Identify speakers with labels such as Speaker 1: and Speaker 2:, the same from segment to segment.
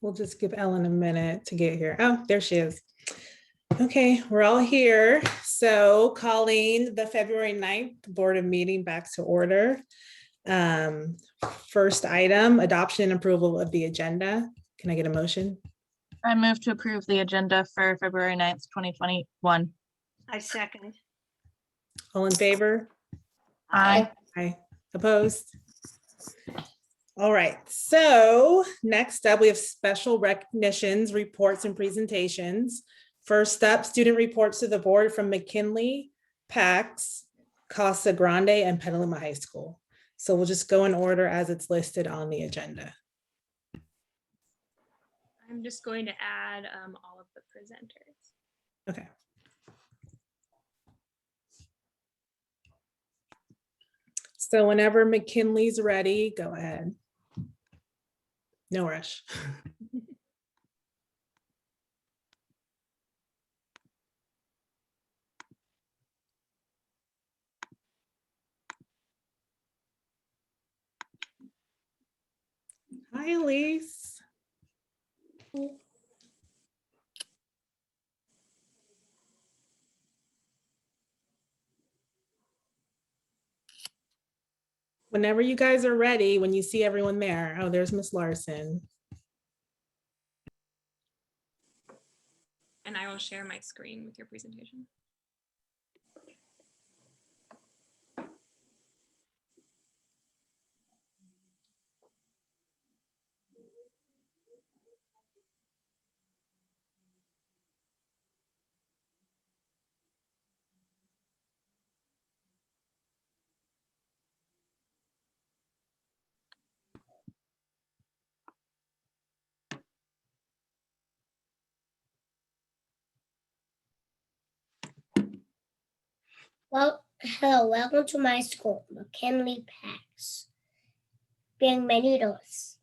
Speaker 1: We'll just give Ellen a minute to get here. Oh, there she is. Okay, we're all here. So calling the February 9th Board of Meeting back to order. First item, adoption and approval of the agenda. Can I get a motion?
Speaker 2: I move to approve the agenda for February 9th, 2021.
Speaker 3: I second.
Speaker 1: All in favor?
Speaker 2: Aye.
Speaker 1: Aye. Opposed? All right, so next up, we have special recognitions, reports, and presentations. First up, student reports to the board from Mckinley, Pax, Casa Grande, and Petaluma High School. So we'll just go in order as it's listed on the agenda.
Speaker 4: I'm just going to add all of the presenters.
Speaker 1: Okay. So whenever McKinley's ready, go ahead. No rush. Hi, Elise. Whenever you guys are ready, when you see everyone there. Oh, there's Miss Larson.
Speaker 4: And I will share my screen with your presentation.
Speaker 5: Well, hello, welcome to my school, Mckinley Cares. Bienvenidos.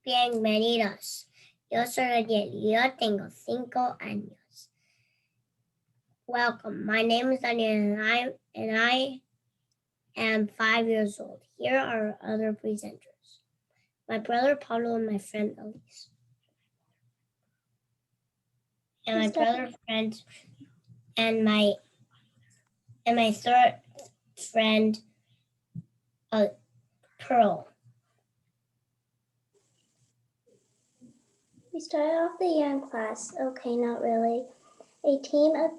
Speaker 5: Bienvenidos. Yo soy Ariel. Yo tengo 5 años. Welcome. My name is Daniel, and I am 5 years old. Here are other presenters. My brother Paulo and my friend Elise. And my brother friend and my third friend Pearl.
Speaker 6: We started off the year in class, okay, not really. A team of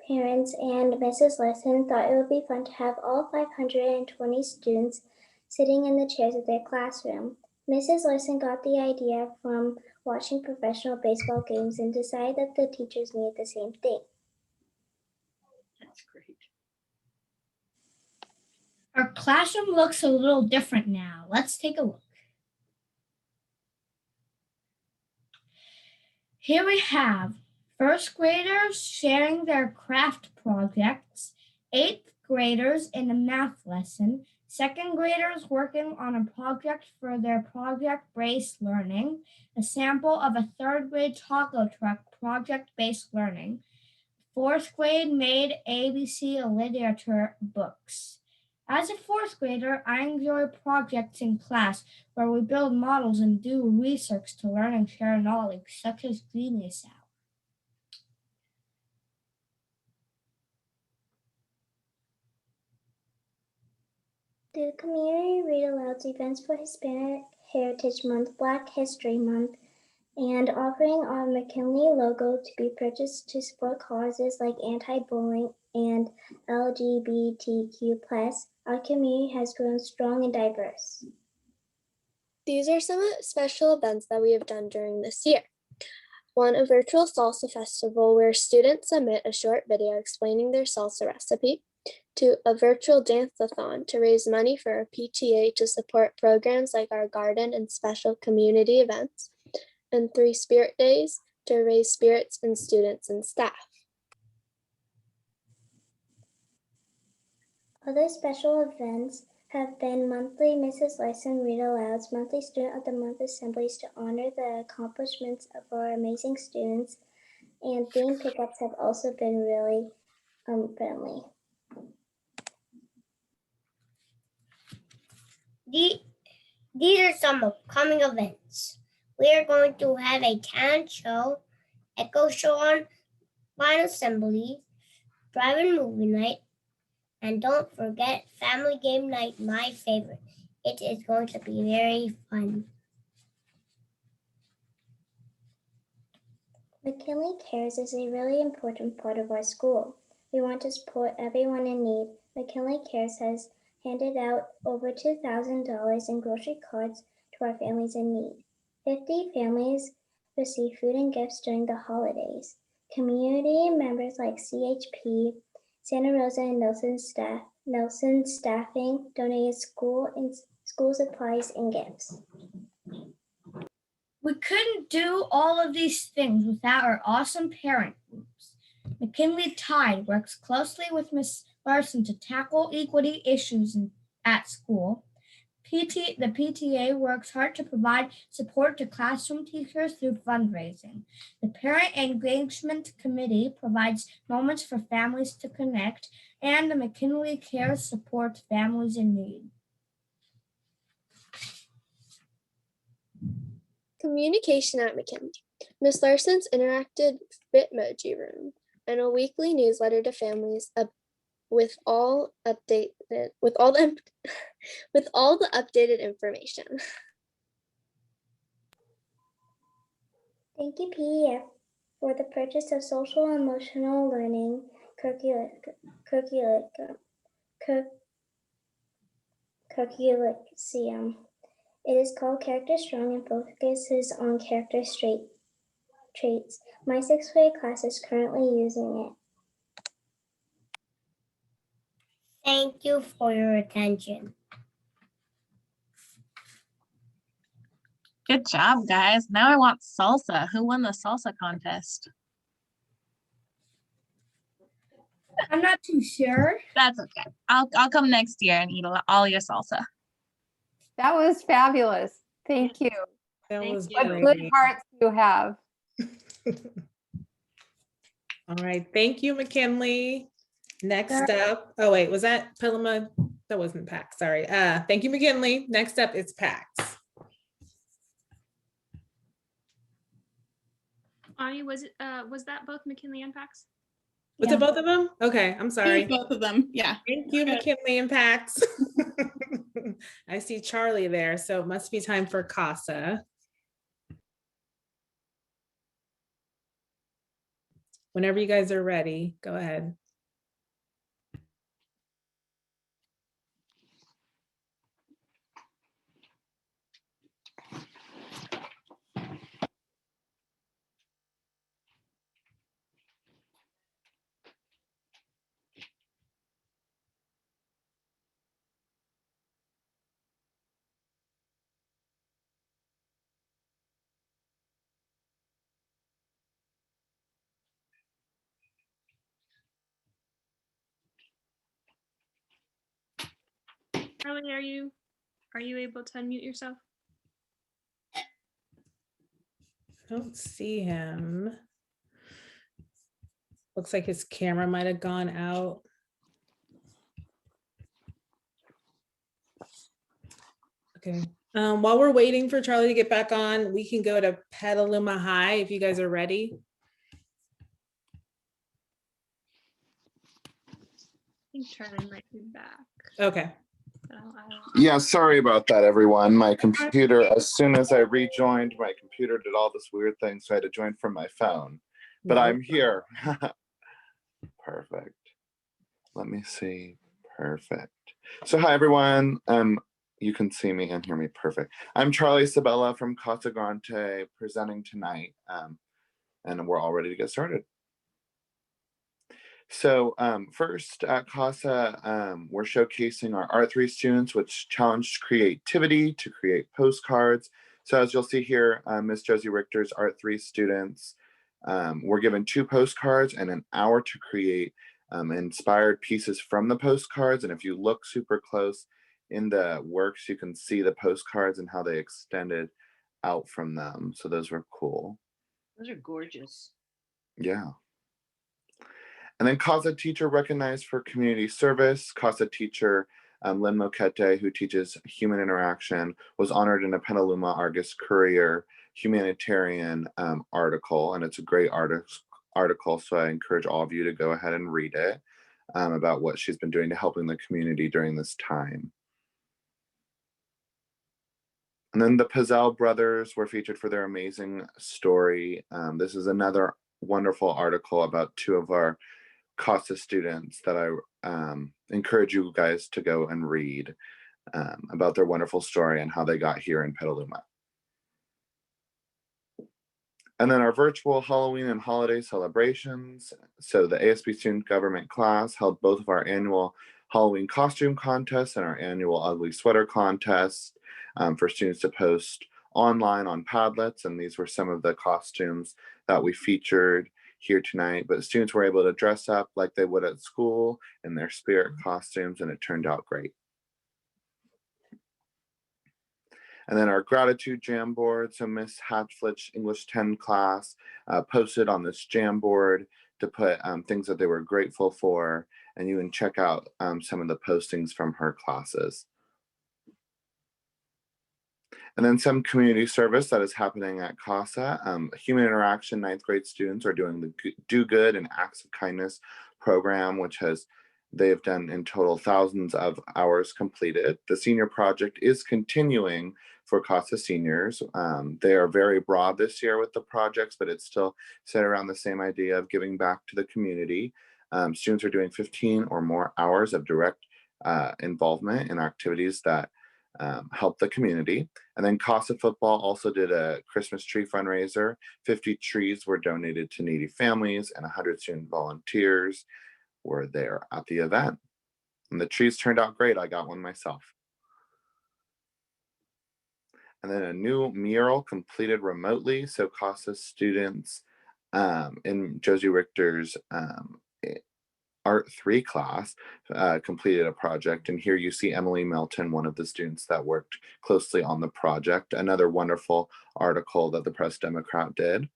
Speaker 6: parents and Mrs. Lesson thought it would be fun to have all 520 students sitting in the chairs of their classroom. Mrs. Lesson got the idea from watching professional baseball games and decided that the teachers needed the same thing.
Speaker 3: That's great.
Speaker 5: Our classroom looks a little different now. Let's take a look. Here we have first graders sharing their craft projects, 8th graders in a math lesson, 2nd graders working on a project for their project-based learning, a sample of a 3rd grade taco truck project-based learning. 4th grade made ABC literature books. As a 4th grader, I enjoy projects in class where we build models and do research to learn and share knowledge, such as Genius Hour.
Speaker 6: The community read alouds events for Hispanic Heritage Month, Black History Month, and offering our McKinley logo to be purchased to support causes like anti-bullying and LGBTQ+, our community has grown strong and diverse.
Speaker 7: These are some special events that we have done during this year. 1, a virtual salsa festival where students submit a short video explaining their salsa recipe. 2, a virtual dance-a-thon to raise money for our PTA to support programs like our garden and special community events. And 3, spirit days to raise spirits in students and staff.
Speaker 6: Other special events have been monthly Mrs. Lyson Read Alouds, monthly Student of the Month assemblies to honor the accomplishments of our amazing students, and theme pickups have also been really friendly.
Speaker 5: These are some upcoming events. We are going to have a talent show, echo show on line assembly, drive-in movie night, and don't forget family game night, my favorite. It is going to be very fun.
Speaker 6: McKinley Cares is a really important part of our school. We want to support everyone in need. McKinley Cares has handed out over $2,000 in grocery cards to our families in need. 50 families receive food and gifts during the holidays. Community members like CHP, Santa Rosa, and Nelson staffing donated school supplies and gifts.
Speaker 5: We couldn't do all of these things without our awesome parent groups. McKinley Tide works closely with Ms. Larson to tackle equity issues at school. The PTA works hard to provide support to classroom teachers through fundraising. The Parent Engagement Committee provides moments for families to connect, and the McKinley Cares supports families in need.
Speaker 7: Communication at McKinley. Ms. Larson's interactive Bitmoji room and a weekly newsletter to families with all the updated information.
Speaker 6: Thank you, PEF, for the purchase of social and emotional learning curriculum. It is called Character Strong and focuses on character traits. My sixth grade class is currently using it.
Speaker 5: Thank you for your attention.
Speaker 2: Good job, guys. Now I want salsa. Who won the salsa contest?
Speaker 5: I'm not too sure.
Speaker 2: That's okay. I'll come next year and eat all your salsa.
Speaker 8: That was fabulous. Thank you.
Speaker 1: That
Speaker 3: Thank
Speaker 1: was
Speaker 3: you.
Speaker 8: What
Speaker 1: great.
Speaker 8: good hearts you have.
Speaker 1: All right, thank you, McKinley. Next up, oh wait, was that Petaluma? That wasn't PAX, sorry. Thank you, McKinley. Next up is PAX.
Speaker 4: Ani, was that both McKinley and Pax?
Speaker 1: Was it both of them? Okay, I'm sorry.
Speaker 9: Both of them, yeah.
Speaker 1: Thank you,
Speaker 9: Okay.
Speaker 1: McKinley and Pax. I see Charlie there, so it must be time for CASA. Whenever you guys are ready, go ahead.
Speaker 4: Charlie, are you able to unmute yourself?
Speaker 1: I don't see him. Looks like his camera might have gone out. Okay. While we're waiting for Charlie to get back on, we can go to Petaluma High if you guys are ready.
Speaker 4: I think Charlie might be back.
Speaker 1: Okay.
Speaker 4: But
Speaker 10: Yeah, sorry about that, everyone. My computer, as soon as I rejoined, my computer did all this weird thing, so I had to join from my phone. But
Speaker 1: No.
Speaker 10: I'm here. Perfect. Let me see. Perfect. So hi, everyone. You can see me and hear me perfect. I'm Charlie Sabella from Casa Grande presenting tonight, and we're all ready to get started. So first at CASA, we're showcasing our Art3 students, which challenged creativity to create postcards. So as you'll see here, Miss Josie Richter's Art3 students were given 2 postcards and an hour to create inspired pieces from the postcards. And if you look super close in the works, you can see the postcards and how they extended out from them. So those were cool.
Speaker 3: Those are gorgeous.
Speaker 10: Yeah. And then CASA teacher recognized for community service. CASA teacher Lynn Moquete, who teaches human interaction, was honored in a Petaluma Argus Courier humanitarian article, and it's a great article, so I encourage all of you to go ahead and read it about what she's been doing to helping the community during this time. And then the Pizzell brothers were featured for their amazing story. This is another wonderful article about two of our CASA students that I encourage you guys to go and read about their wonderful story and how they got here in Petaluma. And then our virtual Halloween and holiday celebrations. So the ASB student government class held both of our annual Halloween costume contests and our annual ugly sweater contest for students to post online on Padlets. And these were some of the costumes that we featured here tonight, but students were able to dress up like they would at school in their spirit costumes, and it turned out great. And then our gratitude jam board. So Miss Hatchflitch English 10 class posted on this jam board to put things that they were grateful for. And you can check out some of the postings from her classes. And then some community service that is happening at CASA. Human interaction 9th grade students are doing the Do Good and Acts of Kindness program, which they have done in total thousands of hours completed. The senior project is continuing for CASA seniors. They are very broad this year with the projects, but it's still set around the same idea of giving back to the community. Students are doing 15 or more hours of direct involvement in activities that help the community. And then CASA football also did a Christmas tree fundraiser. 50 trees were donated to needy families, and 100 student volunteers were there at the event. And the trees turned out great. I got one myself. And then a new mural completed remotely. So CASA students in Josie Richter's Art 3 class completed a project. And here you see Emily Melton, one of the students that worked closely on the project. Another wonderful article that the Press Democrat did.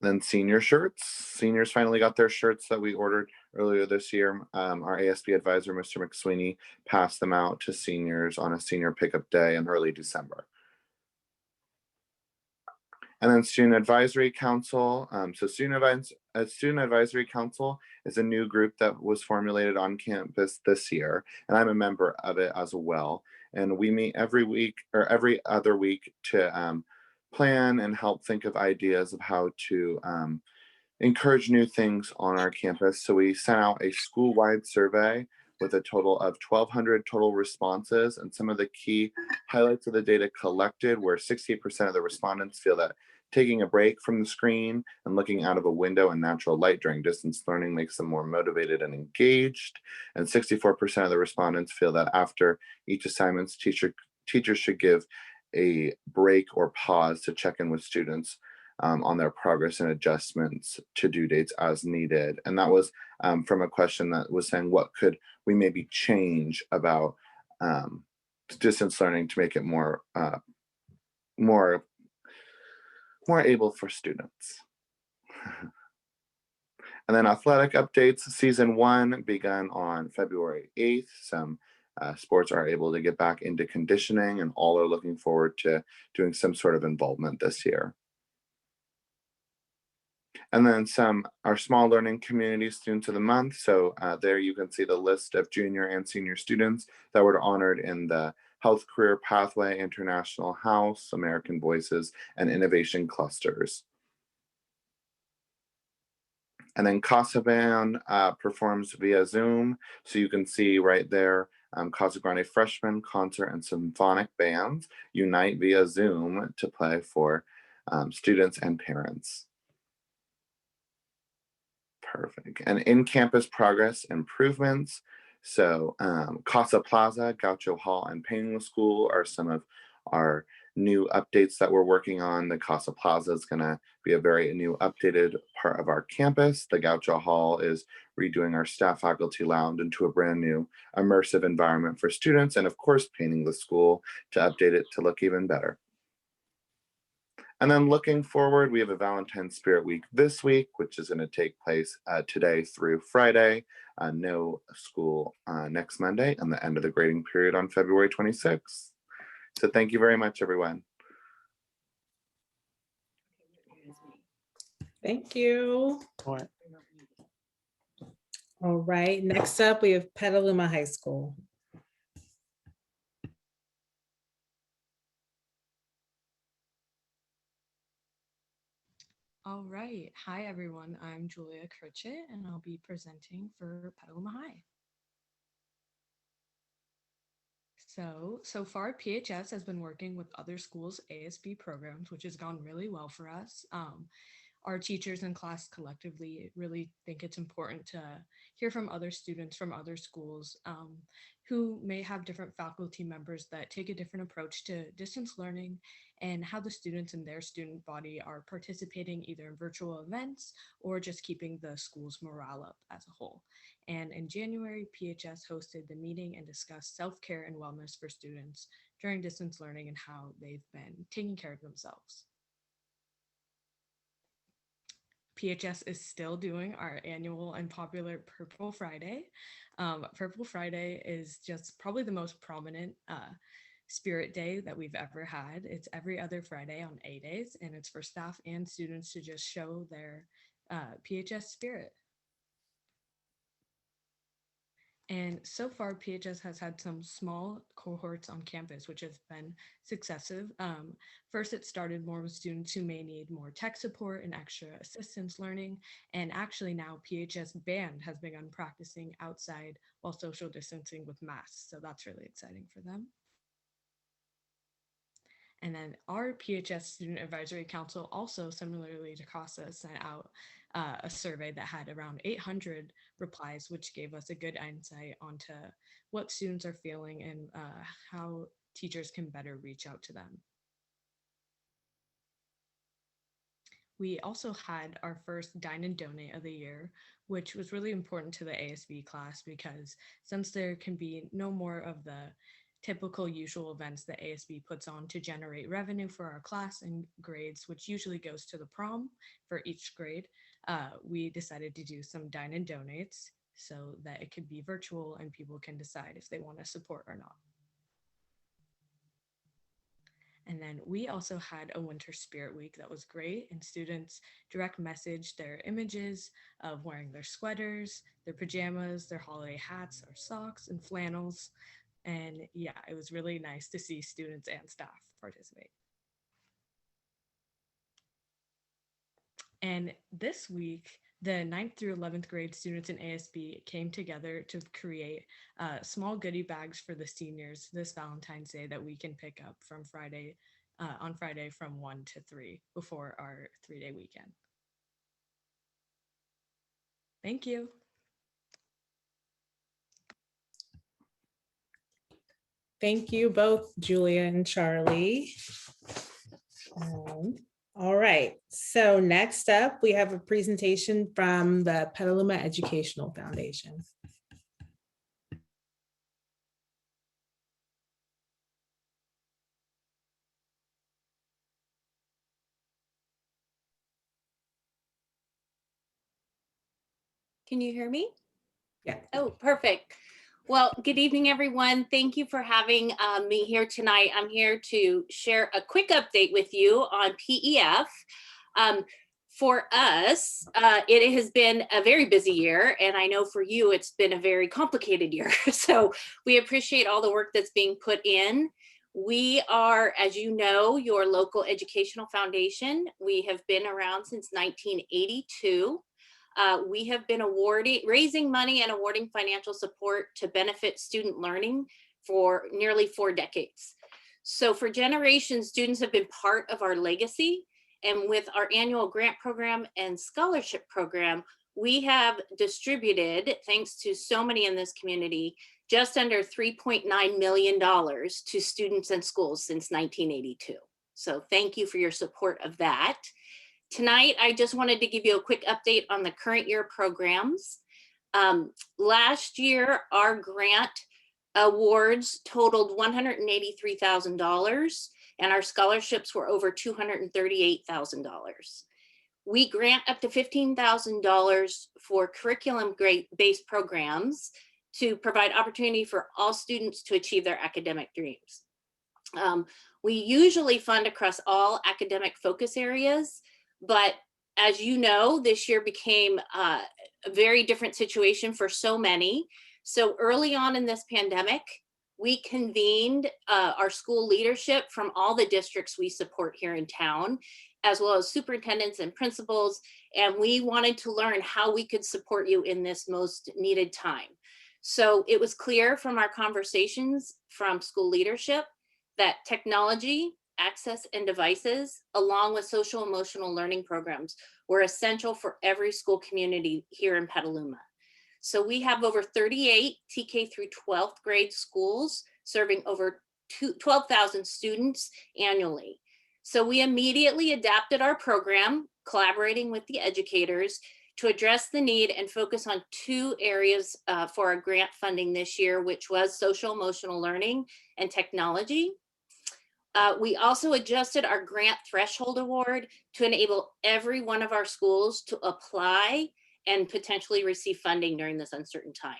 Speaker 10: Then senior shirts. Seniors finally got their shirts that we ordered earlier this year. Our ASB advisor, Mr. McSweeney, passed them out to seniors on a senior pickup day in early December. And then Student Advisory Council. So Student Advisory Council is a new group that was formulated on campus this year, and I'm a member of it as well. And we meet every week or every other week to plan and help think of ideas of how to encourage new things on our campus. So we sent out a school-wide survey with a total of 1,200 total responses, and some of the key highlights of the data collected were 68% of the respondents feel that taking a break from the screen and looking out of a window in natural light during distance learning makes them more motivated and engaged. And 64% of the respondents feel that after each assignment, teachers should give a break or pause to check in with students on their progress and adjustments to due dates as needed. And that was from a question that was saying, what could we maybe change about distance learning to make it more able for students. And then athletic updates. Season 1 began on February 8th. Some sports are able to get back into conditioning, and all are looking forward to doing some sort of involvement this year. And then our small learning community students of the month. So there you can see the list of junior and senior students that were honored in the Health Career Pathway, International House, American Voices, and Innovation Clusters. And then Casa Band performs via Zoom. So you can see right there, Casa Grande Freshman, Concert, and Symphonic Bands unite via Zoom to play for students and parents. Perfect. And in-campus progress improvements. So Casa Plaza, Gaucho Hall, and Painting School are some of our new updates that we're working on. The Casa Plaza is going to be a very new updated part of our campus. The Gaucho Hall is redoing our staff faculty lounge into a brand new immersive environment for students. And of course, Painting the School to update it to look even better. And then looking forward, we have a Valentine's Spirit Week this week, which is going to take place today through Friday. No school next Monday, and the end of the grading period on February 26th. So thank you very much, everyone.
Speaker 1: Thank you. All right, next up, we have Petaluma High School.
Speaker 9: All right. Hi, everyone. I'm Julia Critchett, and I'll be presenting for Petaluma High. So far, PHS has been working with other schools' ASB programs, which has gone really well for us. Our teachers in class collectively really think it's important to hear from other students from other schools who may have different faculty members that take a different approach to distance learning and how the students in their student body are participating either in virtual events or just keeping the school's morale up as a whole. And in January, PHS hosted the meeting and discussed self-care and wellness for students during distance learning and how they've been taking care of themselves. PHS is still doing our annual and popular Purple Friday. Purple Friday is just probably the most prominent spirit day that we've ever had. It's every other Friday on A days, and it's for staff and students to just show their PHS spirit. And so far, PHS has had some small cohorts on campus, which has been successive. First, it started more with students who may need more tech support and extra assistance learning. And actually now PHS band has begun practicing outside while social distancing with masks. So that's really exciting for them. And then our PHS Student Advisory Council also, similarly to CASA, sent out a survey that had around 800 replies, which gave us a good insight onto what students are feeling and how teachers can better reach out to them. We also had our first Dine and Donate of the year, which was really important to the ASB class because since there can be no more of the typical usual events that ASB puts on to generate revenue for our class and grades, which usually goes to the prom for each grade, we decided to do some Dine and Donates so that it could be virtual and people can decide if they want to support or not. And then we also had a Winter Spirit Week that was great, and students direct messaged their images of wearing their sweaters, their pajamas, their holiday hats or socks and flannels. And yeah, it was really nice to see students and staff participate. And this week, the 9th through 11th grade students in ASB came together to create small goodie bags for the seniors this Valentine's Day that we can pick up from Friday, on Friday from 1 to 3 before our 3-day weekend. Thank you.
Speaker 1: Thank you both, Julia and Charlie. All right, so next up, we have a presentation from the Petaluma Educational Foundation.
Speaker 11: Can you hear me?
Speaker 1: Yeah.
Speaker 11: Oh, perfect. Well, good evening, everyone. Thank you for having me here tonight. I'm here to share a quick update with you on PEF. For us, it has been a very busy year, and I know for you, it's been a very complicated year. So we appreciate all the work that's being put in. We are, as you know, your local educational foundation. We have been around since 1982. We have been raising money and awarding financial support to benefit student learning for nearly 4 decades. So for generations, students have been part of our legacy. And with our annual grant program and scholarship program, we have distributed, thanks to so many in this community, just under $3.9 million to students and schools since 1982. So thank you for your support of that. Tonight, I just wanted to give you a quick update on the current year programs. Last year, our grant awards totaled $183,000, and our scholarships were over $238,000. We grant up to $15,000 for curriculum-based programs to provide opportunity for all students to achieve their academic dreams. We usually fund across all academic focus areas, but as you know, this year became a very different situation for so many. So early on in this pandemic, we convened our school leadership from all the districts we support here in town, as well as superintendents and principals, and we wanted to learn how we could support you in this most needed time. So it was clear from our conversations from school leadership that technology, access, and devices, along with social emotional learning programs, were essential for every school community here in Petaluma. So we have over 38 TK through 12th grade schools serving over 12,000 students annually. So we immediately adapted our program, collaborating with the educators to address the need and focus on two areas for our grant funding this year, which was social emotional learning and technology. We also adjusted our grant threshold award to enable every one of our schools to apply and potentially receive funding during this uncertain time.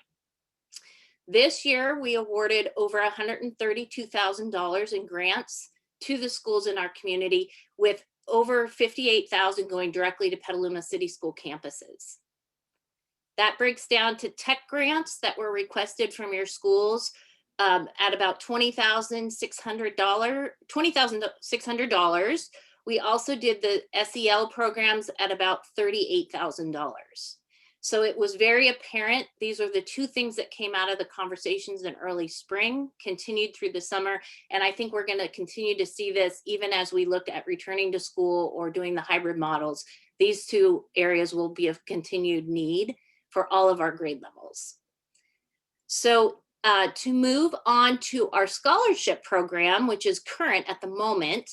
Speaker 11: This year, we awarded over $132,000 in grants to the schools in our community, with over $58,000 going directly to Petaluma City School campuses. That breaks down to tech grants that were requested from your schools at about $20,600. We also did the SEL programs at about $38,000. So it was very apparent. These are the two things that came out of the conversations in early spring, continued through the summer. And I think we're going to continue to see this even as we look at returning to school or doing the hybrid models. These two areas will be of continued need for all of our grade levels. So to move on to our scholarship program, which is current at the moment,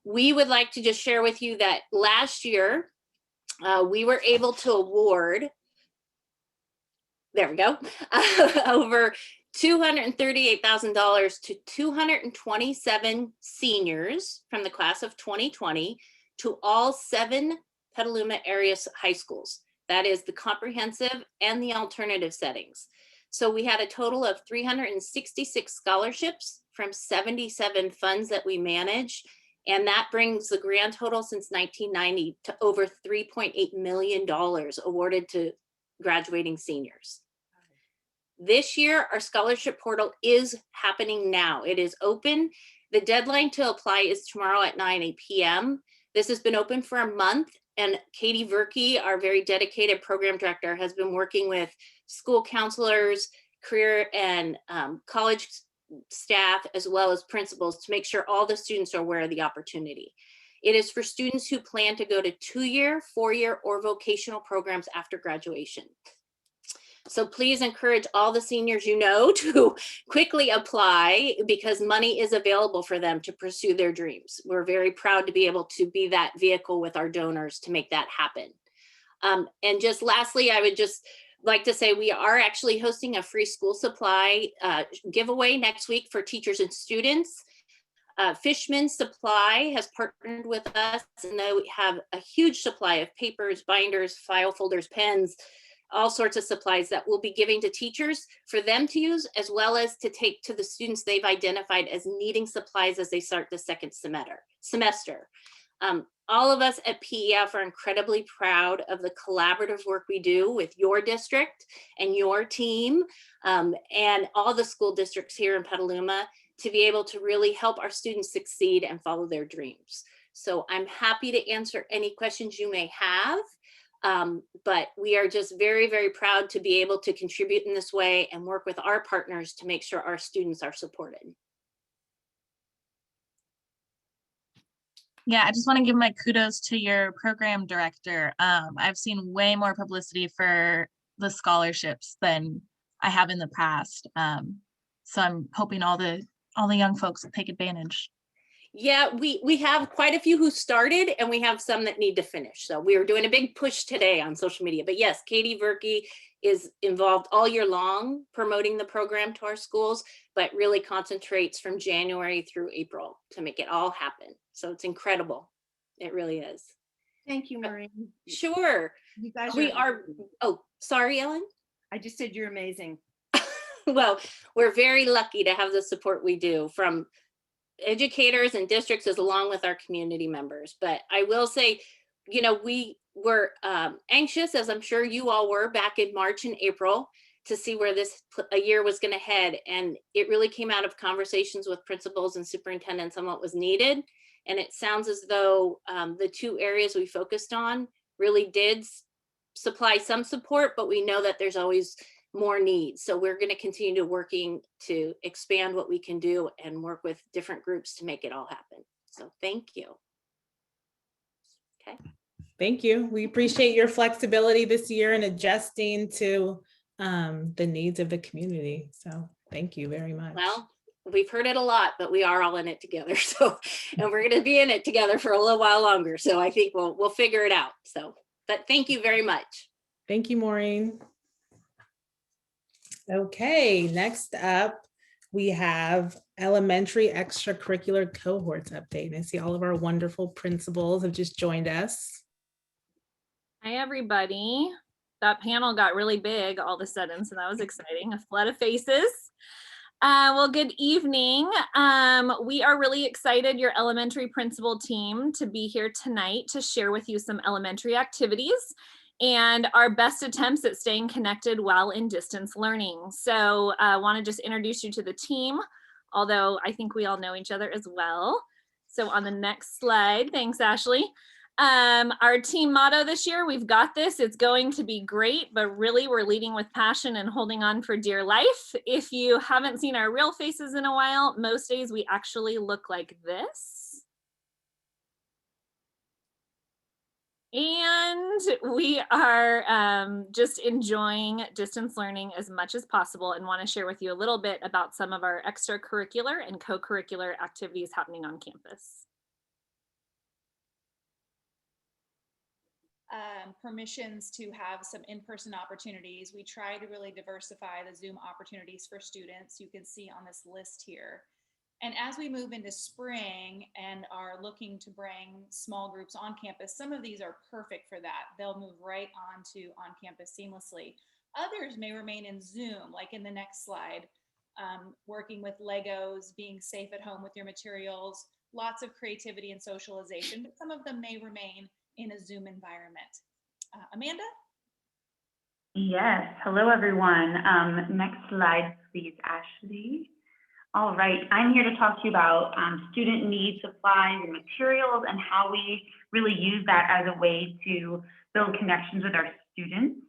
Speaker 11: we would like to just share with you that last year, we were able to award, there we go, over $238,000 to 227 seniors from the class of 2020 to all 7 Petaluma area high schools. That is the comprehensive and the alternative settings. So we had a total of 366 scholarships from 77 funds that we manage. And that brings the grand total since 1990 to over $3.8 million awarded to graduating seniors. This year, our scholarship portal is happening now. It is open. The deadline to apply is tomorrow at 9 p.m. This has been open for a month, and Katie Verke, our very dedicated program director, has been working with school counselors, career and college staff, as well as principals, to make sure all the students are aware of the opportunity. It is for students who plan to go to 2-year, 4-year, or vocational programs after graduation. So please encourage all the seniors you know to quickly apply, because money is available for them to pursue their dreams. We're very proud to be able to be that vehicle with our donors to make that happen. And just lastly, I would just like to say we are actually hosting a free school supply giveaway next week for teachers and students. Fishman Supply has partnered with us, and they have a huge supply of papers, binders, file folders, pens, all sorts of supplies that we'll be giving to teachers for them to use, as well as to take to the students they've identified as needing supplies as they start the second semester. All of us at PEF are incredibly proud of the collaborative work we do with your district and your team and all the school districts here in Petaluma to be able to really help our students succeed and follow their dreams. So I'm happy to answer any questions you may have, but we are just very, very proud to be able to contribute in this way and work with our partners to make sure our students are supported.
Speaker 2: Yeah, I just want to give my kudos to your program director. I've seen way more publicity for the scholarships than I have in the past. So I'm hoping all the young folks will take advantage.
Speaker 11: Yeah, we have quite a few who started and we have some that need to finish. So we are doing a big push today on social media. But yes, Katie Verkey is involved all year long promoting the program to our schools, but really concentrates from January through April to make it all happen. So it's incredible. It really is.
Speaker 3: Thank you, Maureen.
Speaker 11: Sure.
Speaker 3: You guys
Speaker 11: We are, oh, sorry, Ellen.
Speaker 3: I just said you're amazing.
Speaker 11: Well, we're very lucky to have the support we do from educators and districts as along with our community members. But I will say, you know, we were anxious, as I'm sure you all were back in March and April, to see where this a year was going to head. And it really came out of conversations with principals and superintendents on what was needed. And it sounds as though the two areas we focused on really did supply some support, but we know that there's always more needs. So we're going to continue to working to expand what we can do and work with different groups to make it all happen. So thank you. Okay.
Speaker 1: Thank you. We appreciate your flexibility this year and adjusting to the needs of the community. So thank you very much.
Speaker 11: Well, we've heard it a lot, but we are all in it together. So, and we're going to be in it together for a little while longer. So I think we'll figure it out. So, but thank you very much.
Speaker 1: Thank you, Maureen. Okay, next up, we have elementary extracurricular cohorts update. And I see all of our wonderful principals have just joined us.
Speaker 4: Hi, everybody. That panel got really big all of a sudden, so that was exciting. A flood of faces. Well, good evening. We are really excited, your elementary principal team, to be here tonight to share with you some elementary activities and our best attempts at staying connected while in distance learning. So I want to just introduce you to the team, although I think we all know each other as well. So on the next slide, thanks, Ashley. Our team motto this year, we've got this, it's going to be great, but really we're leading with passion and holding on for dear life. If you haven't seen our real faces in a while, most days we actually look like this. And we are just enjoying distance learning as much as possible and want to share with you a little bit about some of our extracurricular and co-curricular activities happening on campus.
Speaker 12: Permissions to have some in-person opportunities. We try to really diversify the Zoom opportunities for students. You can see on this list here. And as we move into spring and are looking to bring small groups on campus, some of these are perfect for that. They'll move right onto on campus seamlessly. Others may remain in Zoom, like in the next slide, working with Legos, being safe at home with your materials, lots of creativity and socialization, but some of them may remain in a Zoom environment. Amanda?
Speaker 13: Yes, hello everyone. Next slide, please, Ashley. All right, I'm here to talk to you about student needs, supplies, and materials, and how we really use that as a way to build connections with our students.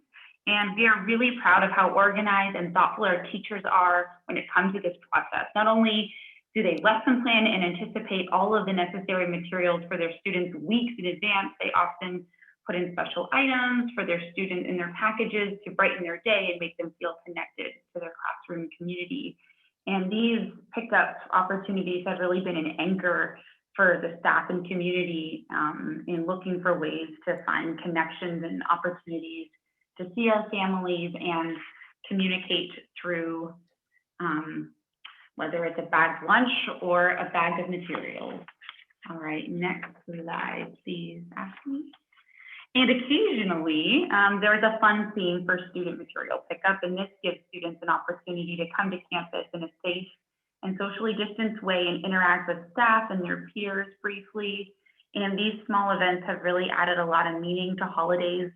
Speaker 13: And we are really proud of how organized and thoughtful our teachers are when it comes to this process. Not only do they lesson plan and anticipate all of the necessary materials for their students weeks in advance, they often put in special items for their students in their packages to brighten their day and make them feel connected to their classroom community. And these picked up opportunities have really been an anchor for the staff and community in looking for ways to find connections and opportunities to see our families and communicate through whether it's a bagged lunch or a bag of materials. All right, next slide, please, Ashley. And occasionally, there's a fun theme for student material pickup, and this gives students an opportunity to come to campus in a safe and socially distanced way and interact with staff and their peers briefly. And these small events have really added a lot of meaning to holidays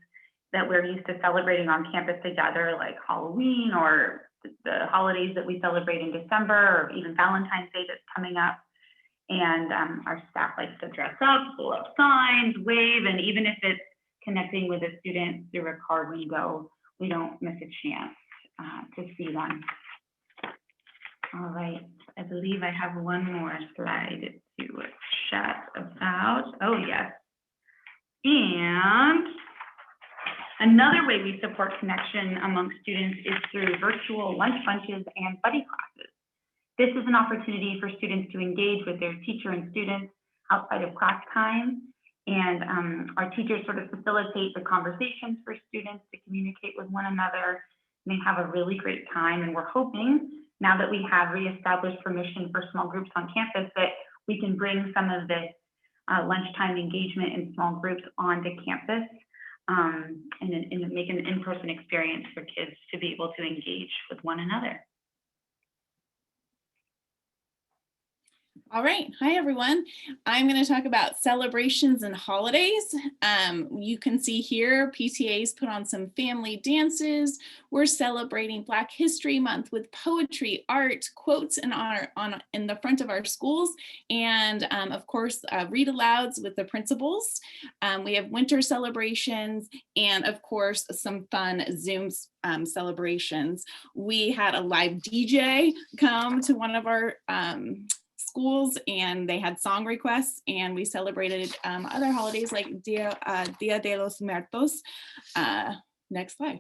Speaker 13: that we're used to celebrating on campus together, like Halloween or the holidays that we celebrate in December, or even Valentine's Day that's coming up. And our staff likes to dress up, pull up signs, wave, and even if it's connecting with a student through a card window, we don't miss a chance to see them. All right, I believe I have one more slide to chat about. Oh, yes. And another way we support connection among students is through virtual lunch bunches and buddy classes. This is an opportunity for students to engage with their teacher and students outside of class time. And our teachers sort of facilitate the conversations for students to communicate with one another. And they have a really great time. And we're hoping, now that we have reestablished permission for small groups on campus, that we can bring some of this lunchtime engagement in small groups onto campus and make an in-person experience for kids to be able to engage with one another.
Speaker 14: All right. Hi, everyone. I'm going to talk about celebrations and holidays. You can see here, PTA's put on some family dances. We're celebrating Black History Month with poetry, art, quotes in the front of our schools, and of course, read alouds with the principals. We have winter celebrations, and of course, some fun Zoom celebrations. We had a live DJ come to one of our schools, and they had song requests, and we celebrated other holidays like Dia de los Muertos. Next slide.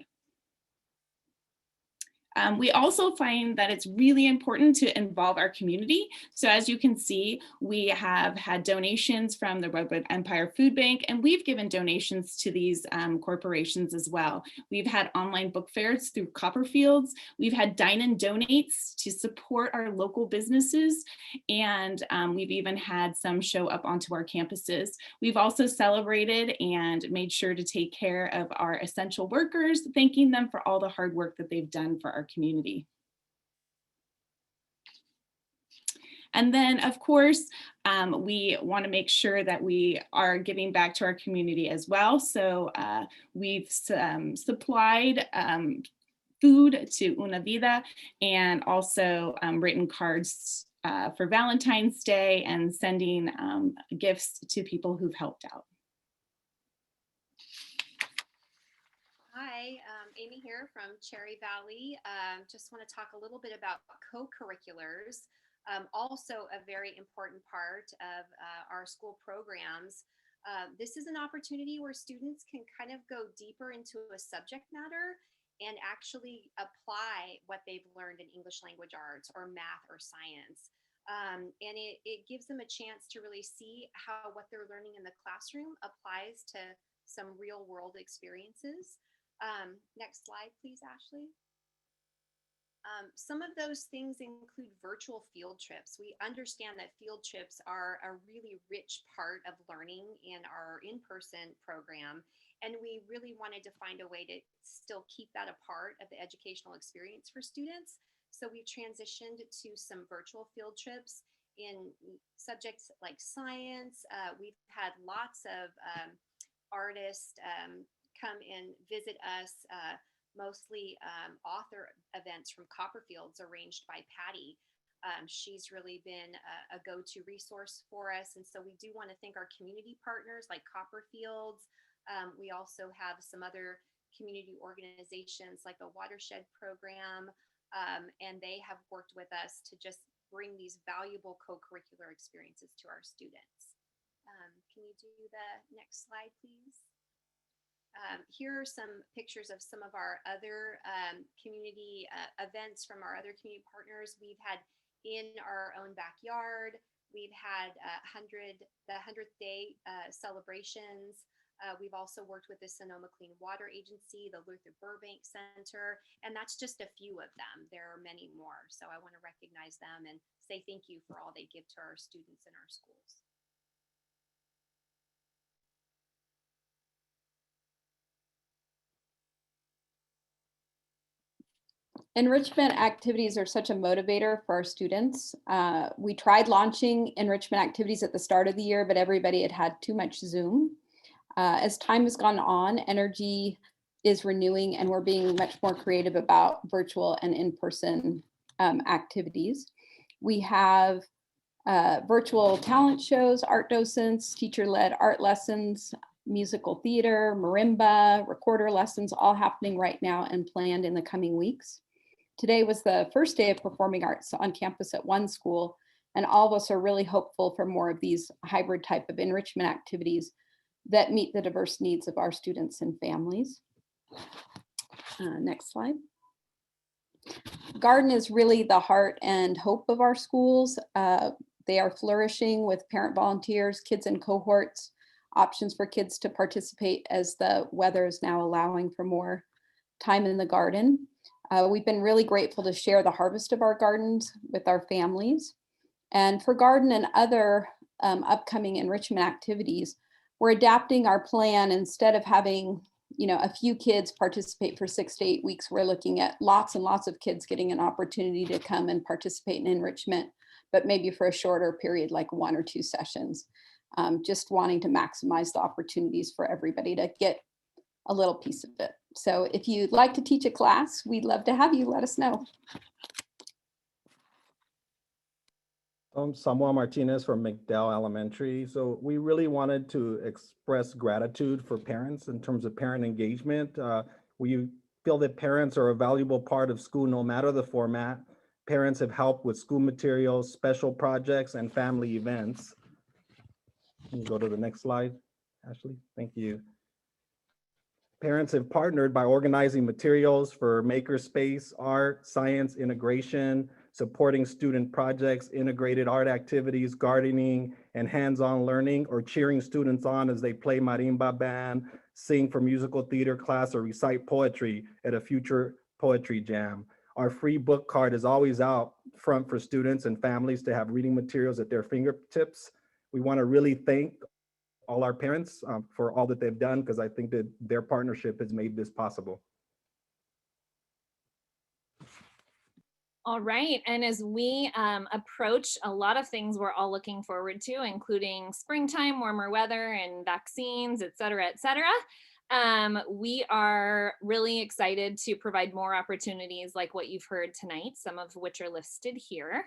Speaker 14: We also find that it's really important to involve our community. So as you can see, we have had donations from the Redwood Empire Food Bank, and we've given donations to these corporations as well. We've had online book fairs through Copperfields. We've had Dine and Donates to support our local businesses. And we've even had some show up onto our campuses. We've also celebrated and made sure to take care of our essential workers, thanking them for all the hard work that they've done for our community. And then, of course, we want to make sure that we are giving back to our community as well. So we've supplied food to Una Vida, and also written cards for Valentine's Day, and sending gifts to people who've helped out.
Speaker 15: Hi, Amy here from Cherry Valley. Just want to talk a little bit about co-curriculars, also a very important part of our school programs. This is an opportunity where students can kind of go deeper into a subject matter and actually apply what they've learned in English language arts or math or science. And it gives them a chance to really see how what they're learning in the classroom applies to some real world experiences. Next slide, please, Ashley. Some of those things include virtual field trips. We understand that field trips are a really rich part of learning in our in-person program, and we really wanted to find a way to still keep that a part of the educational experience for students. So we transitioned to some virtual field trips in subjects like science. We've had lots of artists come and visit us, mostly author events from Copperfields arranged by Patty. She's really been a go-to resource for us. And so we do want to thank our community partners like Copperfields. We also have some other community organizations like the Watershed Program, and they have worked with us to just bring these valuable co-curricular experiences to our students. Can you do the next slide, please? Here are some pictures of some of our other community events from our other community partners. We've had in our own backyard. We've had the 100th day celebrations. We've also worked with the Sonoma Clean Water Agency, the Luther Burbank Center, and that's just a few of them. There are many more. So I want to recognize them and say thank you for all they give to our students in our schools.
Speaker 8: Enrichment activities are such a motivator for our students. We tried launching enrichment activities at the start of the year, but everybody had had too much Zoom. As time has gone on, energy is renewing, and we're being much more creative about virtual and in-person activities. We have virtual talent shows, art docents, teacher-led art lessons, musical theater, marimba, recorder lessons, all happening right now and planned in the coming weeks. Today was the first day of performing arts on campus at one school, and all of us are really hopeful for more of these hybrid type of enrichment activities that meet the diverse needs of our students and families. Next slide. garden is really the heart and hope of our schools. They are flourishing with parent volunteers, kids in cohorts, options for kids to participate as the weather is now allowing for more time in the garden. We've been really grateful to share the harvest of our gardens with our families. And for garden and other upcoming enrichment activities, we're adapting our plan. Instead of having a few kids participate for 6 to 8 weeks, we're looking at lots and lots of kids getting an opportunity to come and participate in enrichment, but maybe for a shorter period, like 1 or 2 sessions. Just wanting to maximize the opportunities for everybody to get a little piece of it. So if you'd like to teach a class, we'd love to have you. Let us know.
Speaker 16: I'm Samuel Martinez from McDowell Elementary. So we really wanted to express gratitude for parents in terms of parent engagement. We feel that parents are a valuable part of school no matter the format. Parents have helped with school materials, special projects, and family events. Can you go to the next slide, Ashley? Thank you. Parents have partnered by organizing materials for makerspace, art, science integration, supporting student projects, integrated art activities, gardening, and hands-on learning, or cheering students on as they play marimba band, sing for musical theater class, or recite poetry at a future poetry jam. Our free book card is always out front for students and families to have reading materials at their fingertips. We want to really thank all our parents for all that they've done, because I think that their partnership has made this possible.
Speaker 4: All right, and as we approach a lot of things we're all looking forward to, including springtime, warmer weather, and vaccines, et cetera, we are really excited to provide more opportunities like what you've heard tonight, some of which are listed here.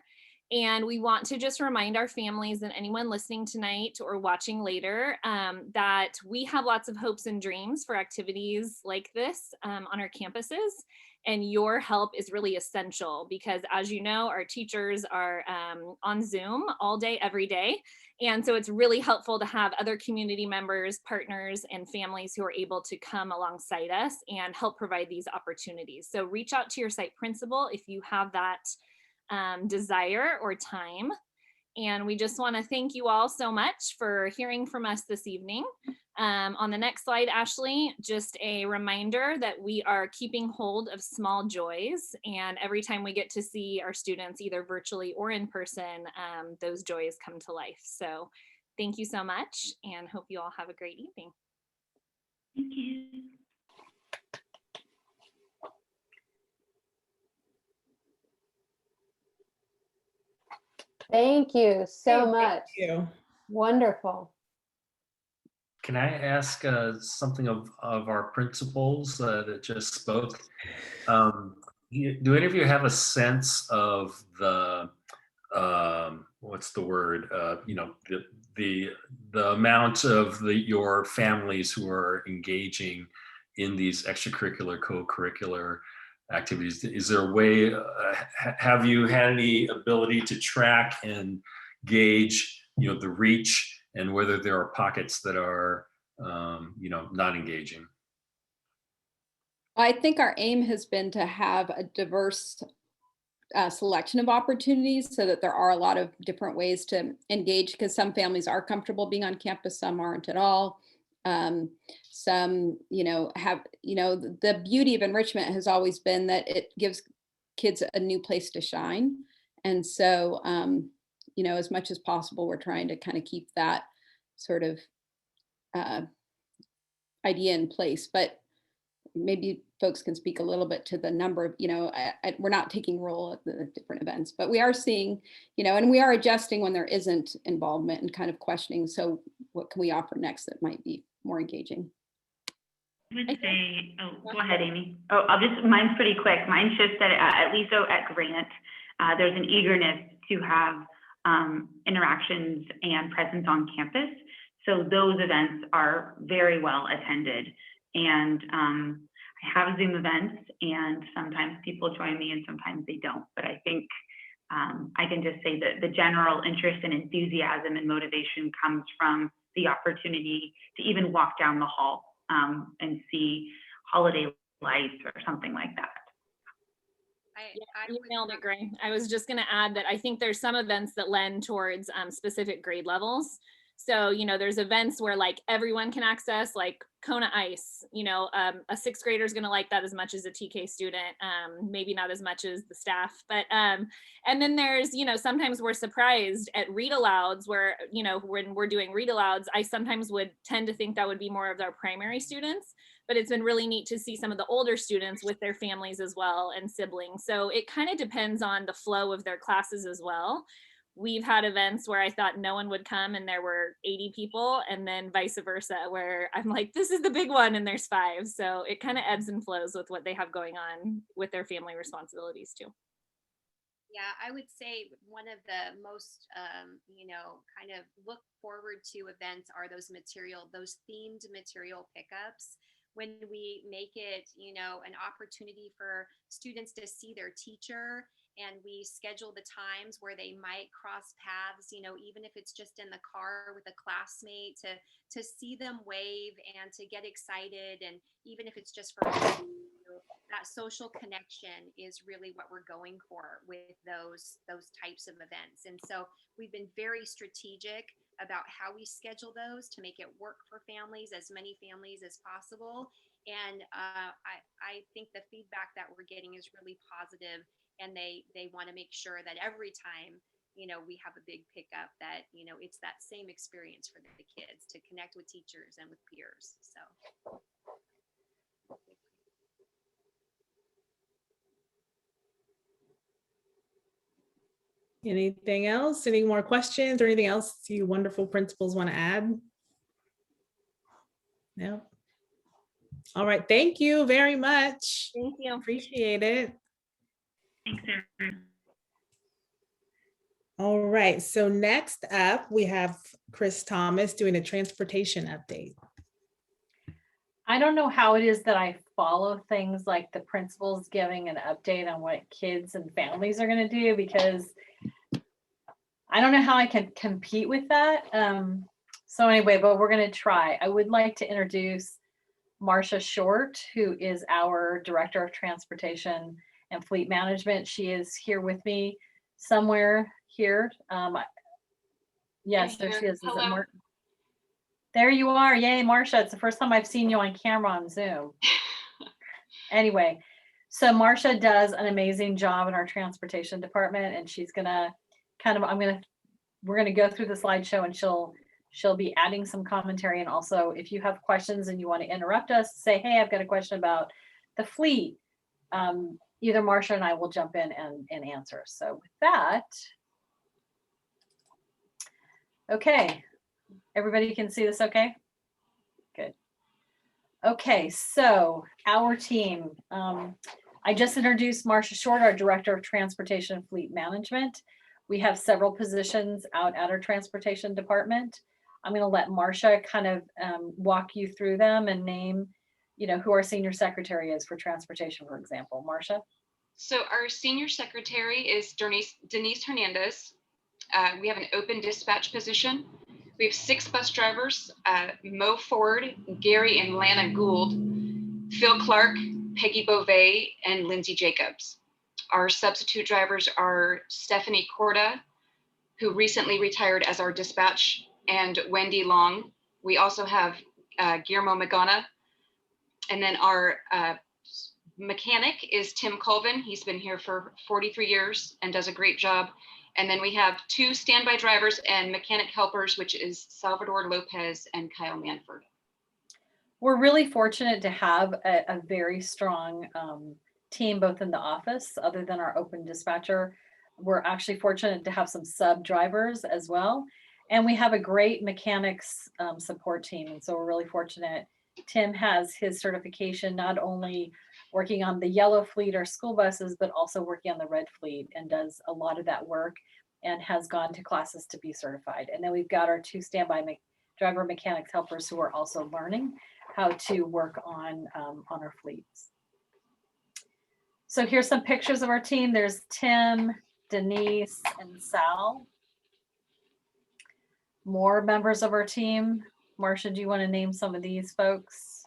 Speaker 4: And we want to just remind our families and anyone listening tonight or watching later that we have lots of hopes and dreams for activities like this on our campuses. And your help is really essential because, as you know, our teachers are on Zoom all day, every day. And so it's really helpful to have other community members, partners, and families who are able to come alongside us and help provide these opportunities. So reach out to your site principal if you have that desire or time. And we just want to thank you all so much for hearing from us this evening. On the next slide, Ashley, just a reminder that we are keeping hold of small joys. And every time we get to see our students, either virtually or in person, those joys come to life. So thank you so much and hope you all have a great evening.
Speaker 13: Thank you.
Speaker 17: Thank you so much.
Speaker 1: Thank you.
Speaker 17: Wonderful.
Speaker 18: Can I ask something of our principals that just spoke? Do any of you have a sense of the what's the word? The amount of your families who are engaging in these extracurricular, co-curricular activities? Is there a way? Have you had any ability to track and gauge, the reach? And whether there are pockets that are, not engaging.
Speaker 8: I think our aim has been to have a diverse selection of opportunities so that there are a lot of different ways to engage, because some families are comfortable being on campus, some aren't at all. Some, have, the beauty of enrichment has always been that it gives kids a new place to shine. And so, as much as possible, we're trying to kind of keep that sort of idea in place. But maybe folks can speak a little bit to the number of, we're not taking roll at the different events, but we are seeing, and we are adjusting when there isn't involvement and kind of questioning. So what can we offer next that might be more engaging?
Speaker 13: I would say, go ahead, Amy. Mine's pretty quick. Mine's just that at least at Grant, there's an eagerness to have interactions and presence on campus. So those events are very well attended. And I have Zoom events and sometimes people join me and sometimes they don't. But I think I can just say that the general interest and enthusiasm and motivation comes from the opportunity to even walk down the hall and see holiday lights or something like that.
Speaker 4: You nailed it, Gray. I was just going to add that I think there's some events that lend towards specific grade levels. So, you know, there's events where like everyone can access, like Kona Ice, you know, a sixth grader is going to like that as much as a TK student, maybe not as much as the staff, but, and then there's, you know, sometimes we're surprised at read alouds where, you know, when we're doing read alouds, I sometimes would tend to think that would be more of our primary students, but it's been really neat to see some of the older students with their families as well and siblings. So it kind of depends on the flow of their classes as well. We've had events where I thought no one would come and there were 80 people, and then vice versa, where I'm like, this is the big one and there's 5. So it kind of ebbs and flows with what they have going on with their family responsibilities too.
Speaker 15: Yeah, I would say one of the most, you know, kind of look forward to events are those themed material pickups. When we make it, you know, an opportunity for students to see their teacher, and we schedule the times where they might cross paths, you know, even if it's just in the car with a classmate, to see them wave and to get excited, and even if it's just for that social connection is really what we're going for with those types of events. And so we've been very strategic about how we schedule those to make it work for families, as many families as possible. And I think the feedback that we're getting is really positive, and they want to make sure that every time, you know, we have a big pickup, that, you know, it's that same experience for the kids to connect with teachers and with peers. So.
Speaker 1: Anything else? Any more questions or anything else you wonderful principals want to add? No. All right. Thank you very much.
Speaker 4: Thank you.
Speaker 1: Appreciate it.
Speaker 13: Thanks, everyone.
Speaker 1: All right. So next up, we have Chris Thomas doing a transportation update.
Speaker 19: I don't know how it is that I follow things like the principals giving an update on what kids and families are going to do, because I don't know how I can compete with that. So anyway, but we're going to try. I would like to introduce Marcia Short, who is our Director of Transportation and Fleet Management. She is here with me somewhere here. Yes, there she is. Is it Marcia? There you are. Yay, Marcia. It's the first time I've seen you on camera on Zoom. Anyway, so Marcia does an amazing job in our transportation department, and she's gonna we're gonna go through the slideshow, and she'll be adding some commentary. And also, if you have questions and you want to interrupt us, say, hey, I've got a question about the fleet. Either Marcia and I will jump in and answer. So with that, okay. Everybody can see this okay? Good. Okay, so our team. I just introduced Marcia Short, our Director of Transportation and Fleet Management. We have several positions out at our transportation department. I'm going to let Marcia kind of walk you through them and name, you know, who our senior secretary is for transportation, for example. Marcia?
Speaker 20: So our senior secretary is Denise Hernandez. We have an open dispatch position. We have 6 bus drivers, Mo Ford, Gary and Lana Gould, Phil Clark, Peggy Beauvais, and Lindsay Jacobs. Our substitute drivers are Stephanie Corda, who recently retired as our dispatch, and Wendy Long. We also have Guillermo Magana. And then our mechanic is Tim Colvin. He's been here for 43 years and does a great job. And then we have 2 standby drivers and mechanic helpers, which is Salvador Lopez and Kyle Manford.
Speaker 19: We're really fortunate to have a very strong team, both in the office, other than our open dispatcher. We're actually fortunate to have some sub drivers as well. And we have a great mechanics support team. And so we're really fortunate. Tim has his certification, not only working on the yellow fleet or school buses, but also working on the red fleet, and does a lot of that work and has gone to classes to be certified. And then we've got our 2 standby driver mechanics helpers who are also learning how to work on our fleets. So here's some pictures of our team. There's Tim, Denise, and Sal. More members of our team. Marcia, do you want to name some of these folks?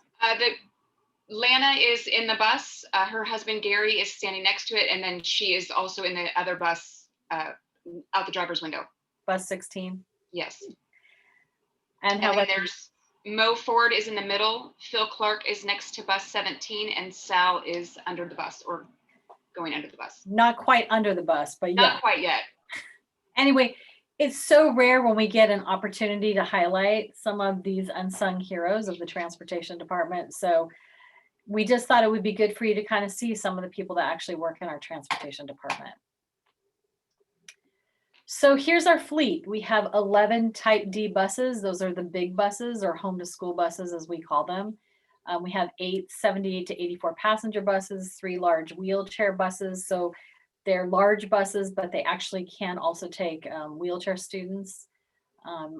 Speaker 20: Lana is in the bus. Her husband Gary is standing next to it, and then she is also in the other bus out the driver's window.
Speaker 19: Bus 16.
Speaker 20: Yes.
Speaker 19: And how
Speaker 20: then
Speaker 19: about
Speaker 20: there's Mo Ford is in the middle. Phil Clark is next to bus 17, and Sal is under the bus or going under the bus.
Speaker 19: not quite under the bus, but yeah.
Speaker 20: Not quite yet.
Speaker 19: Anyway, it's so rare when we get an opportunity to highlight some of these unsung heroes of the transportation department. So we just thought it would be good for you to kind of see some of the people that actually work in our transportation department. So here's our fleet. We have 11 type D buses. Those are the big buses, or home to school buses as we call them. We have 8 78 to 84 passenger buses, 3 large wheelchair buses. So they're large buses, but they actually can also take wheelchair students.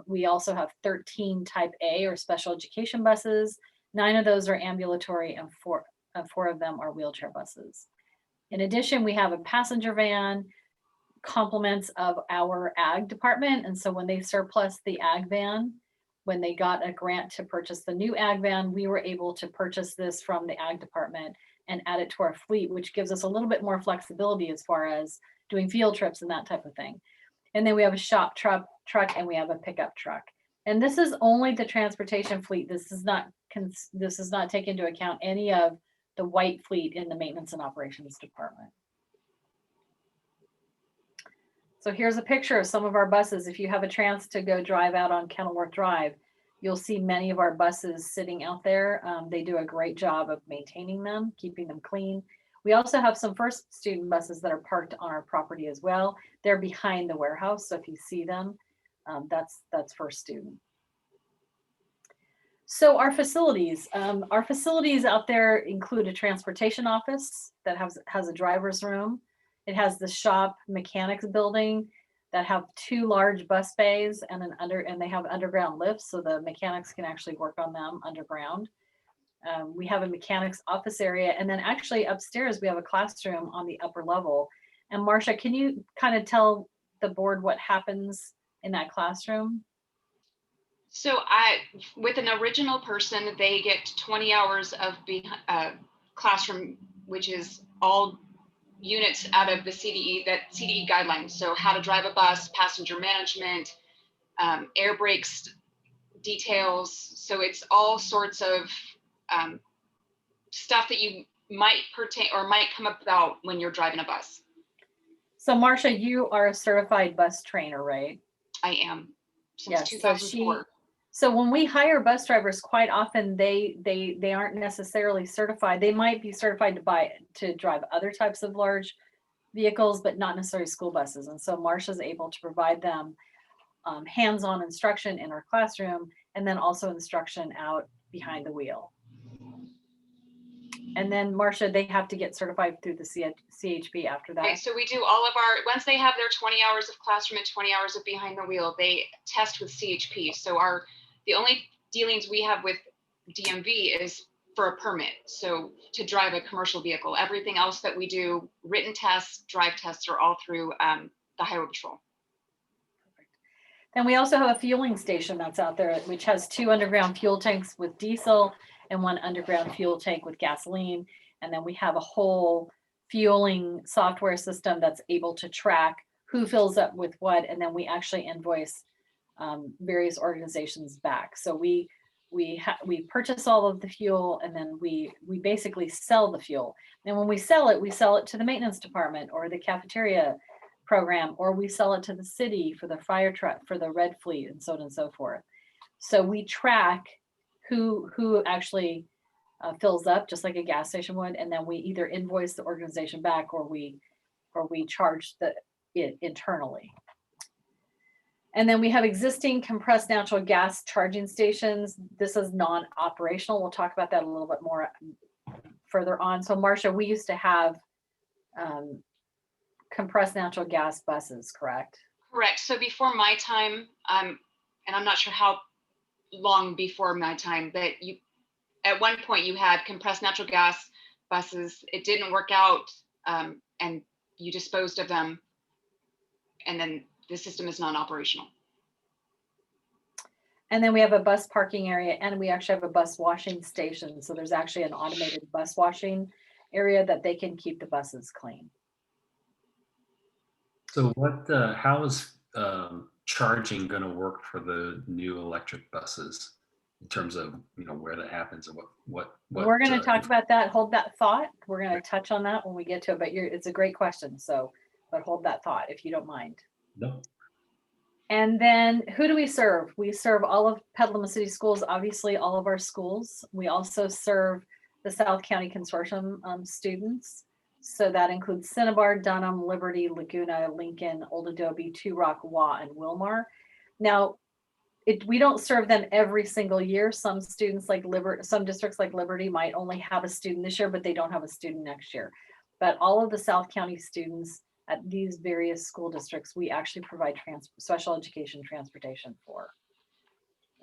Speaker 19: We also have 13 type A or special education buses. 9 of those are ambulatory, and 4 of them are wheelchair buses. In addition, we have a passenger van, complements of our ag department. And so when they surplus the ag van, when they got a grant to purchase the new ag van, we were able to purchase this from the ag department and add it to our fleet, which gives us a little bit more flexibility as far as doing field trips and that type of thing. And then we have a shop truck and we have a pickup truck. And this is only the transportation fleet. This does not take into account any of the white fleet in the maintenance and operations department. So here's a picture of some of our buses. If you have a chance to go drive out on Kenilworth Drive, you'll see many of our buses sitting out there. They do a great job of maintaining them, keeping them clean. We also have some first student buses that are parked on our property as well. They're behind the warehouse, so if you see them, that's first student. So our facilities out there include a transportation office that has a driver's room. It has the shop mechanics building that have 2 large bus bays and they have underground lifts, so the mechanics can actually work on them underground. We have a mechanics office area, and then actually upstairs we have a classroom on the upper level. And Marcia, can you kind of tell the board what happens in that classroom?
Speaker 20: So with an original person, they get 20 hours of classroom, which is all units out of the CDE guidelines. So how to drive a bus, passenger management, air brakes details. So it's all sorts of stuff that you might come about when you're driving a bus.
Speaker 19: So Marcia, you are a certified bus trainer, right?
Speaker 20: I am, since 2004.
Speaker 19: So when we hire bus drivers, quite often they aren't necessarily certified. They might be certified to drive other types of large vehicles, but not necessarily school buses. And so Marcia's able to provide them hands-on instruction in our classroom, and then also instruction out behind the wheel. And then Marcia, they have to get certified through the CHP after that.
Speaker 20: Okay, so we do all of once they have their 20 hours of classroom and 20 hours of behind the wheel, they test with CHP. So the only dealings we have with DMV is for a permit. So to drive a commercial vehicle. Everything else that we do, written tests, drive tests, are all through the Highway Patrol.
Speaker 19: Then we also have a fueling station that's out there, which has 2 underground fuel tanks with diesel and 1 underground fuel tank with gasoline. And then we have a whole fueling software system that's able to track who fills up with what. And then we actually invoice various organizations back. So we purchase all of the fuel, and then we basically sell the fuel. And when we sell it to the maintenance department or the cafeteria program, or we sell it to the city for the fire truck, for the red fleet, and so on and so forth. So we track who actually fills up, just like a gas station would, and then we either invoice the organization back or we charge it internally. And then we have existing compressed natural gas charging stations. This is non-operational. We'll talk about that a little bit more further on. So Marcia, we used to have compressed natural gas buses, correct?
Speaker 20: Correct. So before my time, and I'm not sure how long before my time, but at one point you had compressed natural gas buses. It didn't work out, and you disposed of them, and then the system is non-operational.
Speaker 19: And then we have a bus parking area, and we actually have a bus washing station. So there's actually an automated bus washing area that they can keep the buses clean.
Speaker 18: So how is charging going to work for the new electric buses in terms of, where that happens and what
Speaker 19: We're going to talk about that. Hold that thought. We're going to touch on that when we get to it, but it's a great question. So, but hold that thought if you don't mind.
Speaker 18: No.
Speaker 19: And then who do we serve? We serve all of Petaluma City Schools, obviously all of our schools. We also serve the South County Consortium students. So that includes Cinnabar, Dunham, Liberty, Laguna, Lincoln, Old Adobe, Two Rock, Waugh, and Wilmar. Now, we don't serve them every single year. Some students like some districts like Liberty might only have a student this year, but they don't have a student next year. But all of the South County students at these various school districts, we actually provide special education transportation for.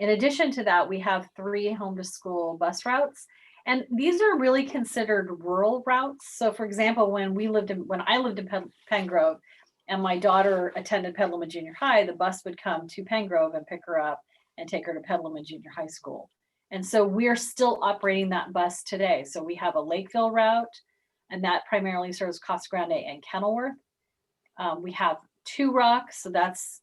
Speaker 19: In addition to that, we have 3 home to school bus routes. And these are really considered rural routes. So for example, when I lived in Pengrove and my daughter attended Petaluma Junior High, the bus would come to Pengrove and pick her up and take her to Petaluma Junior High School. And so we're still operating that bus today. So we have a Lakeville route, and that primarily serves Casa Grande and Kenilworth. We have Two Rock, so that's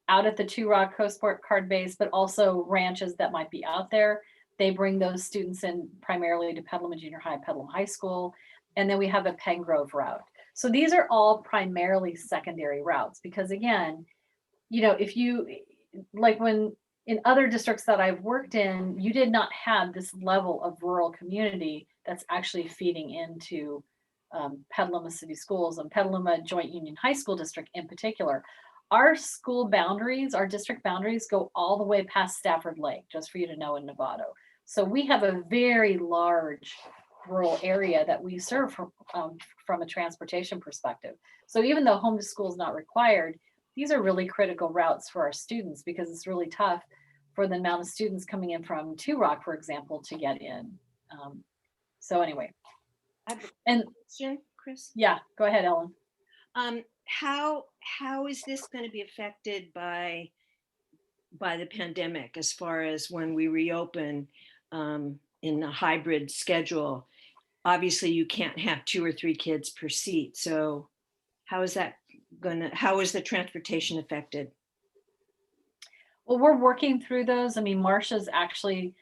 Speaker 19: out at the Two Rock Coast Guard base, but also ranches that might be out there. They bring those students in primarily to Petaluma Junior High, Petaluma High School. And then we have a Pengrove route. So these are all primarily secondary routes because again, if you, like when in other districts that I've worked in, you did not have this level of rural community that's actually feeding into Petaluma City Schools and Petaluma Joint Union High School District in particular. Our school boundaries, our district boundaries go all the way past Stafford Lake, just for you to know, in Novato. So we have a very large rural area that we serve from a transportation perspective. So even though home to school is not required, these are really critical routes for our students because it's really tough for the amount of students coming in from Two Rock, for example, to get in. So anyway.
Speaker 3: And question, Chris?
Speaker 19: Yeah, go ahead, Ellen.
Speaker 3: How is this going to be affected by the pandemic as far as when we reopen in a hybrid schedule? Obviously, you can't have 2 or 3 kids per seat. So how is the transportation affected?
Speaker 19: Well, we're working through those. I mean, Marcia's actually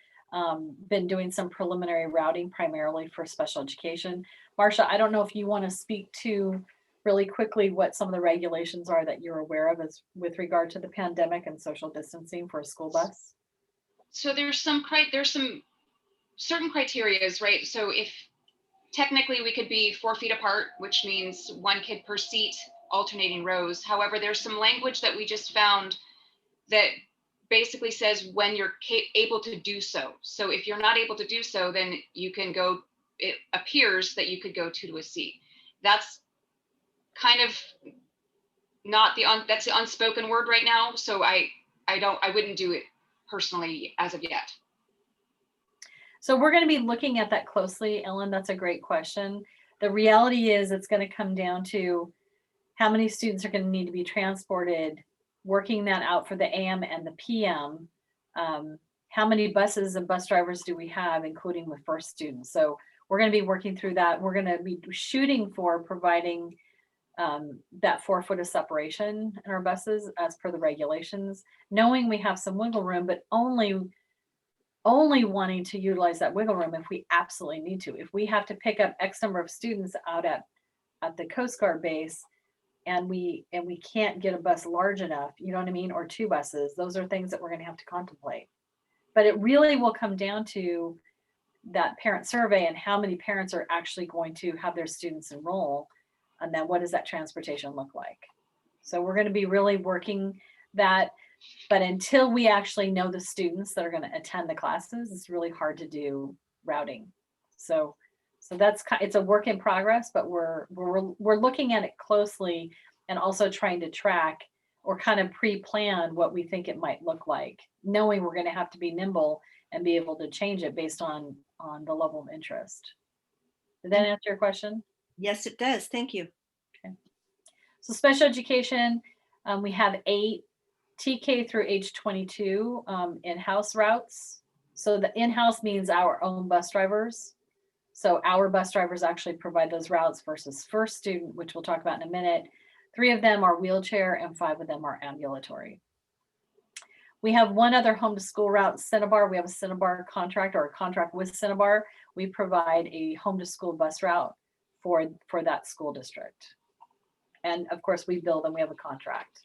Speaker 19: been doing some preliminary routing primarily for special education. Marcia, I don't know if you want to speak to really quickly what some of the regulations are that you're aware of as with regard to the pandemic and social distancing for a school bus.
Speaker 20: So there's some certain criterias, right? So if technically we could be 4 feet apart, which means 1 kid per seat, alternating rows. However, there's some language that we just found that basically says when you're able to do so. So if you're not able to do so, then you can go, it appears that you could go 2 to a seat. That's kind of not that's the unspoken word right now. So I wouldn't do it personally as of yet.
Speaker 19: So we're going to be looking at that closely, Ellen. That's a great question. The reality is it's going to come down to how many students are going to need to be transported, working that out for the AM and the PM. How many buses and bus drivers do we have, including with first students? So we're going to be working through that. We're going to be shooting for providing that 4 foot of separation in our buses as per the regulations, knowing we have some wiggle room, but only wanting to utilize that wiggle room if we absolutely need to. If we have to pick up X number of students out at the Coast Guard base and we can't get a bus large enough, you know what I mean, or 2 buses, those are things that we're going to have to contemplate. But it really will come down to that parent survey and how many parents are actually going to have their students enroll, and then what does that transportation look like. So we're going to be really working that, but until we actually know the students that are going to attend the classes, it's really hard to do routing. So it's a work in progress, but we're looking at it closely and also trying to track or kind of pre-plan what we think it might look like, knowing we're going to have to be nimble and be able to change it based on the level of interest. Did that answer your question?
Speaker 3: Yes, it does. Thank you.
Speaker 19: Okay. So special education, we have 8 TK through age 22 in-house routes. So the in-house means our own bus drivers. So our bus drivers actually provide those routes versus first student, which we'll talk about in a minute. 3 of them are wheelchair and 5 of them are ambulatory. We have one other home to school route, Cinnabar. We have a Cinnabar contract or a contract with Cinnabar. We provide a home to school bus route for that school district. And of course we bill them, we have a contract.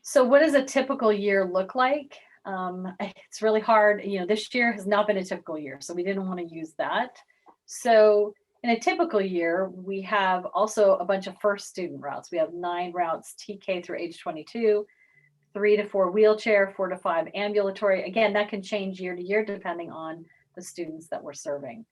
Speaker 19: So what does a typical year look like? It's really hard. You know, this year has not been a typical year, so we didn't want to use that. So in a typical year, we have also a bunch of first student routes. We have 9 routes, TK through age 22, 3 to 4 wheelchair, 4 to 5 ambulatory. Again, that can change year to year depending on the students that we're serving.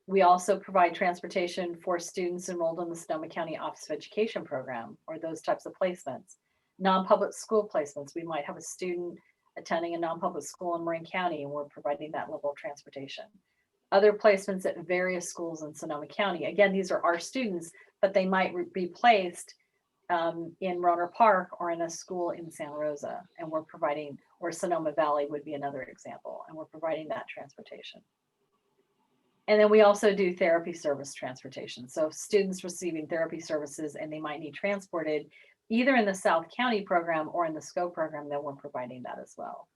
Speaker 19: We also provide transportation for students enrolled in the Sonoma County Office of Education program or those types of placements. Non-public school placements. We might have a student attending a non-public school in Marin County and we're providing that level of transportation. Other placements at various schools in Sonoma County. Again, these are our students, but they might be placed in Roner Park or in a school in Santa Rosa. And we're providing, or Sonoma Valley would be another example. And we're providing that transportation. And then we also do therapy service transportation. So students receiving therapy services and they might need transported either in the South County program or in the SCO program, then we're providing that as well.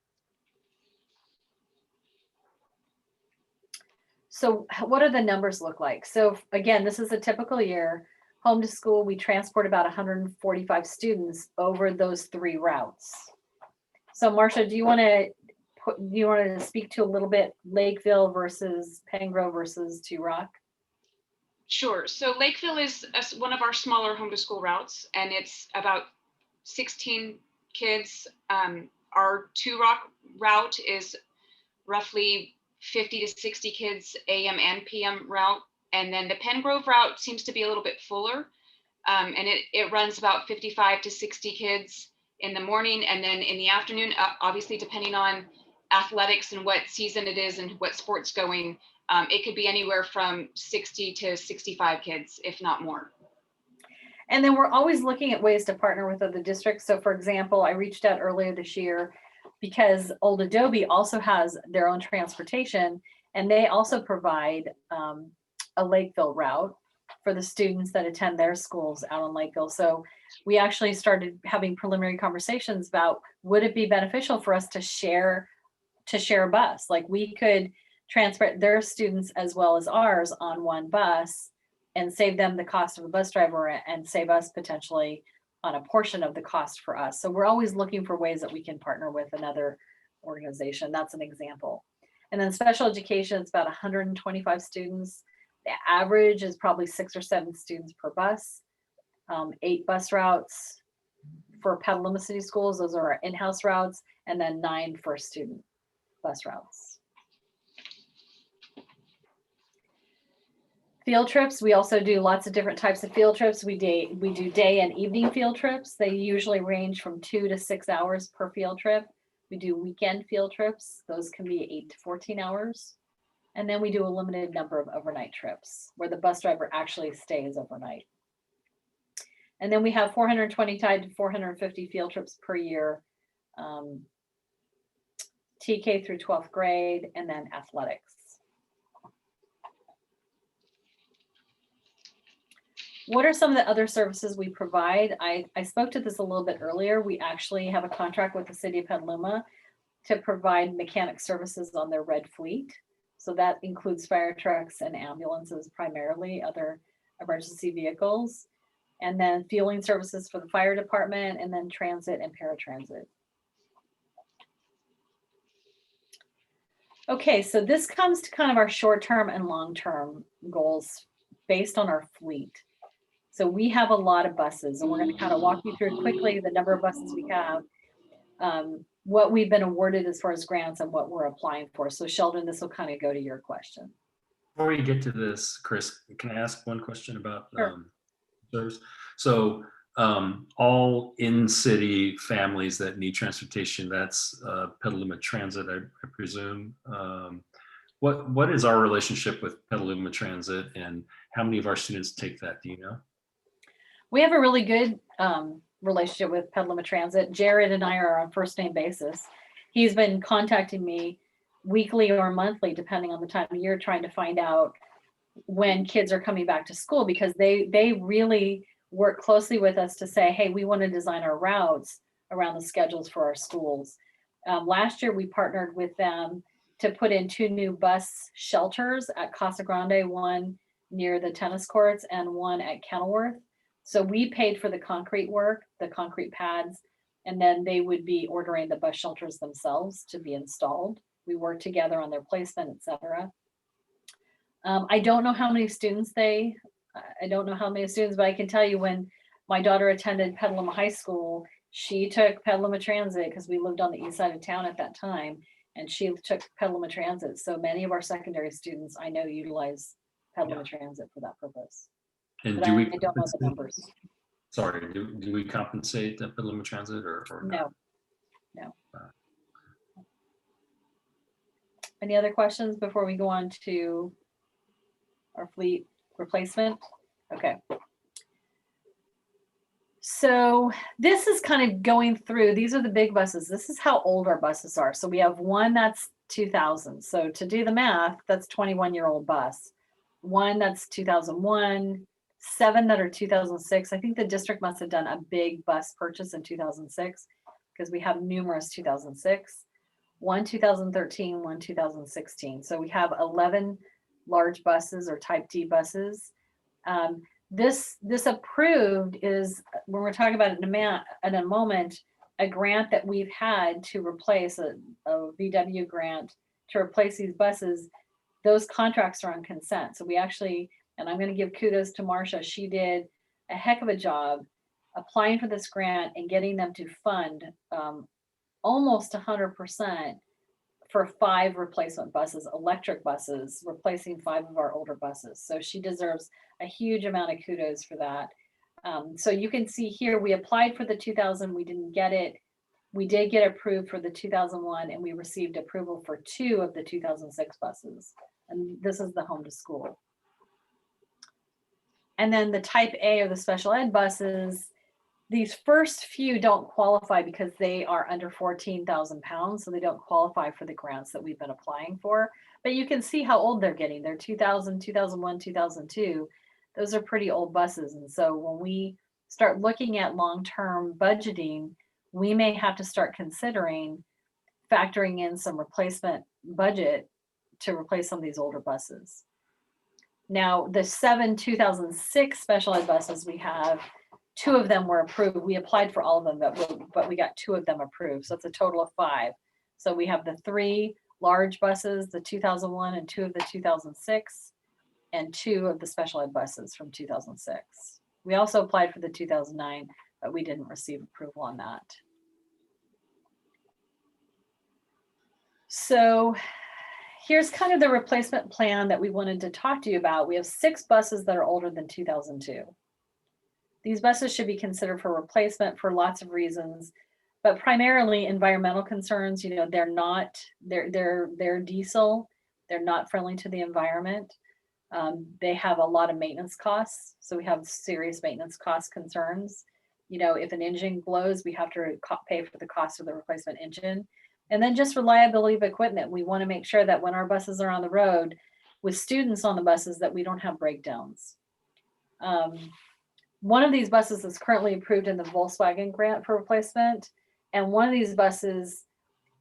Speaker 19: So what do the numbers look like? So again, this is a typical year. Home to school, we transport about 145 students over those 3 routes. So Marcia, do you want to speak to a little bit Lakeville versus Pengrove versus Two Rock?
Speaker 20: Sure. So Lakeville is one of our smaller home to school routes, and it's about 16 kids. Our Two Rock route is roughly 50 to 60 kids AM and PM route. And then the Pengrove route seems to be a little bit fuller. And it runs about 55 to 60 kids in the morning. And then in the afternoon, obviously depending on athletics and what season it is and what sport's going, it could be anywhere from 60 to 65 kids, if not more.
Speaker 19: And then we're always looking at ways to partner with other districts. So for example, I reached out earlier this year because Old Adobe also has their own transportation and they also provide a Lakeville route for the students that attend their schools out in Lakeville. So we actually started having preliminary conversations about, would it be beneficial for us to share a bus? Like we could transport their students as well as ours on one bus and save them the cost of a bus driver and save us potentially on a portion of the cost for us. So we're always looking for ways that we can partner with another organization. That's an example. And then special education, it's about 125 students. The average is probably 6 or 7 students per bus, 8 bus routes for Petaluma City Schools. Those are our in-house routes, and then 9 first student bus routes. Field trips, we also do lots of different types of field trips. We do day and evening field trips. They usually range from 2 to 6 hours per field trip. We do weekend field trips. Those can be 8 to 14 hours. And then we do a limited number of overnight trips where the bus driver actually stays overnight. And then we have 420 to 450 field trips per year, TK through 12th grade, and then athletics. What are some of the other services we provide? I spoke to this a little bit earlier. We actually have a contract with the city of Petaluma to provide mechanic services on their red fleet. So that includes fire trucks and ambulances, primarily other emergency vehicles, and then fueling services for the fire department, and then transit and paratransit. Okay, so this comes to kind of our short-term and long-term goals based on our fleet. So we have a lot of buses, and we're going to kind of walk you through quickly the number of buses we have, what we've been awarded as far as grants and what we're applying for. So Sheldon, this will kind of go to your question.
Speaker 18: Before we get to this, Chris, can I ask one question about
Speaker 19: Sure.
Speaker 18: So all in-city families that need transportation, that's Petaluma Transit, I presume. What is our relationship with Petaluma Transit, and how many of our students take that? Do you know?
Speaker 19: We have a really good relationship with Petaluma Transit. Jared and I are on first name basis. He's been contacting me weekly or monthly, depending on the time of year, trying to find out when kids are coming back to school, because they really work closely with us to say, hey, we want to design our routes around the schedules for our schools. Last year, we partnered with them to put in 2 new bus shelters at Casa Grande, one near the tennis courts and one at Kenilworth. So we paid for the concrete work, the concrete pads, and then they would be ordering the bus shelters themselves to be installed. We worked together on their placement, etc. I don't know how many students but I can tell you when my daughter attended Petaluma High School, she took Petaluma Transit because we lived on the east side of town at that time, and she took Petaluma Transit. So many of our secondary students I know utilize Petaluma Transit for that purpose.
Speaker 18: And
Speaker 19: But
Speaker 18: do we
Speaker 19: I don't know the numbers.
Speaker 18: Sorry, do we compensate the Petaluma Transit or
Speaker 19: No? Any other questions before we go on to our fleet replacement? Okay. So this is kind of going through, these are the big buses. This is how old our buses are. So we have one that's 2000. So to do the math, that's 21-year-old bus. One that's 2001, 7 that are 2006. I think the district must have done a big bus purchase in 2006 because we have numerous 2006, one 2013, one 2016. So we have 11 large buses or type D buses. This approved is, when we're talking about it in a moment, a grant that we've had to replace a VW grant to replace these buses. Those contracts are on consent. So we actually, and I'm going to give kudos to Marsha, she did a heck of a job applying for this grant and getting them to fund almost 100% for 5 replacement buses, electric buses, replacing 5 of our older buses. So she deserves a huge amount of kudos for that. So you can see here, we applied for the 2000, we didn't get it. We did get approved for the 2001, and we received approval for 2 of the 2006 buses. And this is the home to school. And then the type A or the special ed buses, these first few don't qualify because they are under 14,000 pounds. So they don't qualify for the grants that we've been applying for. But you can see how old they're getting. They're 2000, 2001, 2002. Those are pretty old buses. And so when we start looking at long-term budgeting, we may have to start considering factoring in some replacement budget to replace some of these older buses. Now, the 7 2006 special ed buses we have, 2 of them were approved. We applied for all of them, but we got 2 of them approved. So it's a total of 5. So we have the 3 large buses, the 2001 and 2 of the 2006, and 2 of the special ed buses from 2006. We also applied for the 2009, but we didn't receive approval on that. So here's kind of the replacement plan that we wanted to talk to you about. We have 6 buses that are older than 2002. These buses should be considered for replacement for lots of reasons, but primarily environmental concerns. You know, they're diesel. They're not friendly to the environment. They have a lot of maintenance costs. So we have serious maintenance cost concerns. You know, if an engine blows, we have to pay for the cost of the replacement engine. And then just reliability of equipment. We want to make sure that when our buses are on the road with students on the buses that we don't have breakdowns. One of these buses is currently approved in the Volkswagen grant for replacement. And one of these buses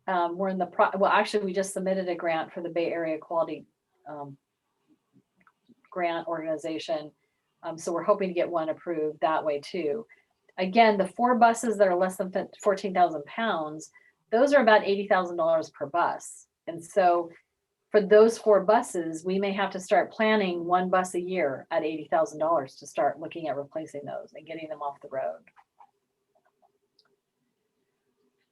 Speaker 19: we're in the, actually we just submitted a grant for the Bay Area Quality Grant Organization. So we're hoping to get one approved that way too. Again, the 4 buses that are less than 14,000 pounds, those are about $80,000 per bus. And so for those 4 buses, we may have to start planning 1 bus a year at $80,000 to start looking at replacing those and getting them off the road.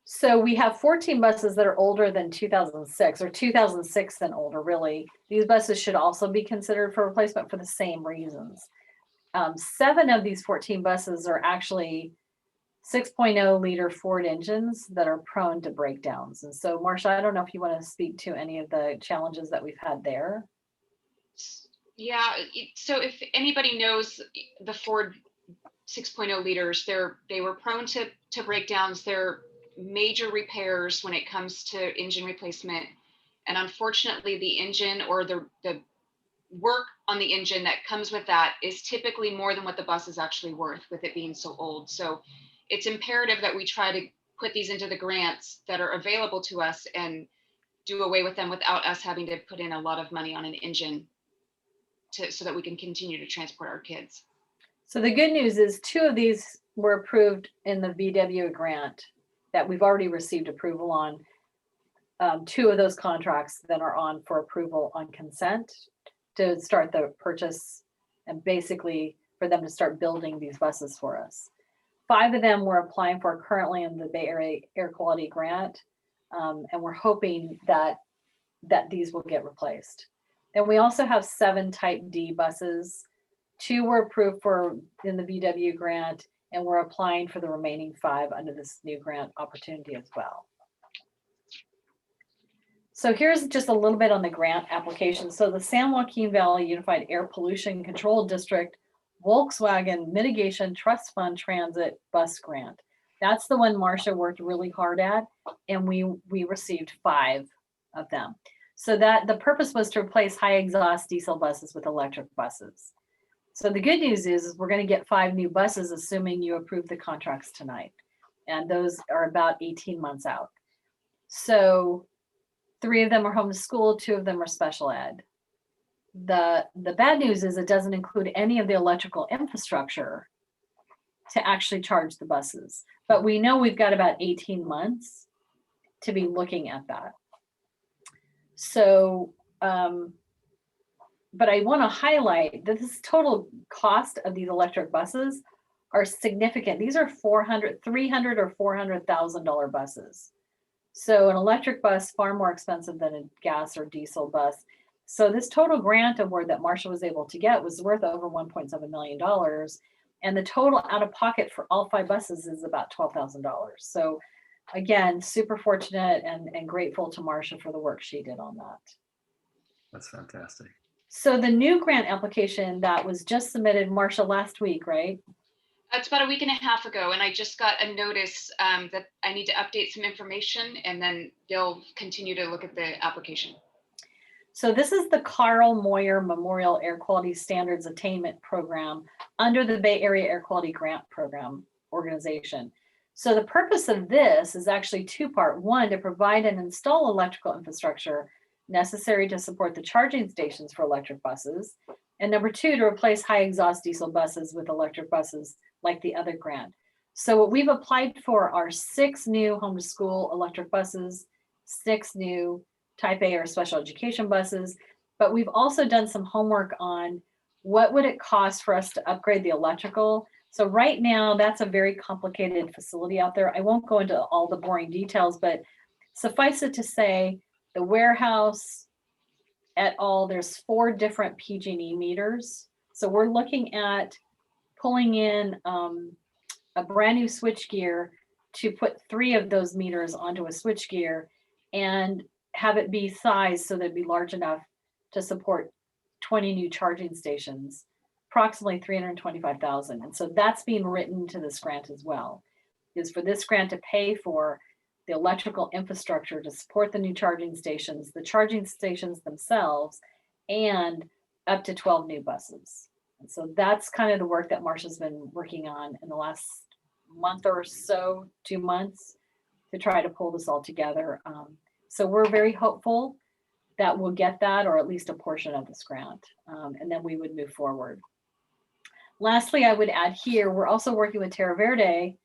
Speaker 19: So we have 14 buses that are older than 2006 or 2006 and older, really. These buses should also be considered for replacement for the same reasons. 7 of these 14 buses are actually 6.0 liter Ford engines that are prone to breakdowns. And so, Marsha, I don't know if you want to speak to any of the challenges that we've had there.
Speaker 20: Yeah, so if anybody knows the Ford 6.0 liters. They were prone to breakdowns. They're major repairs when it comes to engine replacement. And unfortunately, the engine or the work on the engine that comes with that is typically more than what the bus is actually worth, with it being so old. So it's imperative that we try to put these into the grants that are available to us and do away with them without us having to put in a lot of money on an engine so that we can continue to transport our kids.
Speaker 19: So the good news is 2 of these were approved in the VW grant that we've already received approval on. 2 of those contracts that are on for approval on consent to start the purchase and basically for them to start building these buses for us. 5 of them we're applying for currently in the Bay Area Air Quality Grant, and we're hoping that these will get replaced. Then we also have 7 Type D buses. 2 were approved for in the VW grant, and we're applying for the remaining 5 under this new grant opportunity as well. So here's just a little bit on the grant application. So the San Joaquin Valley Unified Air Pollution Control District Volkswagen Mitigation Trust Fund Transit Bus Grant. That's the one Marcia worked really hard at, and we received 5 of them. So that the purpose was to replace high exhaust diesel buses with electric buses. So the good news is we're going to get 5 new buses, assuming you approve the contracts tonight. And those are about 18 months out. So 3 of them are homeschool, 2 of them are special ed. The bad news is it doesn't include any of the electrical infrastructure to actually charge the buses. But we know we've got about 18 months to be looking at that. So, but I want to highlight that this total cost of these electric buses are significant. These are $300,000 or $400,000 buses. So an electric bus far more expensive than a gas or diesel bus. So this total grant award that Marcia was able to get was worth over $1.7 million. And the total out of pocket for all 5 buses is about $12,000. So again, super fortunate and grateful to Marcia for the work she did on that.
Speaker 18: That's fantastic.
Speaker 19: So the new grant application that was just submitted, Marcia, last week, right?
Speaker 20: It's about a week and a half ago, and I just got a notice that I need to update some information, and then they'll continue to look at the application.
Speaker 19: So this is the Carl Moyer Memorial Air Quality Standards Attainment Program under the Bay Area Air Quality Grant Program organization. So the purpose of this is actually 2-part. 1, to provide and install electrical infrastructure necessary to support the charging stations for electric buses. And number 2, to replace high exhaust diesel buses with electric buses like the other grant. So what we've applied for are 6 new homeschool electric buses, 6 new Type A or special education buses, but we've also done some homework on what would it cost for us to upgrade the electrical. So right now, that's a very complicated facility out there. I won't go into all the boring details, but suffice it to say, the warehouse et al., there's 4 different PG&E meters. So we're looking at pulling in a brand new switchgear to put 3 of those meters onto a switchgear and have it be sized so that it'd be large enough to support 20 new charging stations, approximately $325,000. And so that's being written to this grant as well, is for this grant to pay for the electrical infrastructure to support the new charging stations, the charging stations themselves, and up to 12 new buses. And so that's kind of the work that Marcia's been working on in the last month or so, 2 months, to try to pull this all together. So we're very hopeful that we'll get that, or at least a portion of this grant, and then we would move forward. Lastly, I would add here, we're also working with Terra Verde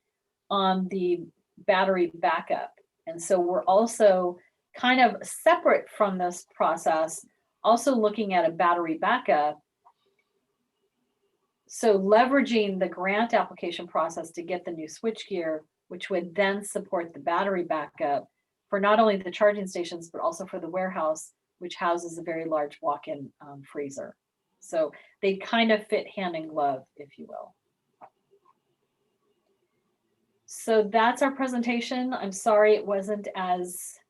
Speaker 19: on the battery backup. And so we're also kind of separate from this process, also looking at a battery backup. So leveraging the grant application process to get the new switchgear, which would then support the battery backup for not only the charging stations, but also for the warehouse, which houses a very large walk-in freezer. So they kind of fit hand in glove, if you will. So that's our presentation. I'm sorry it wasn't as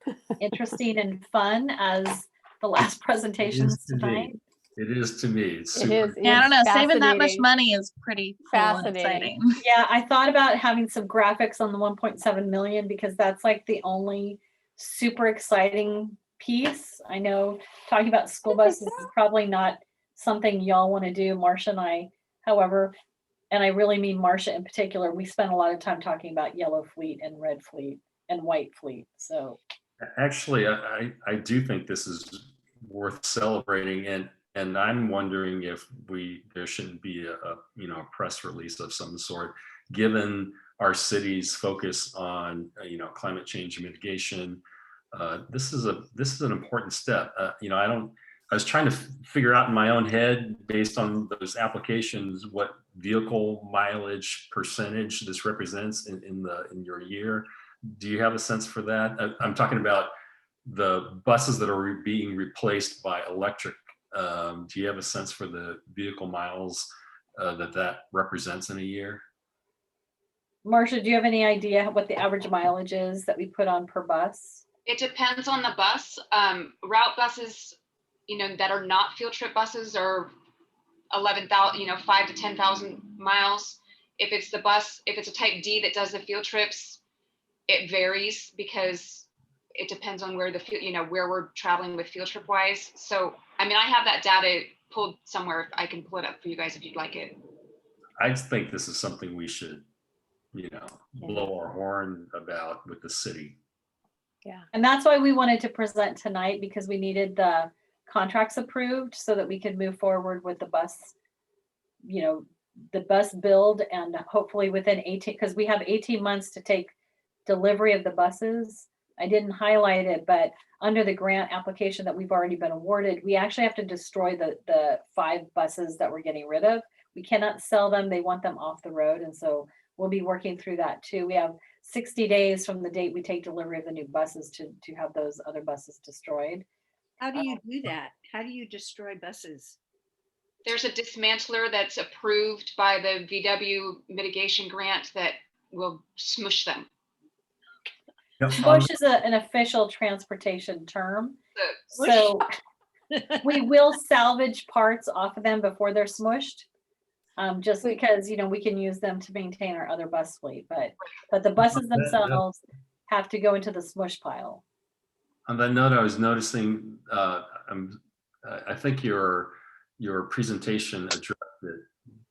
Speaker 19: interesting and fun as the last presentations tonight.
Speaker 18: It is to me. It's
Speaker 17: It
Speaker 18: super.
Speaker 17: is.
Speaker 2: Yeah, I don't know. Saving that much
Speaker 17: fascinating.
Speaker 2: money is pretty cool and
Speaker 17: Fascinating.
Speaker 2: exciting.
Speaker 19: Yeah, I thought about having some graphics on the 1.7 million because that's like the only super exciting piece. I know talking about school buses is probably not something y'all want to do, Marcia and I, however, and I really mean Marcia in particular, we spent a lot of time talking about yellow fleet and red fleet and white fleet. So
Speaker 18: Actually, I do think this is worth celebrating, and I'm wondering if there shouldn't be a press release of some sort, given our city's focus on climate change mitigation. This is an important step. I was trying to figure out in my own head, based on those applications, what vehicle mileage percentage this represents in your year. Do you have a sense for that? I'm talking about the buses that are being replaced by electric. Do you have a sense for the vehicle miles that represents in a year?
Speaker 19: Marcia, do you have any idea what the average mileage is that we put on per bus?
Speaker 20: It depends on the bus. Route buses, that are not field trip buses are 11,000, 5 to 10,000 miles. If it's a type D that does the field trips, it varies because it depends on where where we're traveling with field trip wise. So, I have that data pulled somewhere. I can pull it up for you guys if you'd like it.
Speaker 18: I think this is something we should, blow our horn about with the city.
Speaker 19: Yeah. And that's why we wanted to present tonight, because we needed the contracts approved so that we could move forward with the bus, the bus build, and hopefully within 18, because we have 18 months to take delivery of the buses. I didn't highlight it, but under the grant application that we've already been awarded, we actually have to destroy the 5 buses that we're getting rid of. We cannot sell them. They want them off the road. And so we'll be working through that too. We have 60 days from the date we take delivery of the new buses to have those other buses destroyed.
Speaker 3: How do you do that? How do you destroy buses?
Speaker 20: There's a dismantler that's approved by the VW mitigation grant that will smush them.
Speaker 19: Smush is an official transportation term. So we will salvage parts off of them before they're smushed. Just because, we can use them to maintain our other bus fleet, but the buses themselves have to go into the smush pile.
Speaker 18: On that note, I was noticing, I think your presentation addressed it,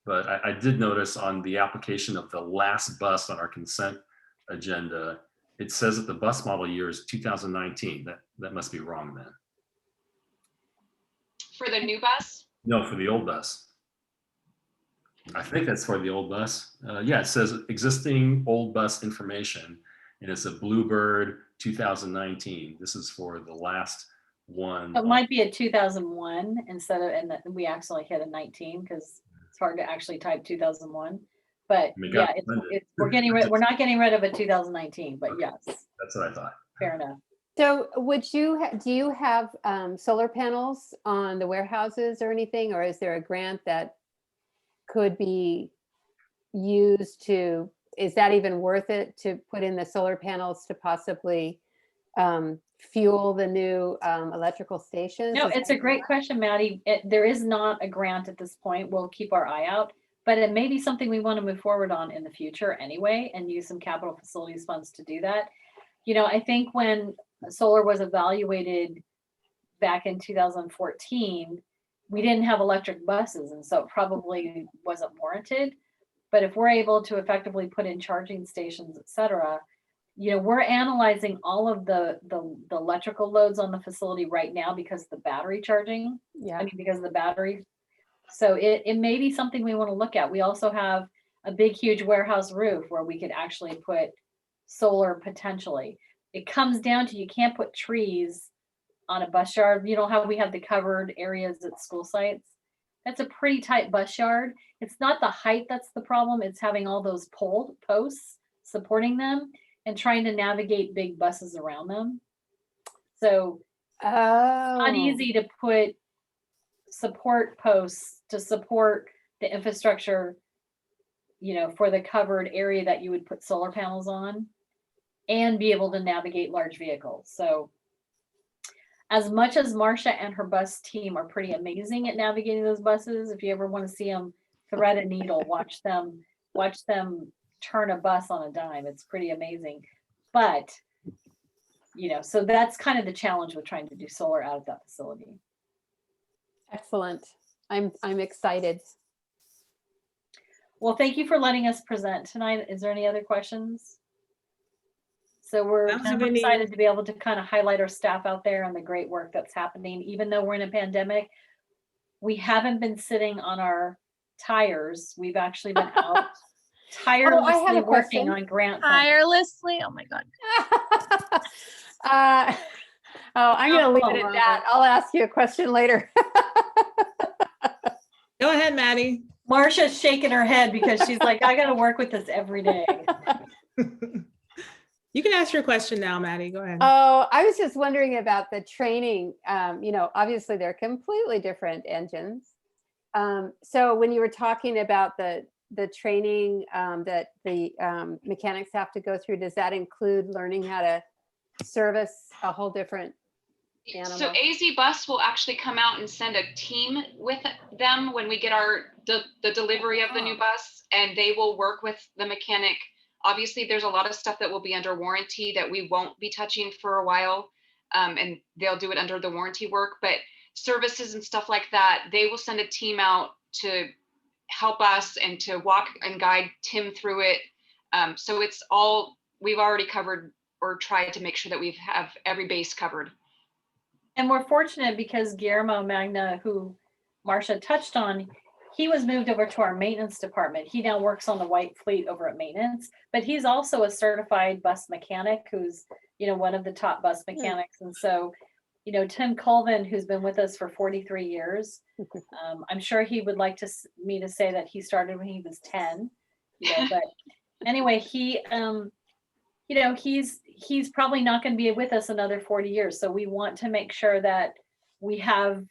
Speaker 18: but I did notice on the application of the last bus on our consent agenda, it says that the bus model year is 2019. That must be wrong then.
Speaker 20: For the new bus?
Speaker 18: No, for the old bus. I think that's for the old bus. Yeah, it says existing old bus information, and it's a Bluebird 2019. This is for the last one.
Speaker 19: It might be a 2001 instead of, and we actually hit a 19 because it's hard to actually type 2001. But yeah, we're not getting rid of a 2019, but yes.
Speaker 18: That's what I thought.
Speaker 19: Fair enough.
Speaker 17: So do you have solar panels on the warehouses or anything, or is there a grant that could be used to, is that even worth it to put in the solar panels to possibly fuel the new electrical stations?
Speaker 19: No, it's a great question, Maddie. There is not a grant at this point. We'll keep our eye out, but it may be something we want to move forward on in the future anyway, and use some capital facilities funds to do that. I think when solar was evaluated back in 2014, we didn't have electric buses, and so it probably wasn't warranted. But if we're able to effectively put in charging stations, et cetera, we're analyzing all of the electrical loads on the facility right now because of the battery charging.
Speaker 17: Yeah.
Speaker 19: Because of the battery. So it may be something we want to look at. We also have a big, huge warehouse roof where we could actually put solar potentially. It comes down to, you can't put trees on a bus yard. How we have the covered areas at school sites? That's a pretty tight bus yard. It's not the height that's the problem. It's having all those posts supporting them and trying to navigate big buses around them. So it's not easy to put support posts to support the infrastructure, for the covered area that you would put solar panels on and be able to navigate large vehicles. So as much as Marcia and her bus team are pretty amazing at navigating those buses, if you ever want to see them thread a needle, watch them turn a bus on a dime. It's pretty amazing. But, you know, so that's kind of the challenge with trying to do solar out of that facility.
Speaker 17: Excellent. I'm excited.
Speaker 19: Well, thank you for letting us present tonight. Is there any other questions? So we're kind of excited to be able to kind of highlight our staff out there and the great work that's happening. Even though we're in a pandemic, we haven't been sitting on our tires. We've actually been out tirelessly working on grant funding.
Speaker 2: Tirelessly? Oh my God.
Speaker 17: I'm going to leave it at that. I'll ask you a question later.
Speaker 1: Go ahead, Maddie.
Speaker 19: Marcia's shaking her head because she's like, I got to work with this every day.
Speaker 1: You can ask your question now, Maddie. Go ahead.
Speaker 17: Oh, I was just wondering about the training. You know, obviously they're completely different engines. So when you were talking about the training that the mechanics have to go through, does that include learning how to service a whole different animal?
Speaker 20: So AZ Bus will actually come out and send a team with them when we get the delivery of the new bus, and they will work with the mechanic. Obviously, there's a lot of stuff that will be under warranty that we won't be touching for a while, and they'll do it under the warranty work. But services and stuff like that, they will send a team out to help us and to walk and guide Tim through it. So it's all, we've already covered or tried to make sure that we have every base covered.
Speaker 19: And we're fortunate because Guillermo Magna, who Marcia touched on, he was moved over to our maintenance department. He now works on the white fleet over at maintenance, but he's also a certified bus mechanic who's, you know, one of the top bus mechanics. And so, you know, Tim Colvin, who's been with us for 43 years, I'm sure he would like me to say that he started when he was 10, you know, but anyway, he, you know, he's probably not going to be with us another 40 years. So we want to make sure that we have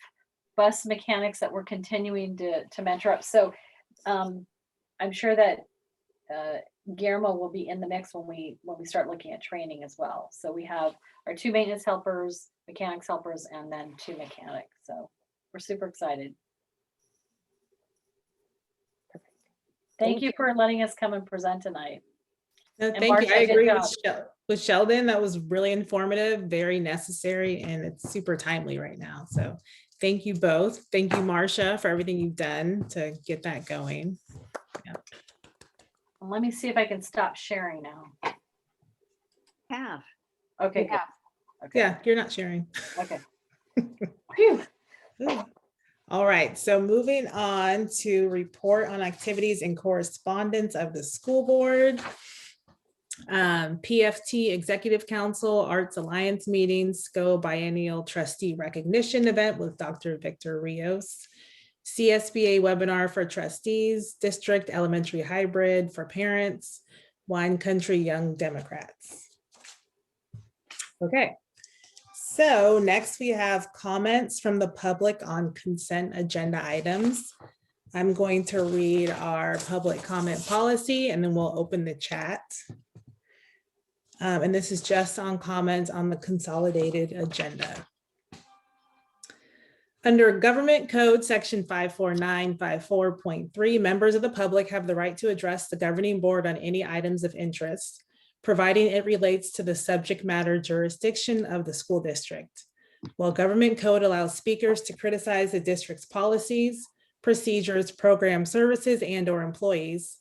Speaker 19: bus mechanics that we're continuing to mentor up. So I'm sure that Guillermo will be in the mix when we start looking at training as well. So we have our 2 maintenance helpers, mechanics helpers, and then 2 mechanics. So we're super excited. Thank you for letting us come and present tonight.
Speaker 1: No,
Speaker 19: And
Speaker 1: thank you.
Speaker 19: Marcia,
Speaker 1: I
Speaker 19: good
Speaker 1: agree
Speaker 19: job.
Speaker 1: with Sheldon. That was really informative, very necessary, and it's super timely right now. So thank you both. Thank you, Marcia, for everything you've done to get that going. Yeah.
Speaker 19: Let me see if I can stop sharing now.
Speaker 3: Have.
Speaker 19: Okay.
Speaker 17: Yeah.
Speaker 19: Okay.
Speaker 1: Yeah, you're not sharing.
Speaker 19: Okay. Phew.
Speaker 1: All right, so moving on to report on activities and correspondence of the school board. PFT Executive Council Arts Alliance meetings, SCO Biennial Trustee Recognition Event with Dr. Victor Rios. CSBA webinar for trustees, District Elementary Hybrid for parents, Wine Country Young Democrats. Okay, so next we have comments from the public on consent agenda items. I'm going to read our public comment policy and then we'll open the chat. And this is just on comments on the consolidated agenda. Under Government Code Section 54954.3, members of the public have the right to address the governing board on any items of interest, providing it relates to the subject matter jurisdiction of the school district. While Government Code allows speakers to criticize the district's policies, procedures, program services, and/or employees,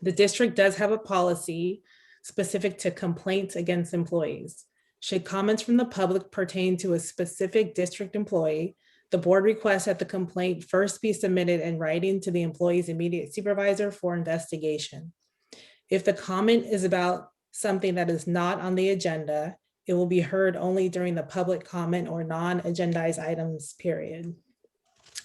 Speaker 1: the district does have a policy specific to complaints against employees. Should comments from the public pertain to a specific district employee, the board requests that the complaint first be submitted in writing to the employee's immediate supervisor for investigation. If the comment is about something that is not on the agenda, it will be heard only during the public comment or non-agendized items period.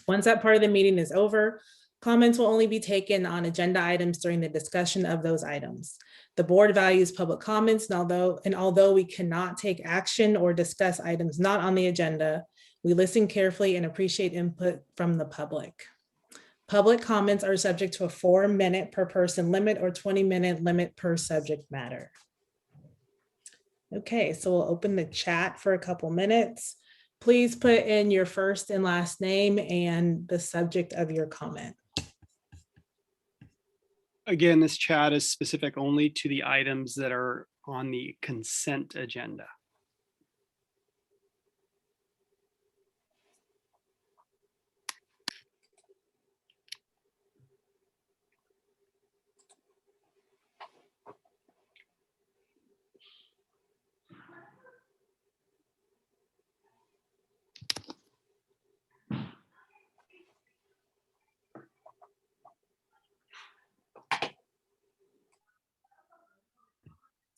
Speaker 1: Once that part of the meeting is over, comments will only be taken on agenda items during the discussion of those items. The board values public comments, and although we cannot take action or discuss items not on the agenda, we listen carefully and appreciate input from the public. Public comments are subject to a 4-minute per person limit or 20-minute limit per subject matter. Okay, so we'll open the chat for a couple minutes. please put in your first and last name and the subject of your comment.
Speaker 21: Again, this chat is specific only to the items that are on the consent agenda.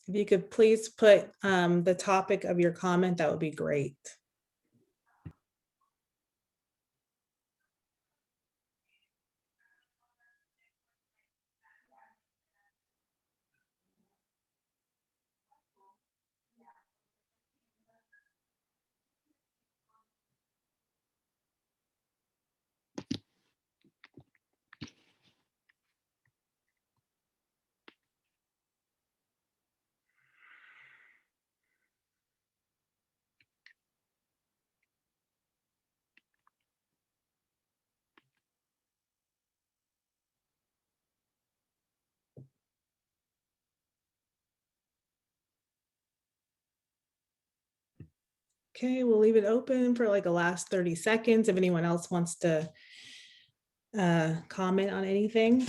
Speaker 1: If you could please put the topic of your comment, that would be great. Okay, we'll leave it open for like the last 30 seconds if anyone else wants to comment on anything.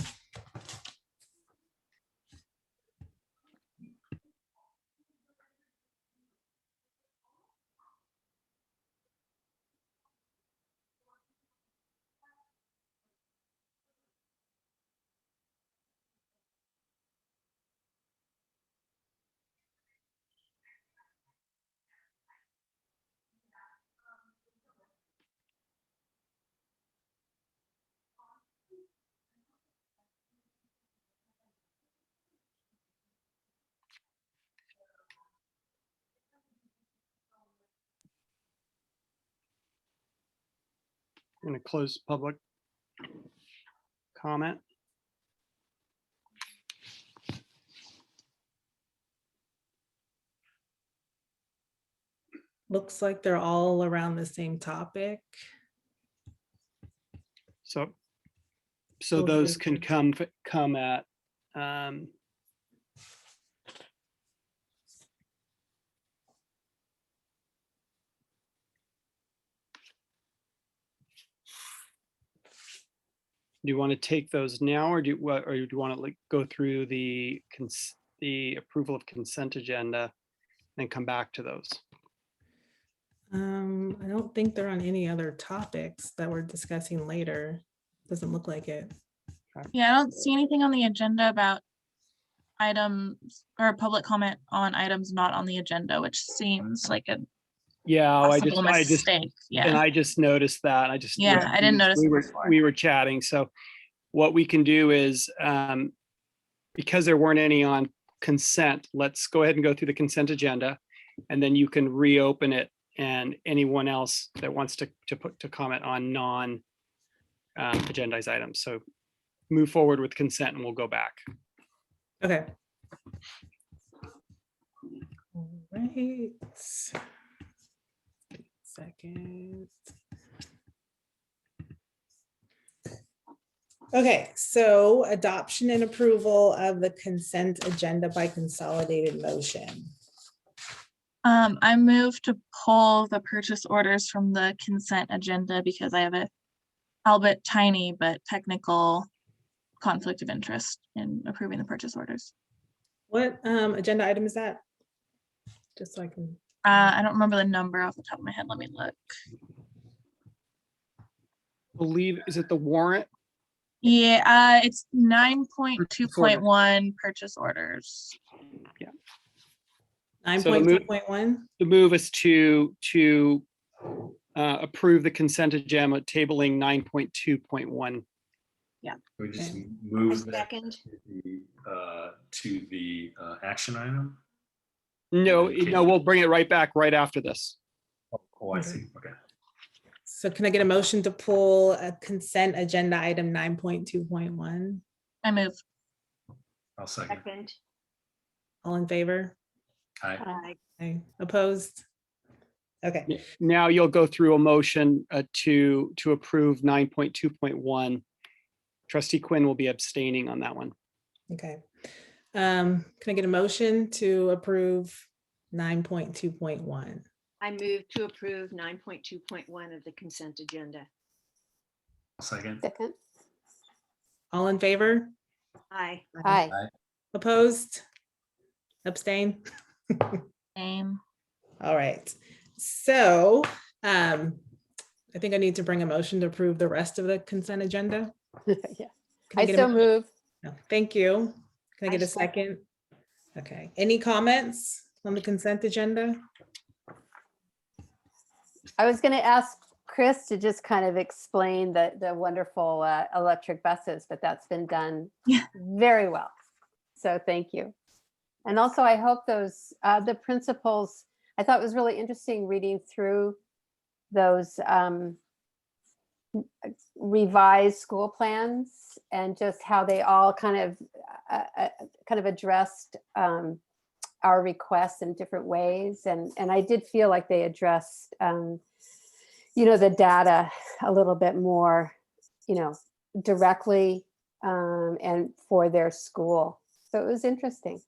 Speaker 21: I'm going to close public comment.
Speaker 1: Looks like they're all around the same topic.
Speaker 21: So those can come at do you want to take those now, or do you want to like go through the approval of consent agenda and come back to those?
Speaker 1: I don't think they're on any other topics that we're discussing later. Doesn't look like it.
Speaker 2: Yeah, I don't see anything on the agenda about items or public comment on items not on the agenda, which seems like a possible mistake.
Speaker 21: And I just noticed that. I
Speaker 2: didn't notice it before.
Speaker 21: We were chatting. So what we can do is, because there weren't any on consent, let's go ahead and go through the consent agenda, and then you can reopen it, and anyone else that wants to comment on non-agendized items. So move forward with consent and we'll go back.
Speaker 1: Okay. All right. Second. Okay, so adoption and approval of the consent agenda by consolidated motion.
Speaker 2: I move to pull the purchase orders from the consent agenda because I have a albeit tiny but technical conflict of interest in approving the purchase orders.
Speaker 1: What agenda item is that? Just so I can.
Speaker 2: I don't remember the number off the top of my head. Let me look.
Speaker 21: Is it the warrant?
Speaker 2: Yeah, it's 9.2.1 purchase orders.
Speaker 21: Yeah.
Speaker 1: 9.2.1.
Speaker 21: The move is to approve the consent agenda tabling 9.2.1.
Speaker 2: Yeah.
Speaker 18: We just move that to the action item.
Speaker 21: No, we'll bring it right back right after this.
Speaker 18: Oh, I see. Okay.
Speaker 1: So can I get a motion to pull a consent agenda item 9.2.1?
Speaker 2: I move.
Speaker 18: I'll second.
Speaker 1: All in favor?
Speaker 18: Aye.
Speaker 1: Aye. Opposed? Okay,
Speaker 21: Now you'll go through a motion to approve 9.2.1. Trustee Quinn will be abstaining on that one.
Speaker 1: okay. Can I get a motion to approve 9.2.1?
Speaker 3: I move to approve 9.2.1 of the consent agenda.
Speaker 18: Second.
Speaker 17: Second.
Speaker 1: All in favor?
Speaker 3: Aye.
Speaker 17: Aye.
Speaker 1: Opposed? Abstain?
Speaker 2: Same.
Speaker 1: All right. So I think I need to bring a motion to approve the rest of the consent agenda.
Speaker 17: Yeah.
Speaker 1: Can
Speaker 17: I
Speaker 1: get a
Speaker 17: so
Speaker 1: mo-
Speaker 17: move.
Speaker 1: No, thank you. Can I get a
Speaker 3: second.
Speaker 1: second? Okay. Any comments on the consent agenda?
Speaker 17: I was going to ask Chris to just kind of explain the wonderful electric buses, but that's been done very well. So thank you. And also, I hope those, the principals, I thought it was really interesting reading through those revised school plans and just how they all kind of addressed our requests in different ways. And I did feel like they addressed, the data a little bit more, directly and for their school. So it was interesting.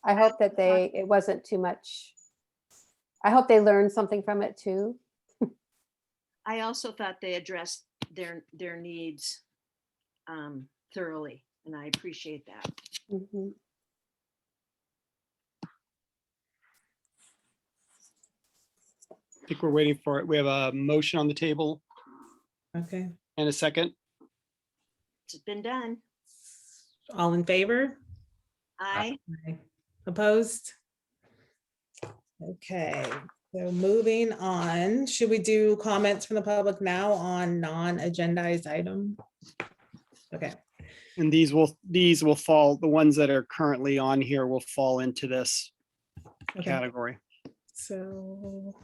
Speaker 17: I hope that it wasn't too much. I hope they learned something from it too.
Speaker 3: I also thought they addressed their needs thoroughly, and I appreciate that.
Speaker 17: Mm-hmm.
Speaker 21: I think we're waiting for it. We have a motion on the table
Speaker 1: Okay.
Speaker 21: and a second.
Speaker 3: It's been done.
Speaker 1: All in favor?
Speaker 3: Aye.
Speaker 1: Aye. Opposed? Okay, so moving on, should we do comments from the public now on non-agendized item? Okay,
Speaker 21: And these will fall, the ones that are currently on here will fall into this
Speaker 1: okay.
Speaker 21: category.
Speaker 1: So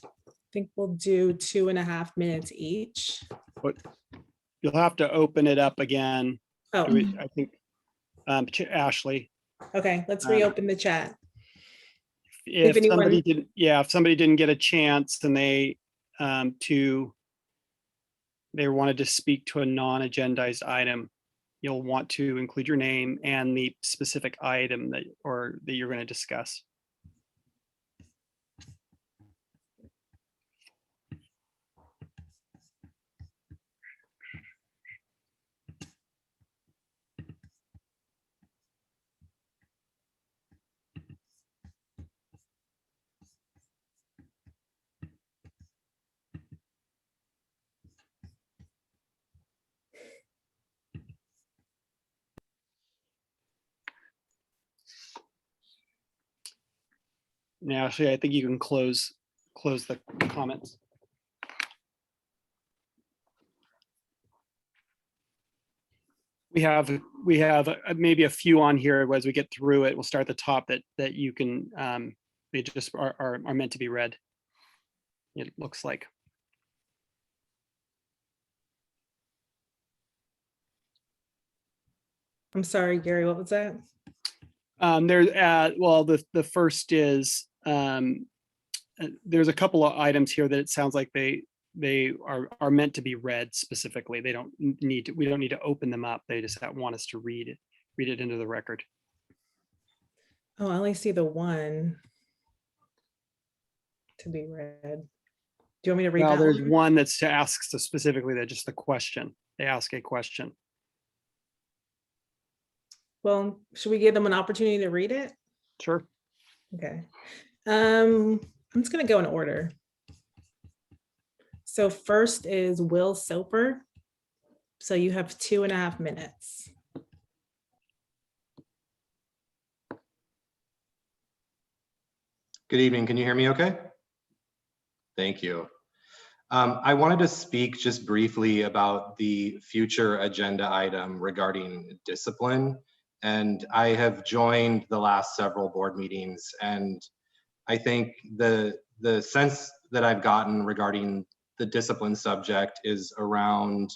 Speaker 1: I think we'll do 2.5 minutes each.
Speaker 21: But you'll have to open it up again.
Speaker 1: Oh,
Speaker 21: I think, Ashley.
Speaker 1: okay, let's reopen the chat.
Speaker 21: If
Speaker 1: anyone-
Speaker 21: somebody didn't, if somebody didn't get a chance and they wanted to speak to a non-agendized item, you'll want to include your name and the specific item that you're going to discuss. Now, Ashley, I think you can close the comments. We have maybe a few on here as we get through it. We'll start at the top that you can, they just are meant to be read. It looks like.
Speaker 1: I'm sorry, Gary, what was that?
Speaker 21: Well, the first is, there's a couple of items here that it sounds like they are meant to be read specifically. We don't need to open them up. They just want us to read it into the record.
Speaker 1: Oh, I only see the one to be read. Do you want me to read
Speaker 21: Well,
Speaker 1: that
Speaker 21: there's
Speaker 1: one?
Speaker 21: one that's to ask specifically that just the question. They ask a question.
Speaker 1: Well, should we give them an opportunity to read it?
Speaker 21: Sure.
Speaker 1: Okay. I'm just gonna go in order. So first is Will Soper. So you have 2.5 minutes.
Speaker 7: Good evening. Can you hear me okay? Thank you. I wanted to speak just briefly about the future agenda item regarding discipline. And I have joined the last several board meetings, and I think the sense that I've gotten regarding the discipline subject is around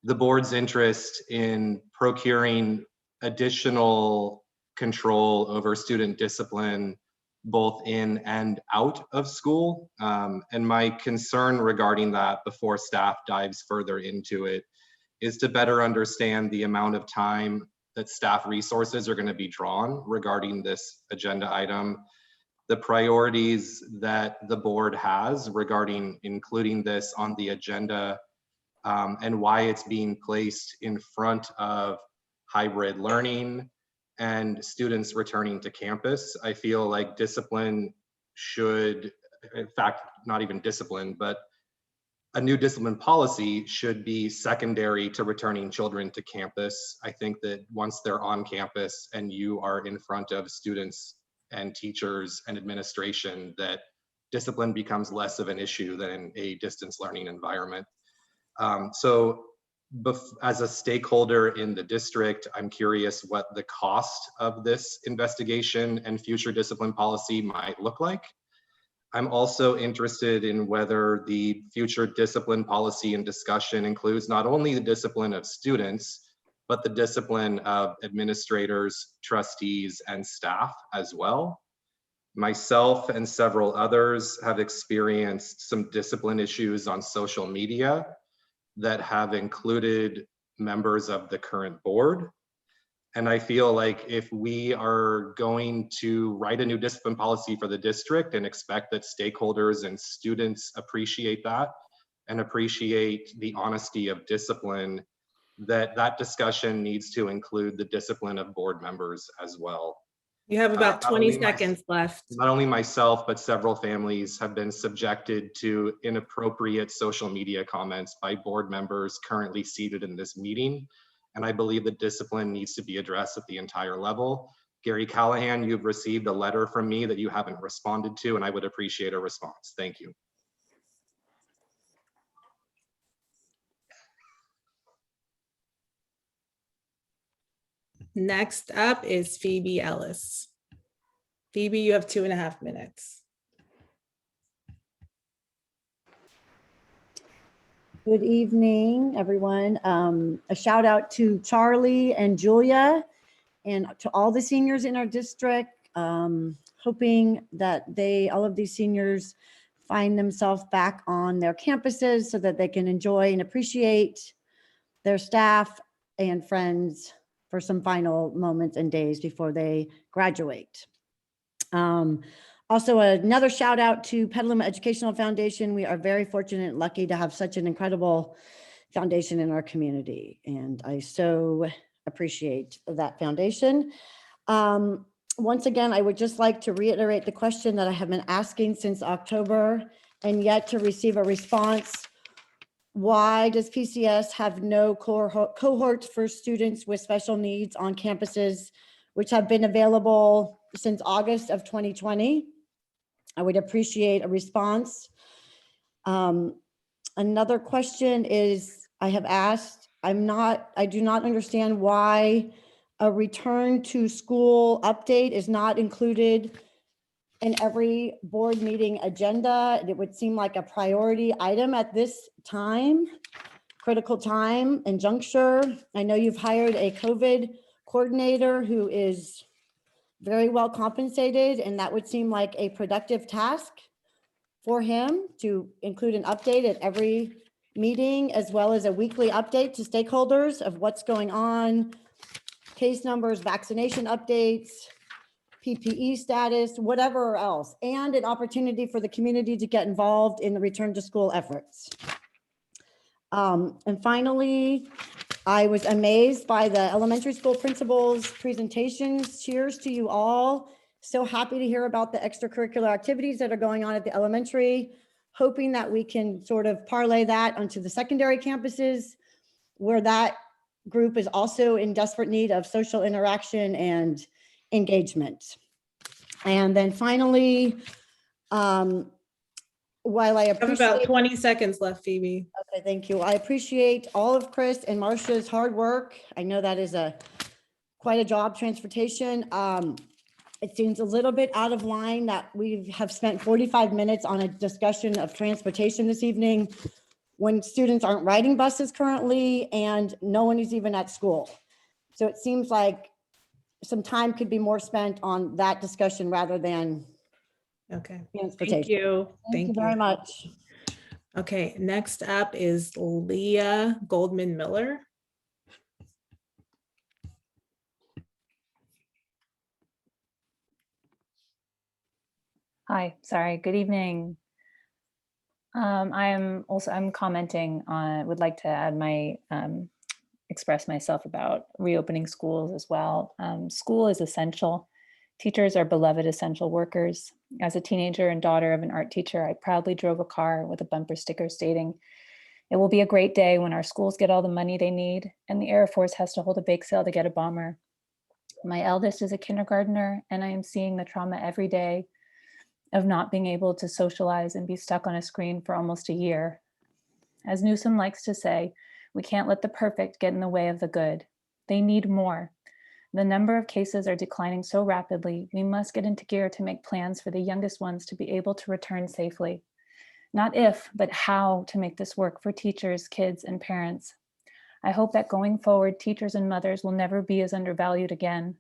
Speaker 7: the board's interest in procuring additional control over student discipline both in and out of school. And my concern regarding that, before staff dives further into it, is to better understand the amount of time that staff resources are going to be drawn regarding this agenda item, the priorities that the board has regarding including this on the agenda, and why it's being placed in front of hybrid learning and students returning to campus. I feel like discipline should, in fact, not even discipline, but a new discipline policy should be secondary to returning children to campus. I think that once they're on campus and you are in front of students and teachers and administration, that discipline becomes less of an issue than a distance learning environment. As a stakeholder in the district, I'm curious what the cost of this investigation and future discipline policy might look like. I'm also interested in whether the future discipline policy and discussion includes not only the discipline of students, but the discipline of administrators, trustees, and staff as well. Myself and several others have experienced some discipline issues on social media that have included members of the current board. And I feel like if we are going to write a new discipline policy for the district and expect that stakeholders and students appreciate that and appreciate the honesty of discipline, that discussion needs to include the discipline of board members as well.
Speaker 1: You have about 20 seconds left.
Speaker 7: Not only myself, but several families have been subjected to inappropriate social media comments by board members currently seated in this meeting. And I believe that discipline needs to be addressed at the entire level. Gary Callahan, you've received a letter from me that you haven't responded to, and I would appreciate a response. Thank you.
Speaker 1: Next up is Phoebe Ellis. Phoebe, you have 2.5 minutes.
Speaker 6: Good evening, everyone. A shout out to Charlie and Julia and to all the seniors in our district, hoping that all of these seniors find themselves back on their campuses so that they can enjoy and appreciate their staff and friends for some final moments and days before they graduate. Also, another shout out to Petaluma Educational Foundation. We are very fortunate and lucky to have such an incredible foundation in our community, and I so appreciate that foundation. Once again, I would just like to reiterate the question that I have been asking since October and yet to receive a response. Why does PCS have no cohorts for students with special needs on campuses, which have been available since August of 2020? I would appreciate a response. Another question is, I have asked, I do not understand why a return to school update is not included in every board meeting agenda. It would seem like a priority item at this time, critical time and juncture. I know you've hired a COVID coordinator who is very well compensated, and that would seem like a productive task for him to include an update at every meeting, as well as a weekly update to stakeholders of what's going on, case numbers, vaccination updates, PPE status, whatever else, and an opportunity for the community to get involved in the return to school efforts. And finally, I was amazed by the elementary school principals' presentations. Cheers to you all. So happy to hear about the extracurricular activities that are going on at the elementary, hoping that we can sort of parlay that onto the secondary campuses, where that group is also in desperate need of social interaction and engagement. And then finally, while I appreciate—
Speaker 1: About 20 seconds left, Phoebe.
Speaker 6: Okay, thank you. I appreciate all of Chris and Marcia's hard work. I know that is quite a job, transportation. It seems a little bit out of line that we have spent 45 minutes on a discussion of transportation this evening when students aren't riding buses currently and no one is even at school. So it seems like some time could be more spent on that discussion rather than
Speaker 1: Okay, thank
Speaker 6: Transportation.
Speaker 1: you.
Speaker 6: Thank you very much.
Speaker 1: Okay, next up is Leah Goldman Miller.
Speaker 5: Hi, sorry, good evening. I'm commenting on, would like to add my, express myself about reopening schools as well. School is essential. Teachers are beloved essential workers. As a teenager and daughter of an art teacher, I proudly drove a car with a bumper sticker stating, "It will be a great day when our schools get all the money they need and the Air Force has to hold a bake sale to get a bomber." My eldest is a kindergartner and I am seeing the trauma every day of not being able to socialize and be stuck on a screen for almost a year. As Newsom likes to say, we can't let the perfect get in the way of the good. They need more. The number of cases are declining so rapidly, we must get into gear to make plans for the youngest ones to be able to return safely. Not if, but how to make this work for teachers, kids, and parents. I hope that going forward, teachers and mothers will never be as undervalued again.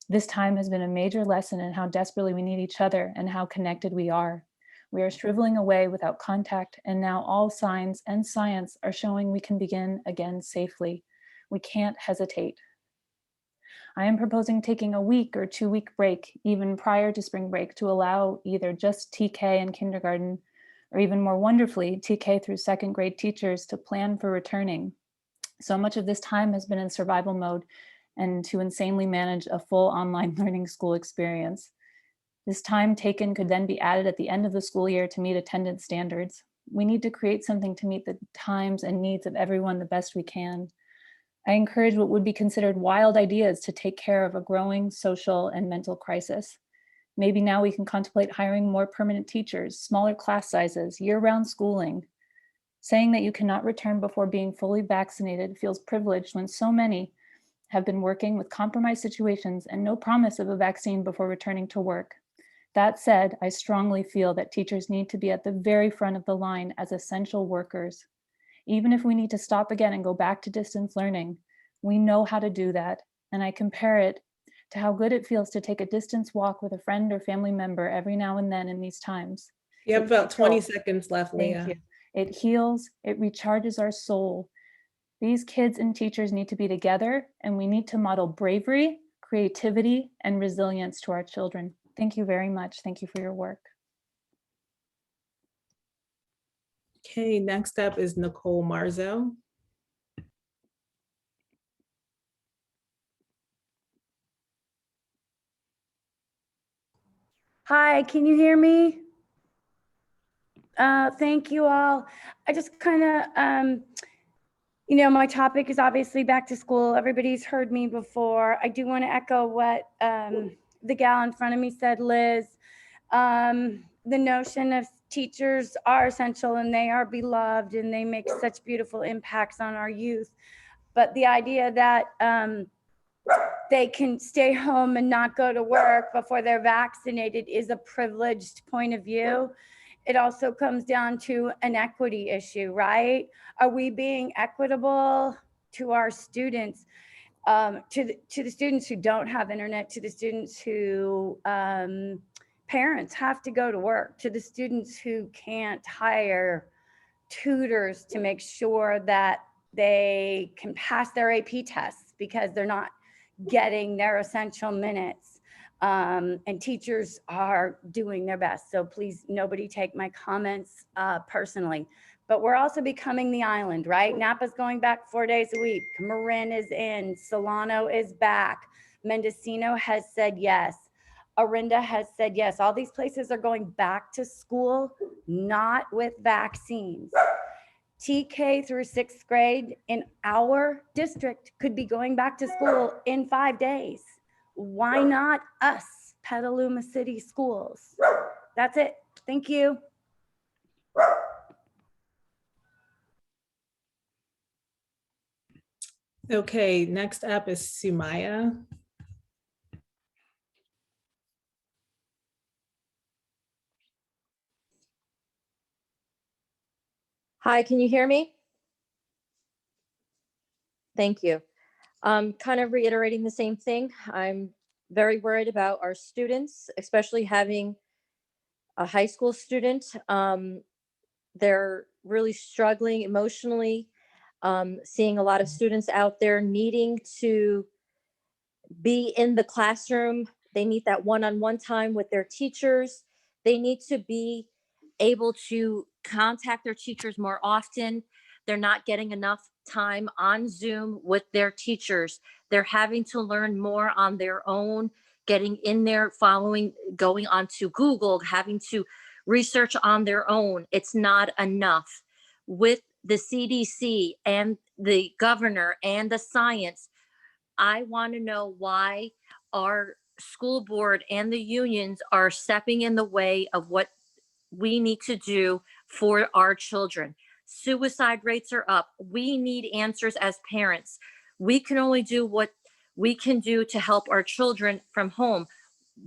Speaker 5: This time has been a major lesson in how desperately we need each other and how connected we are. We are shriveling away without contact, and now all signs and science are showing we can begin again safely. We can't hesitate. I am proposing taking a week or 2-week break, even prior to spring break, to allow either just TK and kindergarten, or even more wonderfully, TK through 2nd grade teachers to plan for returning. So much of this time has been in survival mode and to insanely manage a full online learning school experience. This time taken could then be added at the end of the school year to meet attendance standards. We need to create something to meet the times and needs of everyone the best we can. I encourage what would be considered wild ideas to take care of a growing social and mental crisis. Maybe now we can contemplate hiring more permanent teachers, smaller class sizes, year-round schooling. Saying that you cannot return before being fully vaccinated feels privileged when so many have been working with compromised situations and no promise of a vaccine before returning to work. That said, I strongly feel that teachers need to be at the very front of the line as essential workers. Even if we need to stop again and go back to distance learning, we know how to do that. And I compare it to how good it feels to take a distance walk with a friend or family member every now and then in these times.
Speaker 1: You have about 20 seconds left, Leah.
Speaker 5: Thank you. It heals, it recharges our soul. These kids and teachers need to be together, and we need to model bravery, creativity, and resilience to our children. Thank you very much. Thank you for your work.
Speaker 1: Okay, next up is Nicole Marzo.
Speaker 22: Hi, can you hear me? Thank you all. I just kind of, my topic is obviously back to school. Everybody's heard me before. I do want to echo what the gal in front of me said, Liz. The notion of teachers are essential and they are beloved and they make such beautiful impacts on our youth. But the idea that they can stay home and not go to work before they're vaccinated is a privileged point of view. It also comes down to an equity issue, right? Are we being equitable to our students, to the students who don't have internet, to the students who parents have to go to work, to the students who can't hire tutors to make sure that they can pass their AP tests because they're not getting their essential minutes. And teachers are doing their best. So please, nobody take my comments personally. But we're also becoming the island, right? Napa's going back 4 days a week. Marin is in. Solano is back. Mendocino has said yes. Orinda has said yes. All these places are going back to school, not with vaccines. TK through 6th grade in our district could be going back to school in 5 days. Why not us, Petaluma City Schools? That's it. Thank you.
Speaker 1: Okay, next up is Sumaya.
Speaker 23: Hi, can you hear me? Thank you. Kind of reiterating the same thing. I'm very worried about our students, especially having a high school student. They're really struggling emotionally, seeing a lot of students out there needing to be in the classroom. They need that one-on-one time with their teachers. They need to be able to contact their teachers more often. They're not getting enough time on Zoom with their teachers. They're having to learn more on their own, getting in there, going onto Google, having to research on their own. It's not enough. With the CDC and the governor and the science, I want to know why our school board and the unions are stepping in the way of what we need to do for our children. Suicide rates are up. We need answers as parents. We can only do what we can do to help our children from home.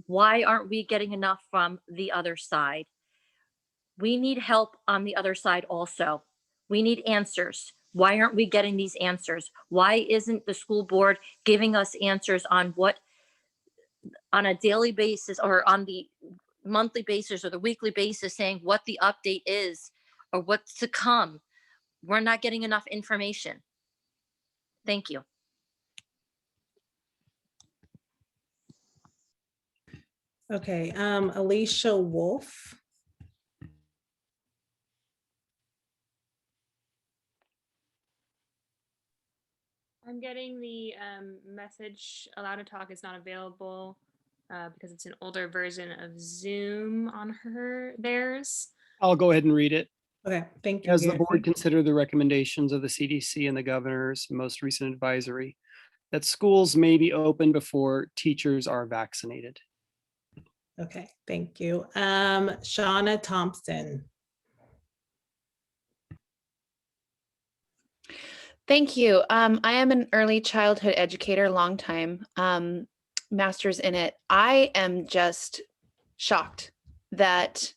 Speaker 23: Why aren't we getting enough from the other side? We need help on the other side also. We need answers. Why aren't we getting these answers? Why isn't the school board giving us answers on what, on a daily basis or on the monthly basis or the weekly basis, saying what the update is or what's to come? We're not getting enough information. Thank you.
Speaker 1: Okay, Alicia Wolf.
Speaker 9: I'm getting the message Allow to Talk is not available because it's an older version of Zoom on theirs.
Speaker 21: I'll go ahead and read it.
Speaker 1: Okay, thank you.
Speaker 21: As the
Speaker 1: Gary.
Speaker 21: board consider the recommendations of the CDC and the governor's most recent advisory that schools may be open before teachers are vaccinated.
Speaker 1: Okay, thank you. Shauna Thompson.
Speaker 10: Thank you. I am an early childhood educator, long time, master's in it. I am just shocked that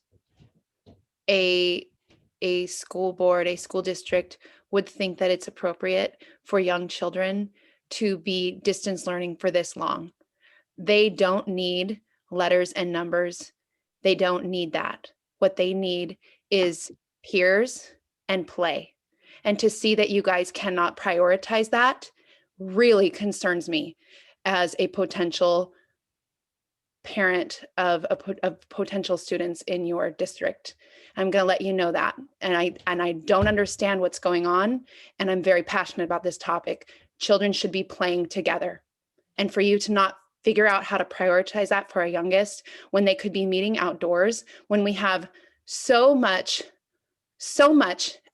Speaker 10: a school board, a school district would think that it's appropriate for young children to be distance learning for this long. They don't need letters and numbers. They don't need that. What they need is peers and play. And to see that you guys cannot prioritize that really concerns me as a potential parent of potential students in your district. I'm going to let you know that. And I don't understand what's going on. And I'm very passionate about this topic. Children should be playing together. And for you to not figure out how to prioritize that for our youngest when they could be meeting outdoors, when we have so much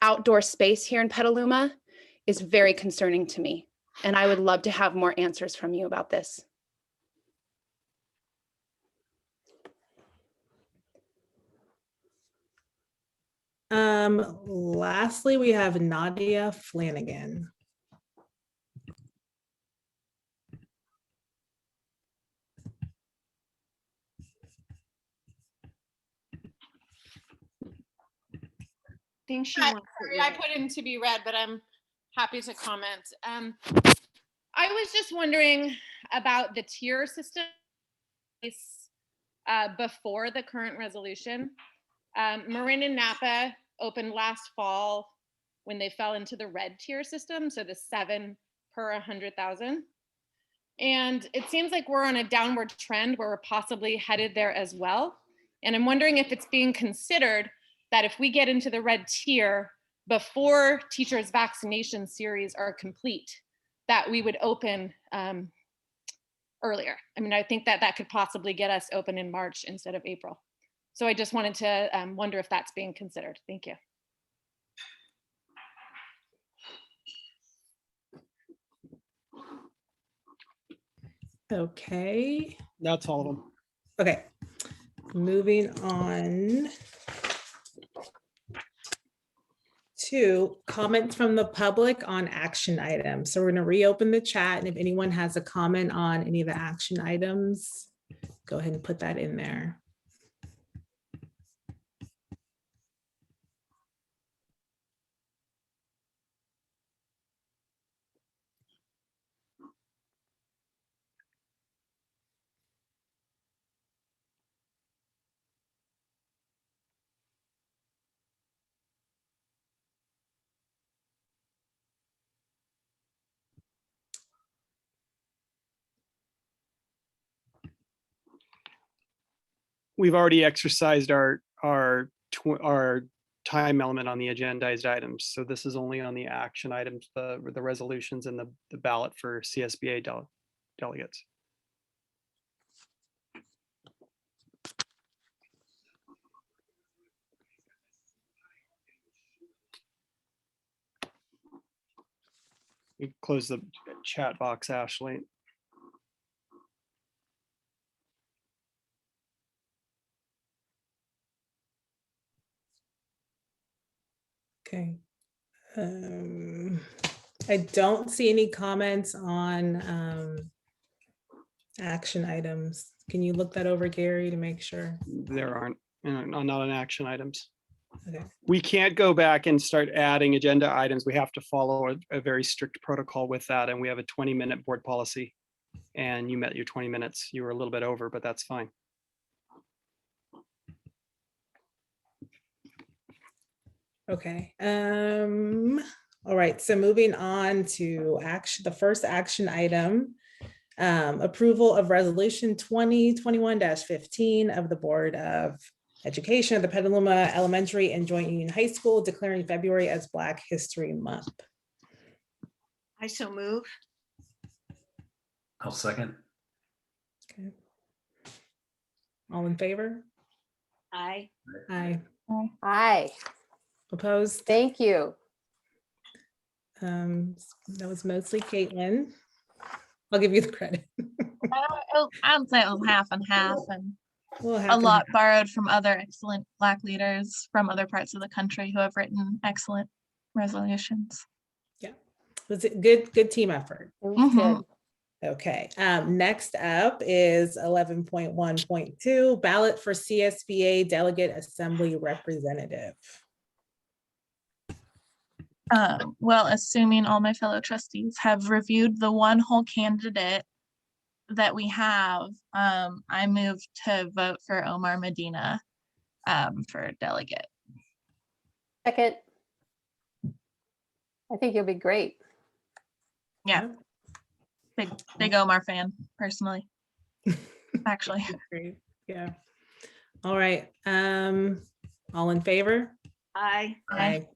Speaker 10: outdoor space here in Petaluma, is very concerning to me. And I would love to have more answers from you about this.
Speaker 1: Lastly, we have Nadia Flanagan.
Speaker 3: Think she
Speaker 11: Hi,
Speaker 3: wants to
Speaker 11: sorry,
Speaker 3: read
Speaker 11: I
Speaker 3: it.
Speaker 11: put in to be read, but I'm happy to comment. I was just wondering about the tier system before the current resolution. Marin and Napa opened last fall when they fell into the red tier system, so the 7 per 100,000. And it seems like we're on a downward trend where we're possibly headed there as well. And I'm wondering if it's being considered that if we get into the red tier before teachers' vaccination series are complete, that we would open earlier. I mean, I think that that could possibly get us open in March instead of April. So I just wanted to wonder if that's being considered. Thank you.
Speaker 1: Okay.
Speaker 21: That's all of them.
Speaker 1: Okay, moving on to comments from the public on action items. So we're going to reopen the chat, and if anyone has a comment on any of the action items, go ahead and put that in there.
Speaker 21: we've already exercised our time element on the agendized items. So this is only on the action items, the resolutions and the ballot for CSBA delegates. We close the chat box, Ashley.
Speaker 1: Okay. I don't see any comments on action items. Can you look that over, Gary, to make sure?
Speaker 21: There aren't, not on action items.
Speaker 1: Okay.
Speaker 21: We can't go back and start adding agenda items. We have to follow a very strict protocol with that. And we have a 20-minute board policy. And you met your 20 minutes. You were a little bit over, but that's fine.
Speaker 1: Okay. All right. So moving on to the first action item, approval of resolution 2021-15 of the Board of Education of the Petaluma Elementary and Joint Union High School declaring February as Black History Month.
Speaker 3: I so move.
Speaker 18: I'll second.
Speaker 1: Okay. All in favor?
Speaker 3: Aye.
Speaker 1: Aye.
Speaker 17: Aye.
Speaker 1: Opposed?
Speaker 17: Thank you.
Speaker 1: That was mostly Caitlin. I'll give you the credit.
Speaker 2: I'd say it was half and half, and
Speaker 1: Well,
Speaker 2: a lot borrowed from other excellent Black leaders from other parts of the country who have written excellent resolutions.
Speaker 1: Yeah, was it good team effort?
Speaker 17: It was good.
Speaker 1: Okay, next up is 11.1.2 ballot for CSBA Delegate Assembly Representative.
Speaker 2: Well, assuming all my fellow trustees have reviewed the one whole candidate that we have, I move to vote for Omar Medina for delegate.
Speaker 17: Second. I think you'll be great.
Speaker 2: Yeah. Big Omar fan, personally. Actually.
Speaker 1: Great. Yeah. All right. All in favor?
Speaker 3: Aye.
Speaker 1: Aye.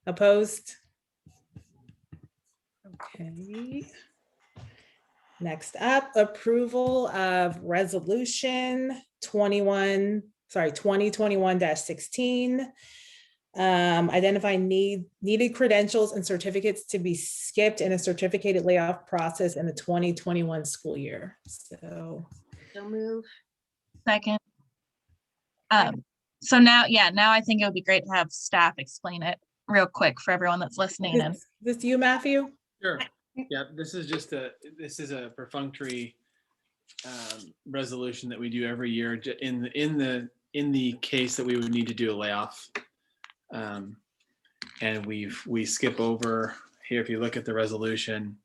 Speaker 1: Opposed? Okay. Next up, approval of resolution 2021-16. Identify needed credentials and certificates to be skipped in a certificated layoff process in the 2021 school year. So
Speaker 3: move.
Speaker 2: Second. So now I think it would be great to have staff explain it real quick for everyone that's listening. And
Speaker 1: this you, Matthew?
Speaker 12: Sure. Yeah, this is a perfunctory resolution that we do every year in the case that we would need to do a layoff. And we skip over here. If you look at the resolution,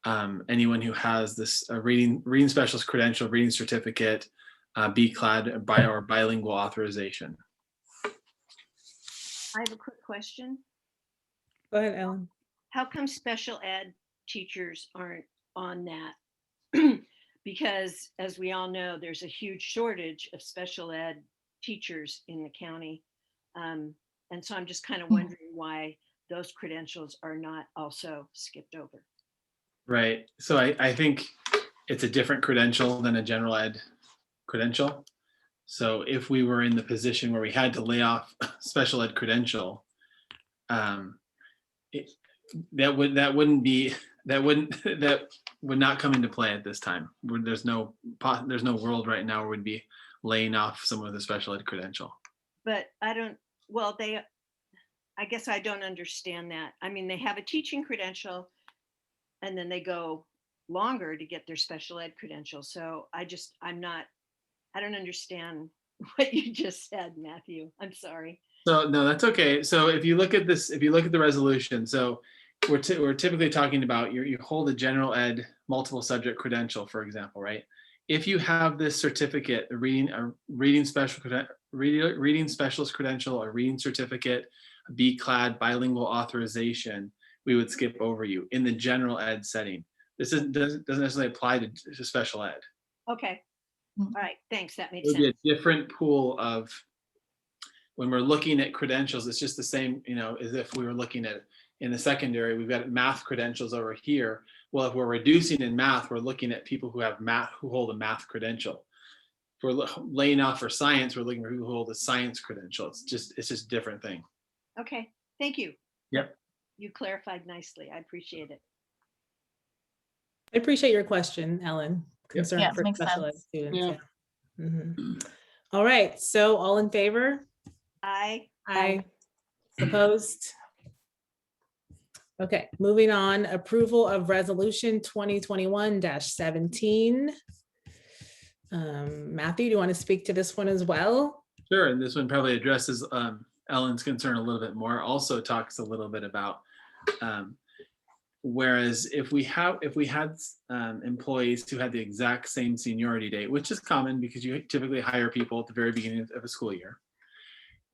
Speaker 12: anyone who has this reading specialist credential, reading certificate, BCLAD or bilingual authorization.
Speaker 3: I have a quick question.
Speaker 1: Go ahead, Ellen.
Speaker 3: How come special ed teachers aren't on that? Because as we all know, there's a huge shortage of special ed teachers in the county. And so I'm just kind of wondering why those credentials are not also skipped over.
Speaker 12: Right. So I think it's a different credential than a general ed credential. So if we were in the position where we had to lay off special ed credential, that would not come into play at this time. There's no world right now where we'd be laying off someone with a special ed credential.
Speaker 3: But I guess I don't understand that. I mean, they have a teaching credential and then they go longer to get their special ed credential. So I don't understand what you just said, Matthew. I'm sorry.
Speaker 12: So no, that's okay. So if you look at the resolution, so we're typically talking about you hold a general ed multiple subject credential, for example, right? If you have this certificate, a reading specialist credential, a reading certificate, a BCLAD, bilingual authorization, we would skip over you in the general ed setting. This doesn't necessarily apply to special ed.
Speaker 3: Okay. All right, thanks, that
Speaker 12: It
Speaker 3: makes
Speaker 12: would be
Speaker 3: sense.
Speaker 12: a different pool of, when we're looking at credentials, it's just the same, as if we were looking at, in the secondary, we've got math credentials over here. Well, if we're reducing in math, we're looking at people who have math, who hold a math credential. If we're laying off for science, we're looking for people who hold a science credential. It's just a different thing.
Speaker 3: Okay, thank you.
Speaker 12: Yep.
Speaker 3: You clarified nicely. I appreciate it.
Speaker 1: I appreciate your question, Ellen.
Speaker 12: Yep.
Speaker 1: Concern
Speaker 2: Yeah,
Speaker 1: for
Speaker 2: makes
Speaker 1: special ed
Speaker 2: sense.
Speaker 1: students.
Speaker 12: Yeah.
Speaker 1: Yeah. Mhm. All right, so all in favor?
Speaker 3: Aye.
Speaker 1: Aye. Opposed? Okay, moving on, approval of resolution 2021-17. Matthew, do you want to speak to this one as well?
Speaker 12: Sure, and this one probably addresses Ellen's concern a little bit more. Also talks a little bit about whereas if we had employees who had the exact same seniority date, which is common because you typically hire people at the very beginning of a school year,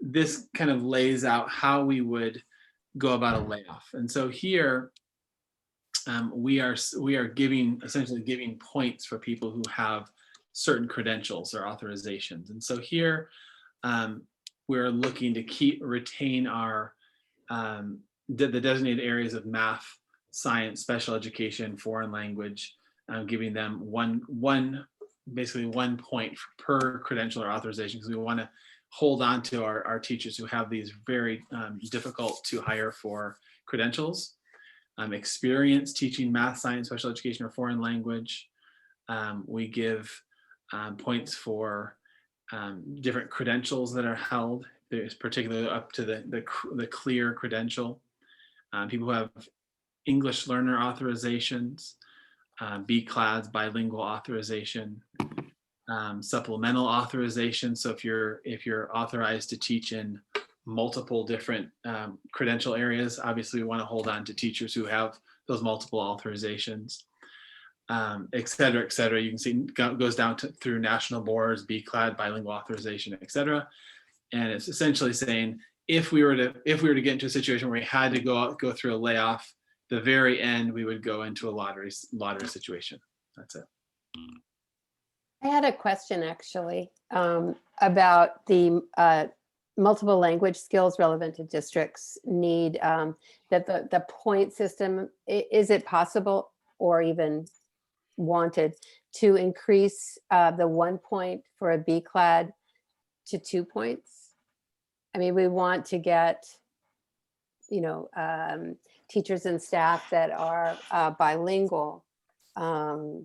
Speaker 12: this kind of lays out how we would go about a layoff. And so here we are essentially giving points for people who have certain credentials or authorizations. And so here we're looking to retain our the designated areas of math, science, special education, foreign language, giving them basically 1 point per credential or authorization, because we want to hold on to our teachers who have these very difficult to hire for credentials. Experience teaching math, science, special education, or foreign language. We give points for different credentials that are held. There's particularly up to the clear credential. People who have English learner authorizations, B-class bilingual authorization, supplemental authorization. So if you're authorized to teach in multiple different credential areas, obviously we want to hold on to teachers who have those multiple authorizations, et cetera, et cetera. You can see it goes down through national boards, B-class bilingual authorization, et cetera. And it's essentially saying if we were to get into a situation where we had to go through a layoff, the very end we would go into a lottery situation. That's it.
Speaker 17: I had a question actually about the multiple language skills relevant to districts need, that the point system, is it possible or even wanted to increase the 1 point for a B-clad to 2 points? I mean, we want to get, teachers and staff that are bilingual. I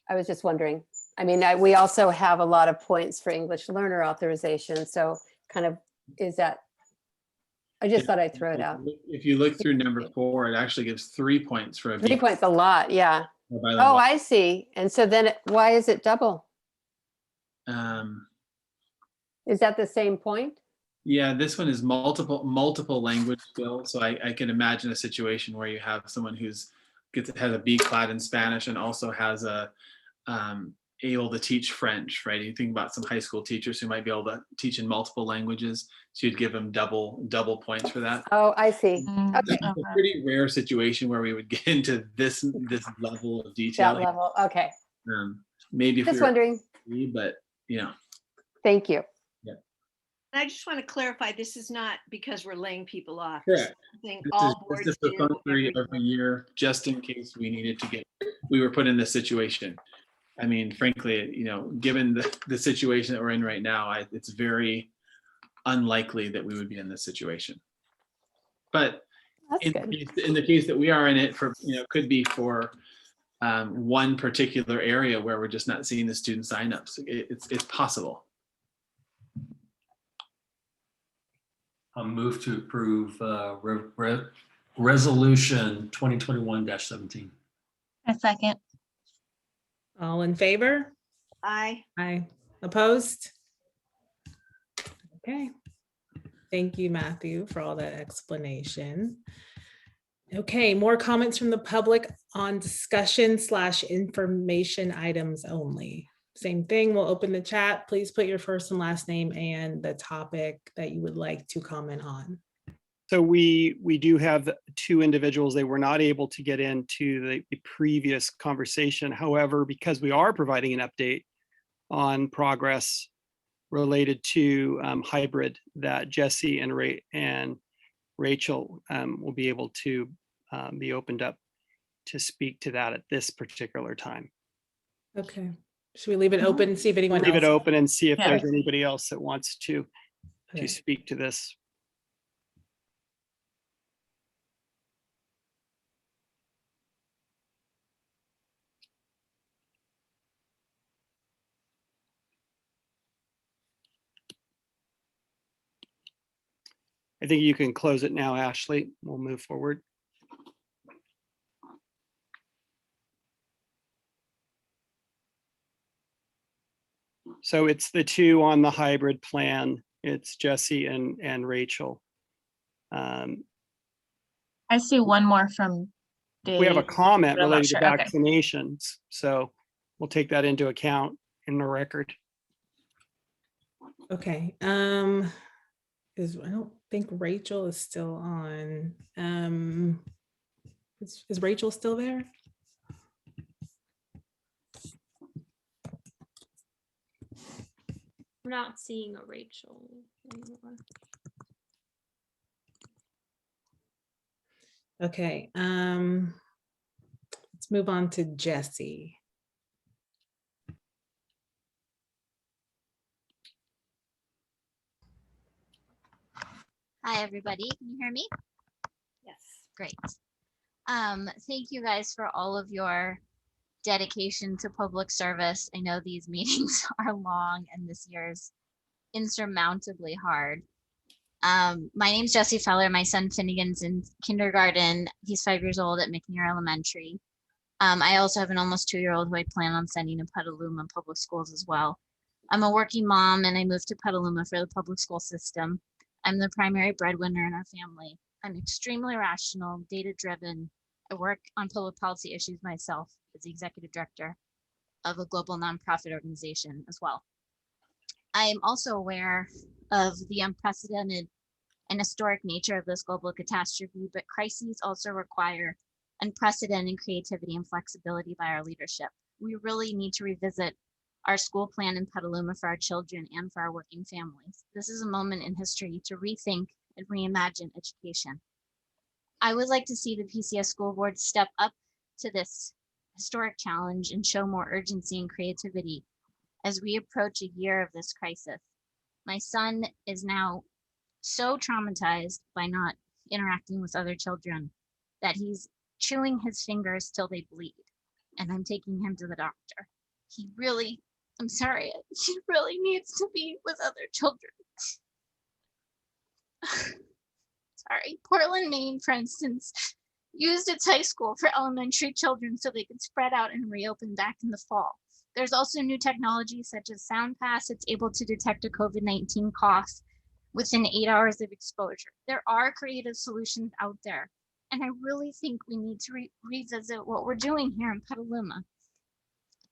Speaker 17: was just wondering. I mean, we also have a lot of points for English learner authorization. So kind of is that, I just thought I'd throw it out.
Speaker 12: If you look through number 4, it actually gives 3 points for a
Speaker 17: 3 points, a lot, yeah. Oh, I see. And so then why is it double? Is that the same point?
Speaker 12: Yeah, this one is multiple language skills. So I can imagine a situation where you have someone has a B-clad in Spanish and also has able to teach French, right? You think about some high school teachers who might be able to teach in multiple languages, so you'd give them double points for that.
Speaker 17: Oh, I see. Okay.
Speaker 12: It's a pretty rare situation where we would get into this level of detail.
Speaker 17: That level, okay.
Speaker 12: Maybe if
Speaker 17: Just
Speaker 12: we were
Speaker 17: wondering.
Speaker 12: But
Speaker 17: Thank you.
Speaker 12: Yeah.
Speaker 3: I just want to clarify, this is not because we're laying people off.
Speaker 12: Correct.
Speaker 3: Something
Speaker 12: This
Speaker 3: all
Speaker 12: is
Speaker 3: boards
Speaker 12: just
Speaker 3: do
Speaker 12: a every year, just in case we were put in this situation. I mean, frankly, given the situation that we're in right now, it's very unlikely that we would be in this situation. But in the case that we are in it for, could be for one particular area where we're just not seeing the student signups. It's possible.
Speaker 18: I'll move to approve resolution 2021-17.
Speaker 2: A second.
Speaker 1: All in favor?
Speaker 3: Aye.
Speaker 1: Aye. Opposed? Okay. Thank you, Matthew, for all that explanation. Okay, more comments from the public on discussion/information items only. Same thing, we'll open the chat. Please put your first and last name and the topic that you would like to comment on.
Speaker 21: So we do have 2 individuals. They were not able to get into the previous conversation. However, because we are providing an update, on progress related to hybrid that Jesse and Rachel will be able to be opened up to speak to that at this particular time.
Speaker 1: Okay. Should we leave it open and see if anyone
Speaker 21: Leave
Speaker 1: else?
Speaker 21: it open and see if
Speaker 1: Yeah.
Speaker 21: there's anybody else that wants to
Speaker 1: Okay.
Speaker 21: speak to this. I think you can close it now, Ashley. We'll move forward. So it's the two on the hybrid plan. It's Jesse and Rachel.
Speaker 2: I see one more from Dave.
Speaker 21: We have a comment
Speaker 2: but I'm not
Speaker 21: related to
Speaker 2: sure. Okay.
Speaker 21: vaccinations, so we'll take that into account in the record.
Speaker 1: Okay. I don't think Rachel is still on. Is Rachel still there?
Speaker 9: We're not seeing a Rachel anymore.
Speaker 1: Okay. Let's move on to Jesse.
Speaker 8: Hi, everybody. Can you hear me?
Speaker 3: Yes.
Speaker 8: Great. Thank you guys for all of your dedication to public service. I know these meetings are long and this year's insurmountably hard. My name's Jesse Feller. My son Finnegan's in kindergarten. He's 5 years old at McNair Elementary. I also have an almost 2-year-old who I plan on sending to Petaluma public schools as well. I'm a working mom and I moved to Petaluma for the public school system. I'm the primary breadwinner in our family. I'm extremely rational, data-driven. I work on public policy issues myself as the executive director of a global nonprofit organization as well. I am also aware of the unprecedented and historic nature of this global catastrophe, but crises also require unprecedented creativity and flexibility by our leadership. We really need to revisit our school plan in Petaluma for our children and for our working families. This is a moment in history to rethink and reimagine education. I would like to see the PCS school board step up to this historic challenge and show more urgency and creativity as we approach a year of this crisis. My son is now so traumatized by not interacting with other children that he's chewing his fingers till they bleed, and I'm taking him to the doctor. He really, I'm sorry, he really needs to be with other children. Sorry, Portland, Maine, for instance, used its high school for elementary children so they could spread out and reopen back in the fall. There's also new technology such as SoundPass. It's able to detect a COVID-19 cough within 8 hours of exposure. There are creative solutions out there, and I really think we need to revisit what we're doing here in Petaluma.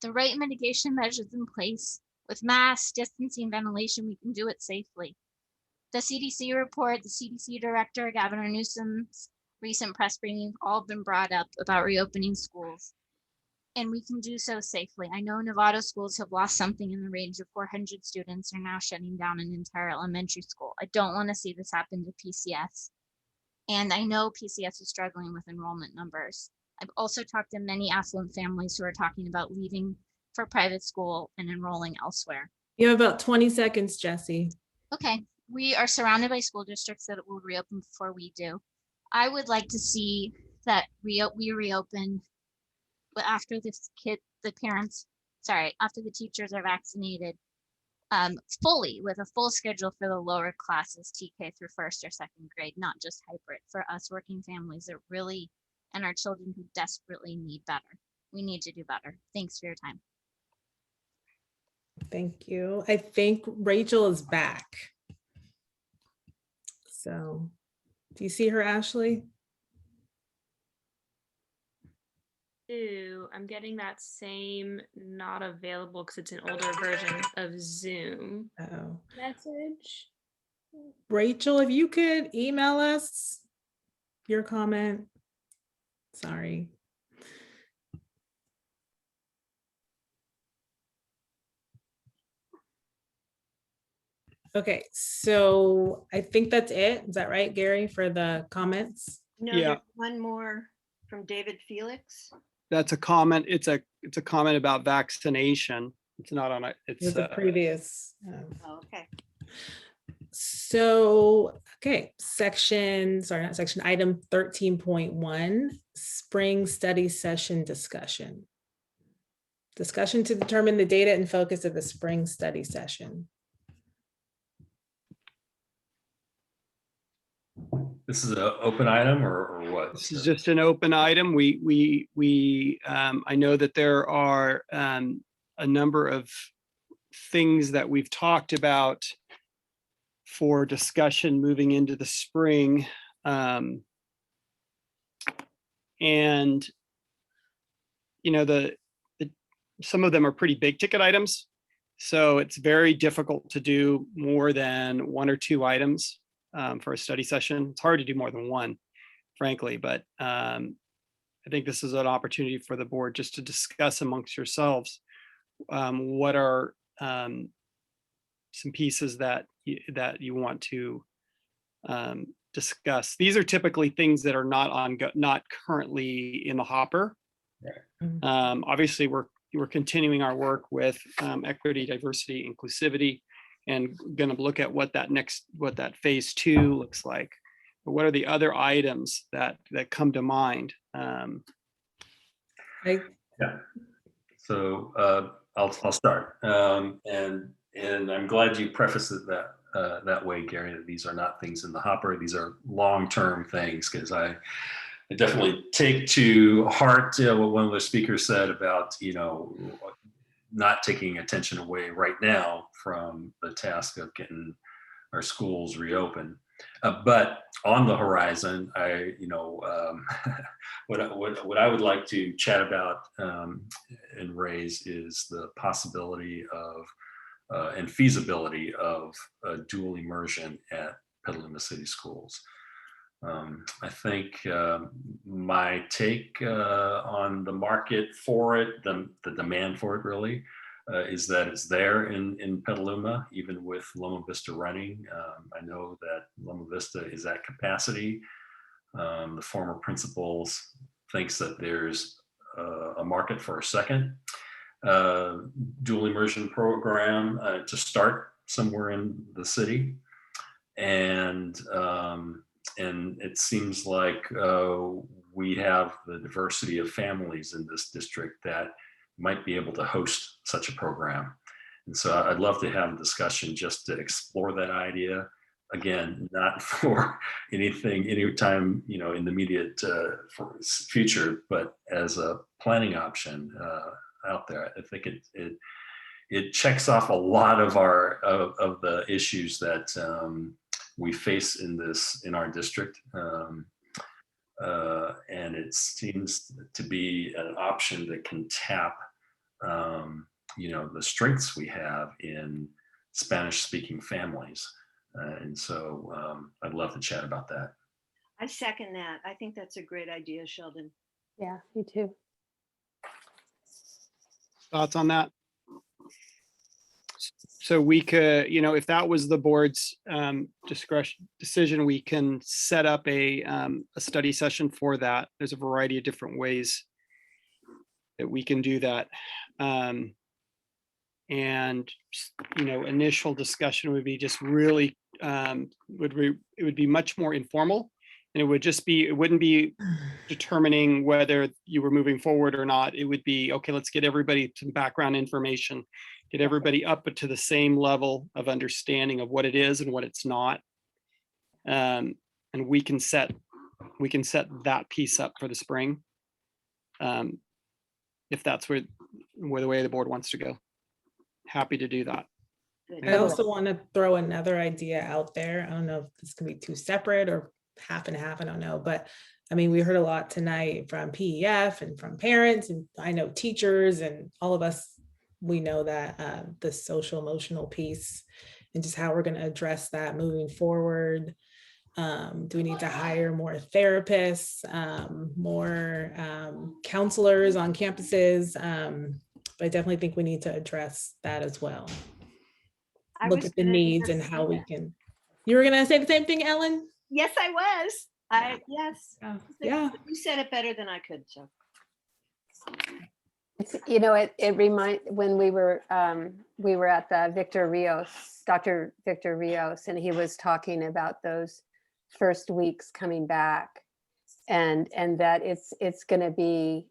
Speaker 8: The right mitigation measures in place with masks, distancing, ventilation, we can do it safely. The CDC report, the CDC director, Governor Newsom's recent press briefing have all been brought up about reopening schools, and we can do so safely. I know Nevada schools have lost something in the range of 400 students are now shutting down an entire elementary school. I don't want to see this happen to PCS. And I know PCS is struggling with enrollment numbers. I've also talked to many affluent families who are talking about leaving for private school and enrolling elsewhere.
Speaker 1: You have about 20 seconds, Jesse.
Speaker 8: Okay, we are surrounded by school districts that will reopen before we do. I would like to see that we reopen, but after after the teachers are vaccinated fully, with a full schedule for the lower classes, TK through 1st or 2nd grade, not just hybrid, for us working families that really, and our children who desperately need better. We need to do better. Thanks for your time.
Speaker 1: Thank you. I think Rachel is back. So, do you see her, Ashley?
Speaker 9: Ooh, I'm getting that same not available because it's an older version of Zoom message.
Speaker 1: Rachel, if you could email us your comment. Sorry. Okay, so I think that's it. Is that right, Gary, for the comments?
Speaker 3: No,
Speaker 21: Yeah.
Speaker 3: there's one more from David Felix.
Speaker 21: That's a comment. It's a comment about vaccination. It's not on it. It's
Speaker 1: With the previous.
Speaker 3: Oh, okay.
Speaker 1: So, okay, item 13.1, spring study session discussion. Discussion to determine the data and focus of the spring study session.
Speaker 18: This is an open item or what?
Speaker 21: This is just an open item. I know that there are a number of things that we've talked about for discussion moving into the spring. And, you know, some of them are pretty big ticket items. So it's very difficult to do more than 1 or 2 items for a study session. It's hard to do more than 1, frankly, but I think this is an opportunity for the board just to discuss amongst yourselves what are some pieces that you want to discuss. These are typically things that are not currently in the hopper.
Speaker 18: Right.
Speaker 21: Obviously, we're continuing our work with equity, diversity, inclusivity, and going to look at what that phase 2 looks like. But what are the other items that come to mind?
Speaker 18: Yeah. So I'll start, and I'm glad you prefaced it that way, Gary. That these are not things in the hopper; these are long-term things. Because I definitely take to heart what one of the speakers said about not taking attention away right now from the task of getting our schools reopened. But on the horizon, what I would like to chat about and raise is the possibility of and feasibility of dual immersion at Petaluma City Schools. I think my take on the market for it, the demand for it really, is that it's there in Petaluma, even with Loma Vista running. I know that Loma Vista is at capacity. The former principal thinks that there's a market for a second dual immersion program to start somewhere in the city. And it seems like we have the diversity of families in this district that might be able to host such a program. And so I'd love to have a discussion just to explore that idea. Again, not for anytime, in the immediate future, but as a planning option out there. I think it checks off a lot of of the issues that we face in our district. And it seems to be an option that can tap the strengths we have in Spanish speaking families. And so I'd love to chat about that.
Speaker 3: I second that. I think that's a great idea, Sheldon.
Speaker 17: Yeah, me too.
Speaker 21: Thoughts on that? So we could, if that was the board's decision, we can set up a study session for that. There's a variety of different ways that we can do that. And initial discussion would be just really it would be much more informal, and it wouldn't be determining whether you were moving forward or not. It would be, okay, let's get everybody some background information, get everybody up to the same level of understanding of what it is and what it's not. And we can set that piece up for the spring. If that's where the way the board wants to go. Happy to do that.
Speaker 1: I also want to throw another idea out there. I don't know if this can be 2 separate or half and half, I don't know. But I mean, we heard a lot tonight from PEF and from parents, and I know teachers and all of us, we know that the social emotional piece and just how we're going to address that moving forward. Do we need to hire more therapists, more counselors on campuses? But I definitely think we need to address that as well. look
Speaker 3: was
Speaker 1: at the
Speaker 3: gonna
Speaker 1: needs and
Speaker 3: just
Speaker 1: how
Speaker 3: say
Speaker 1: we
Speaker 3: that.
Speaker 1: can. You were gonna say the same thing, Ellen?
Speaker 3: Yes, I was. Yes.
Speaker 1: Yeah.
Speaker 3: You said it better than I could, so.
Speaker 17: It's, you know, it remind, when we were at the Dr. Victor Rios, and he was talking about those first weeks coming back, and that it's going to be,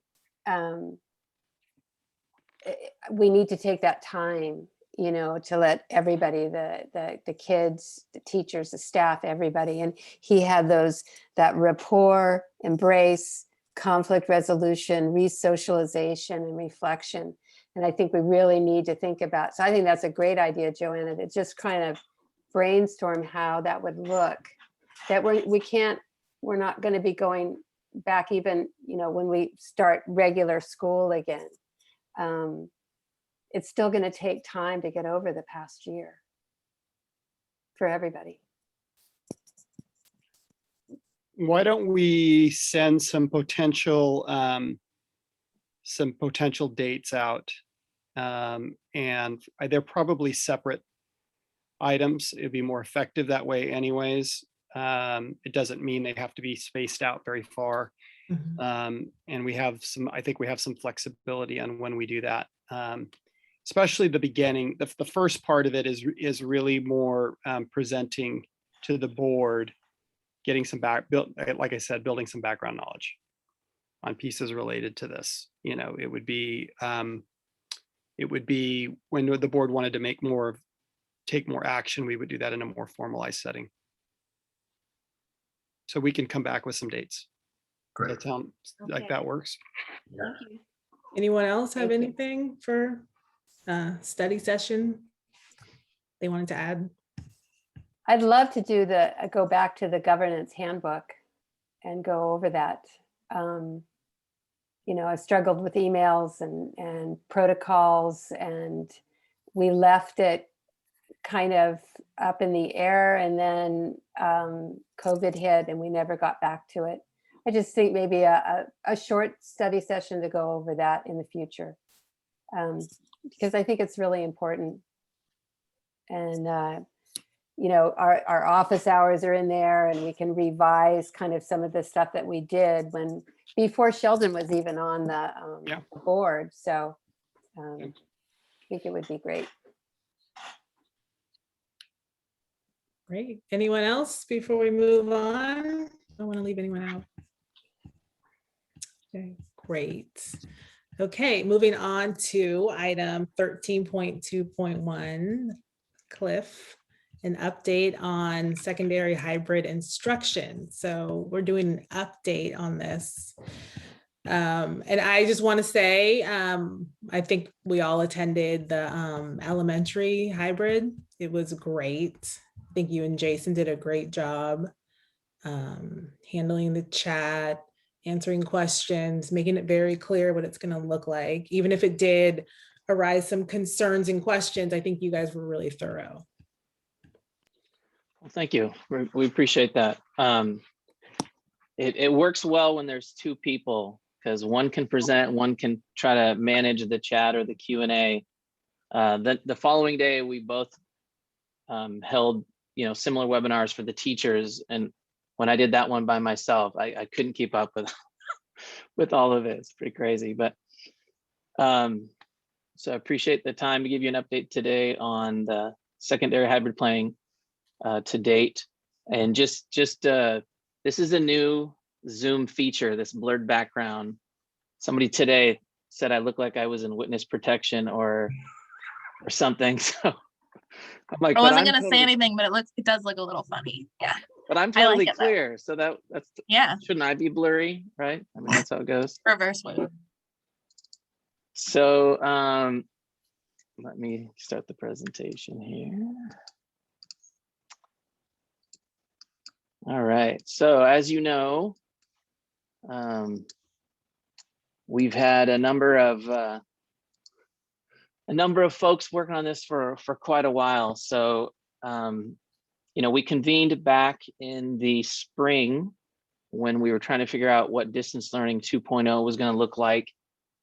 Speaker 17: we need to take that time, you know, to let everybody, the kids, the teachers, the staff, everybody. And he had that rapport, embrace, conflict resolution, re-socialization, and reflection. And I think we really need to think about, so I think that's a great idea, Joanna, to just kind of brainstorm how that would look. That we're not going to be going back even, you know, when we start regular school again. It's still going to take time to get over the past year for everybody.
Speaker 21: Why don't we send some potential dates out? And they're probably separate items. It'd be more effective that way anyways. It doesn't mean they have to be spaced out very far. And I think we have some flexibility on when we do that. Especially the beginning, the first part of it is really more presenting to the board, getting some like I said, building some background knowledge on pieces related to this. You know, it would be when the board wanted to take more action, we would do that in a more formalized setting. So we can come back with some dates.
Speaker 18: Great.
Speaker 21: That sound like that works?
Speaker 18: Yeah.
Speaker 1: Anyone else have anything for study session they wanted to add?
Speaker 17: I'd love to go back to the governance handbook and go over that. You know, I struggled with emails and protocols, and we left it kind of up in the air, and then COVID hit and we never got back to it. I just think maybe a short study session to go over that in the future, because I think it's really important. And you know, our office hours are in there, and we can revise kind of some of the stuff that we did before Sheldon was even on the board. So I think it would be great.
Speaker 1: Great. Anyone else before we move on? I don't want to leave anyone out. Okay, great. Okay, moving on to item 13.2.1, Cliff, an update on secondary hybrid instruction. So we're doing an update on this. And I just want to say, I think we all attended the elementary hybrid. It was great. I think you and Jason did a great job handling the chat, answering questions, making it very clear what it's going to look like. Even if it did arise some concerns and questions, I think you guys were really thorough.
Speaker 14: Well, thank you. We appreciate that. It works well when there's two people, because one can present, one can try to manage the chat or the Q&A. The following day, we both held similar webinars for the teachers, and when I did that one by myself, I couldn't keep up with all of it. It's pretty crazy, but so I appreciate the time to give you an update today on the secondary hybrid planning to date. And just this is a new Zoom feature, this blurred background. Somebody today said I look like I was in witness protection or something. So I'm like,
Speaker 2: I wasn't gonna say anything, but it does look a little funny. Yeah.
Speaker 14: But I'm totally clear. So that's shouldn't I be blurry, right? I mean, that's how it goes.
Speaker 2: Reverse way.
Speaker 14: So let me start the presentation here. All right. So as you know, we've had a number of folks working on this for quite a while. So we convened back in the spring when we were trying to figure out what distance learning 2.0 was going to look like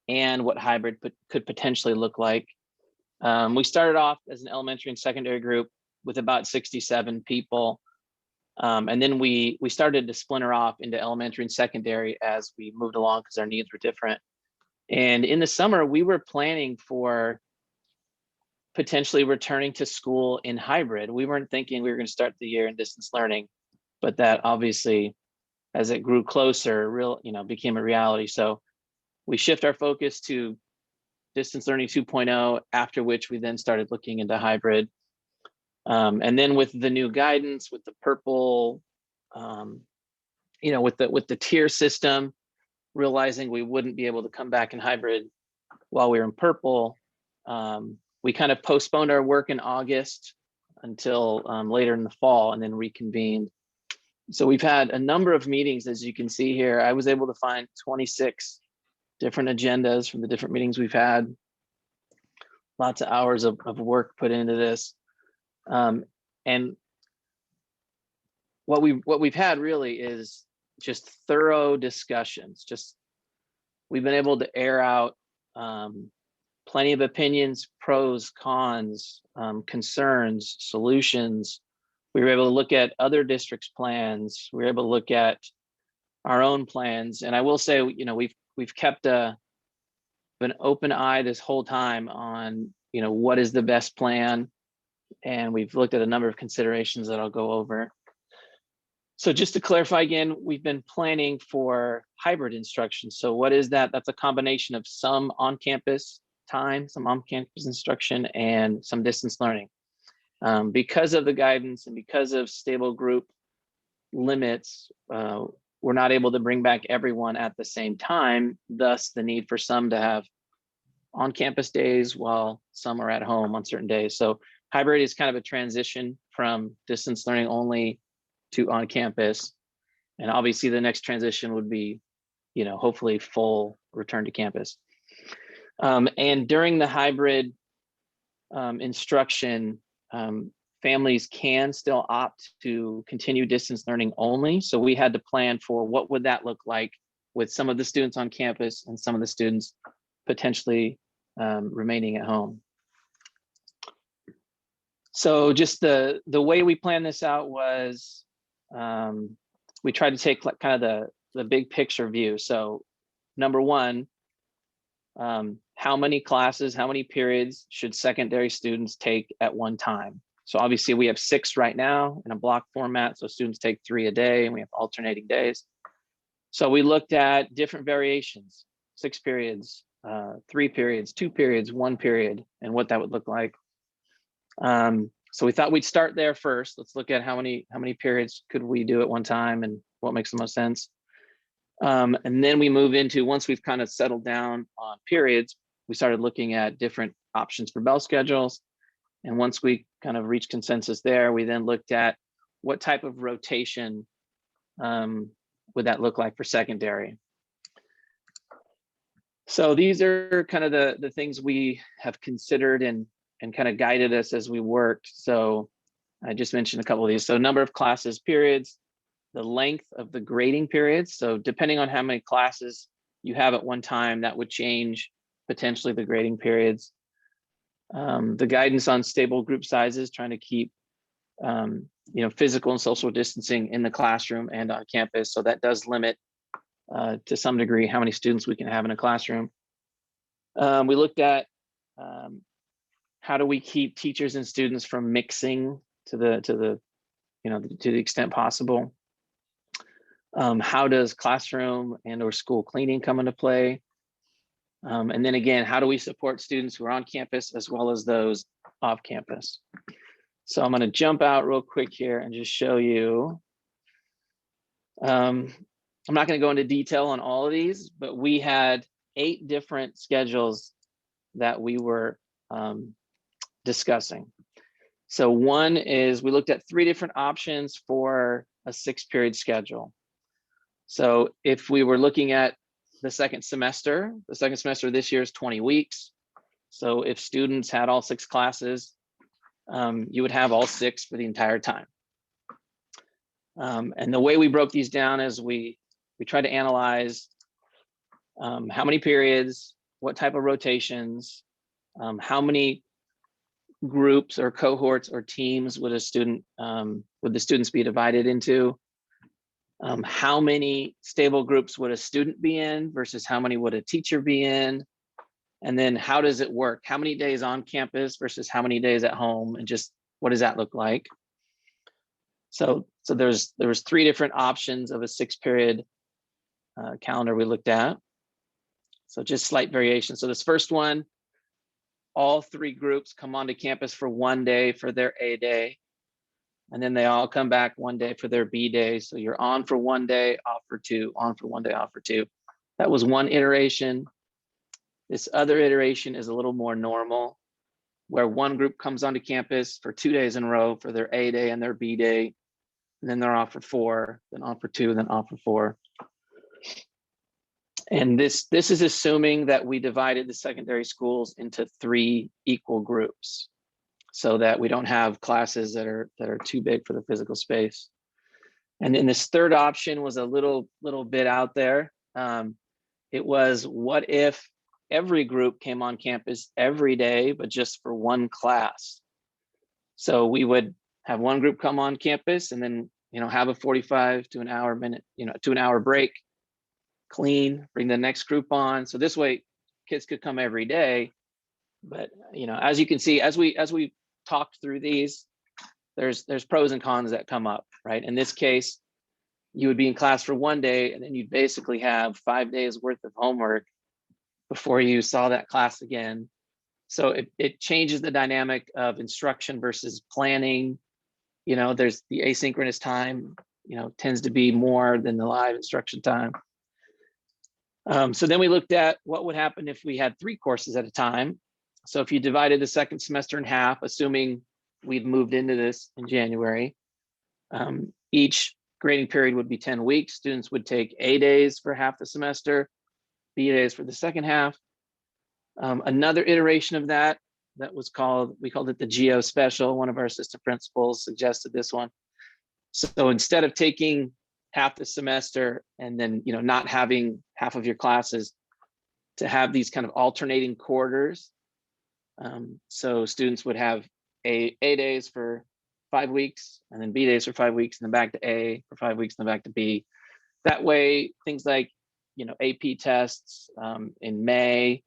Speaker 14: and what hybrid could potentially look like. We started off as an elementary and secondary group with about 67 people. And then we started to splinter off into elementary and secondary as we moved along because our needs were different. And in the summer, we were planning for potentially returning to school in hybrid. We weren't thinking we were going to start the year in distance learning, but that obviously, as it grew closer, became a reality. So we shift our focus to distance learning 2.0, after which we then started looking into hybrid. And then with the new guidance, with the purple, with the tier system, realizing we wouldn't be able to come back in hybrid while we were in purple, we kind of postponed our work in August until later in the fall, and then reconvened. So we've had a number of meetings, as you can see here. I was able to find 26 different agendas from the different meetings we've had. Lots of hours of work put into this. And what we've had really is just thorough discussions. We've been able to air out plenty of opinions, pros, cons, concerns, solutions. We were able to look at other districts' plans. We were able to look at our own plans. And I will say, we've kept an open eye this whole time on, what is the best plan. And we've looked at a number of considerations that I'll go over. So just to clarify again, we've been planning for hybrid instruction. So what is that? That's a combination of some on-campus time, some on-campus instruction, and some distance learning. Because of the guidance and because of stable group limits, we're not able to bring back everyone at the same time, thus the need for some to have on-campus days while some are at home on certain days. So hybrid is kind of a transition from distance learning only to on-campus. And obviously the next transition would be, hopefully full return to campus. And during the hybrid instruction, families can still opt to continue distance learning only. So we had to plan for what would that look like with some of the students on campus and some of the students potentially remaining at home. So just the way we planned this out was we tried to take kind of the big picture view. So number one, how many classes, how many periods should secondary students take at one time? So obviously we have 6 right now in a block format. So students take 3 a day and we have alternating days. So we looked at different variations, 6 periods, 3 periods, 2 periods, 1 period, and what that would look like. So we thought we'd start there first. Let's look at how many periods could we do at one time and what makes the most sense. And then we move into, once we've kind of settled down on periods, we started looking at different options for bell schedules. And once we kind of reached consensus there, we then looked at what type of rotation would that look like for secondary. So these are kind of the things we have considered and kind of guided us as we worked. So I just mentioned a couple of these. So number of classes, periods, the length of the grading periods. So depending on how many classes you have at one time, that would change potentially the grading periods. The guidance on stable group sizes, trying to keep physical and social distancing in the classroom and on campus. So that does limit to some degree how many students we can have in a classroom. We looked at how do we keep teachers and students from mixing to the extent possible. How does classroom and or school cleaning come into play? And then again, how do we support students who are on campus as well as those off campus? So I'm going to jump out real quick here and just show you. I'm not going to go into detail on all of these, but we had 8 different schedules that we were discussing. So one is we looked at 3 different options for a 6-period schedule. So if we were looking at the second semester this year is 20 weeks. So if students had all 6 classes, you would have all 6 for the entire time. And the way we broke these down is we tried to analyze how many periods, what type of rotations, how many groups or cohorts or teams would the students be divided into? How many stable groups would a student be in versus how many would a teacher be in? And then how does it work? How many days on campus versus how many days at home? And just what does that look like? So there was 3 different options of a 6-period calendar we looked at. So just slight variation. So this first one, all 3 groups come onto campus for 1 day for their A day. And then they all come back 1 day for their B day. So you're on for 1 day, off for 2, on for 1 day, off for 2. That was one iteration. This other iteration is a little more normal, where one group comes onto campus for 2 days in a row for their A day and their B day. And then they're off for 4, then on for 2, then off for 4. And this is assuming that we divided the secondary schools into 3 equal groups, so that we don't have classes that are too big for the physical space. And then this third option was a little bit out there. It was, what if every group came on campus every day, but just for one class? So we would have one group come on campus and then, have a 45 to an hour to an hour break, clean, bring the next group on. So this way kids could come every day. But, as you can see, as we talked through these, there's pros and cons that come up, right? In this case, you would be in class for 1 day and then you'd basically have 5 days worth of homework before you saw that class again. So it changes the dynamic of instruction versus planning. There's the asynchronous time, tends to be more than the live instruction time. So then we looked at what would happen if we had 3 courses at a time. So if you divided the second semester in half, assuming we'd moved into this in January, each grading period would be 10 weeks. Students would take A days for half the semester, B days for the second half. Another iteration of that was we called it the Geo Special. One of our assistant principals suggested this one. So instead of taking half the semester and then not having half of your classes, to have these kind of alternating quarters. So students would have A days for 5 weeks, and then B days for 5 weeks, and then back to A for 5 weeks, and then back to B. That way, things like AP tests in May,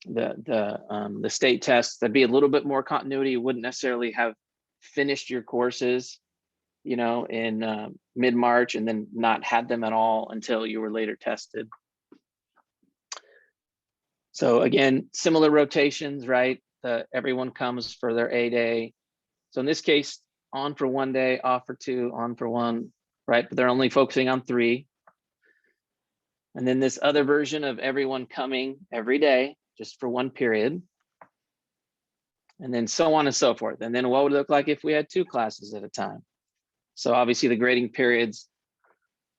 Speaker 14: the state tests, there'd be a little bit more continuity. You wouldn't necessarily have finished your courses, in mid-March and then not had them at all until you were later tested. So again, similar rotations, right? Everyone comes for their A day. So in this case, on for 1 day, off for 2, on for 1, right? But they're only focusing on 3. And then this other version of everyone coming every day, just for 1 period. And then so on and so forth. And then what would it look like if we had 2 classes at a time? So obviously the grading periods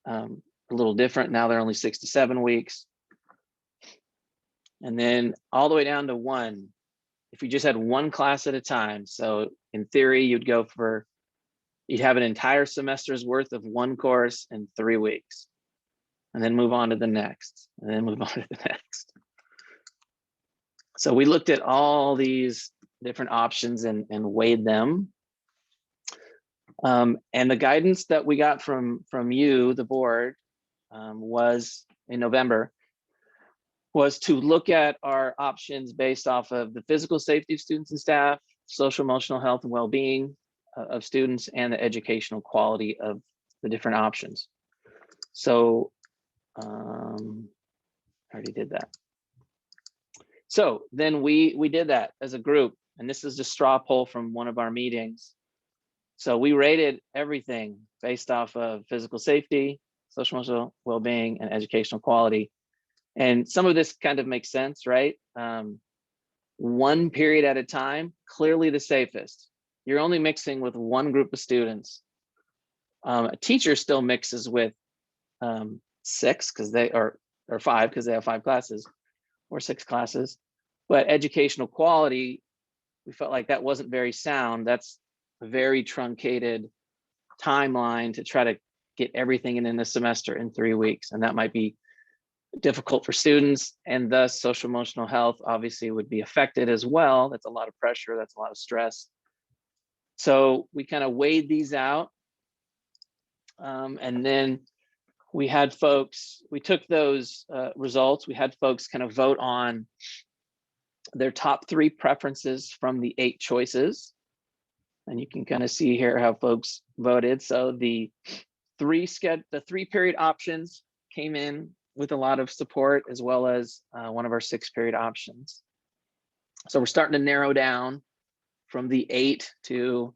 Speaker 14: a little different. Now they're only 6 to 7 weeks. And then all the way down to 1, if you just had 1 class at a time. So in theory, you'd have an entire semester's worth of 1 course in 3 weeks, and then move on to the next, and then move on to the next. So we looked at all these different options and weighed them. And the guidance that we got from you, the board, was in November, was to look at our options based off of the physical safety of students and staff, social emotional health and well-being of students, and the educational quality of the different options. So I already did that. So then we did that as a group, and this is a straw poll from one of our meetings. So we rated everything based off of physical safety, social emotional well-being, and educational quality. And some of this kind of makes sense, right? 1 period at a time, clearly the safest. You're only mixing with 1 group of students. A teacher still mixes with 6 because they or 5 because they have 5 classes, or 6 classes. But educational quality, we felt like that wasn't very sound. That's a very truncated timeline to try to get everything in the semester in 3 weeks. And that might be difficult for students, and thus social emotional health obviously would be affected as well. That's a lot of pressure, that's a lot of stress. So we kind of weighed these out. And then we had folks, we took those results, we had folks kind of vote on their top 3 preferences from the 8 choices. And you can kind of see here how folks voted. So the 3 period options came in with a lot of support, as well as one of our 6 period options. So we're starting to narrow down from the 8 to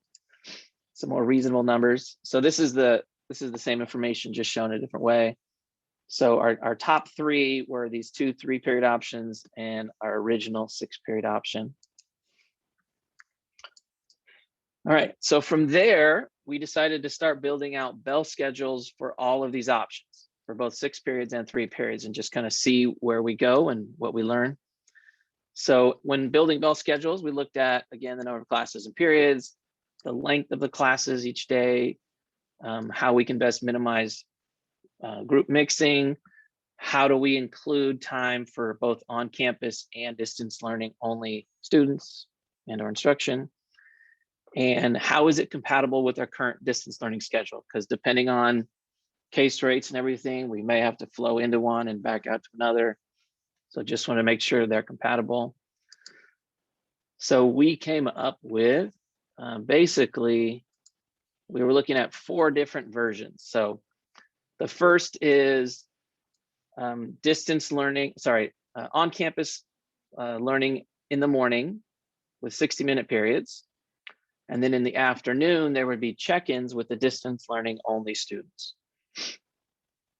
Speaker 14: some more reasonable numbers. So this is the same information, just shown a different way. So our top 3 were these 2 3-period options and our original 6-period option. All right, so from there, we decided to start building out bell schedules for all of these options, for both 6 periods and 3 periods, and just kind of see where we go and what we learn. So when building bell schedules, we looked at, again, the number of classes and periods, the length of the classes each day, how we can best minimize group mixing, how do we include time for both on-campus and distance learning only students and or instruction, and how is it compatible with our current distance learning schedule? Because depending on case rates and everything, we may have to flow into one and back out to another. So just want to make sure they're compatible. So we came up with, basically, we were looking at 4 different versions. So the first is distance learning, on-campus learning in the morning with 60-minute periods. And then in the afternoon, there would be check-ins with the distance learning only students.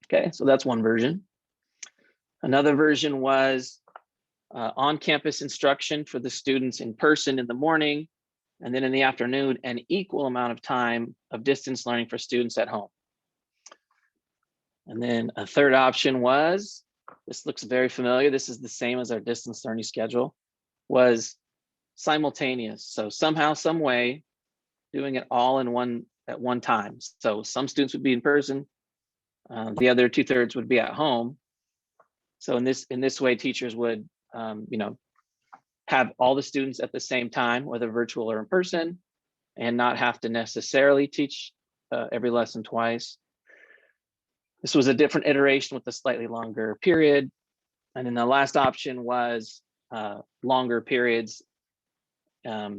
Speaker 14: Okay, so that's one version. Another version was on-campus instruction for the students in person in the morning, and then in the afternoon, an equal amount of time of distance learning for students at home. And then a third option was, this looks very familiar, this is the same as our distance learning schedule, was simultaneous. So somehow, some way, doing it all at one time. So some students would be in person, the other 2/3 would be at home. So in this way, teachers would, have all the students at the same time, whether virtual or in person, and not have to necessarily teach every lesson twice. This was a different iteration with a slightly longer period. And then the last option was longer periods.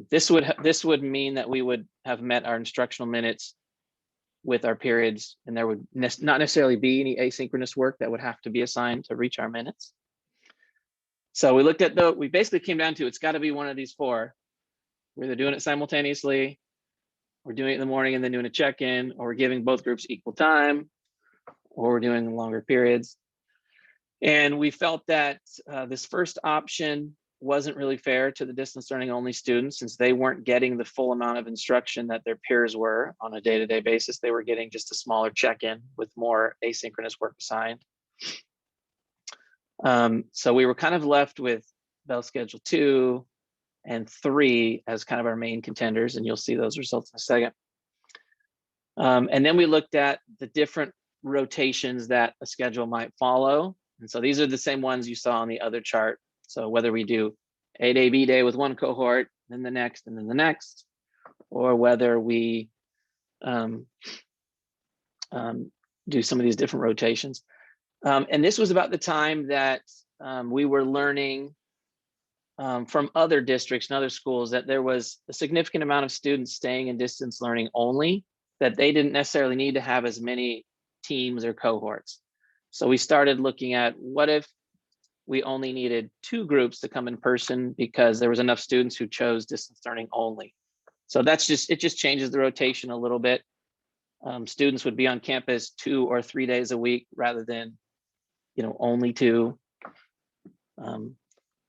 Speaker 14: This would mean that we would have met our instructional minutes with our periods, and there would not necessarily be any asynchronous work that would have to be assigned to reach our minutes. So we looked at we basically came down to, it's got to be one of these 4. We're either doing it simultaneously, we're doing it in the morning and then doing a check-in, or we're giving both groups equal time, or we're doing longer periods. And we felt that this first option wasn't really fair to the distance learning only students, since they weren't getting the full amount of instruction that their peers were on a day-to-day basis. They were getting just a smaller check-in with more asynchronous work assigned. So we were kind of left with bell schedule 2 and 3 as kind of our main contenders, and you'll see those results in a second. And then we looked at the different rotations that a schedule might follow. And so these are the same ones you saw on the other chart. So whether we do A-Day, B-Day with one cohort, then the next, and then the next, or whether we do some of these different rotations. And this was about the time that we were learning from other districts and other schools that there was a significant amount of students staying in distance learning only, that they didn't necessarily need to have as many teams or cohorts. So we started looking at, what if we only needed 2 groups to come in person because there was enough students who chose distance learning only. So it just changes the rotation a little bit. Students would be on campus 2 or 3 days a week rather than, only 2. And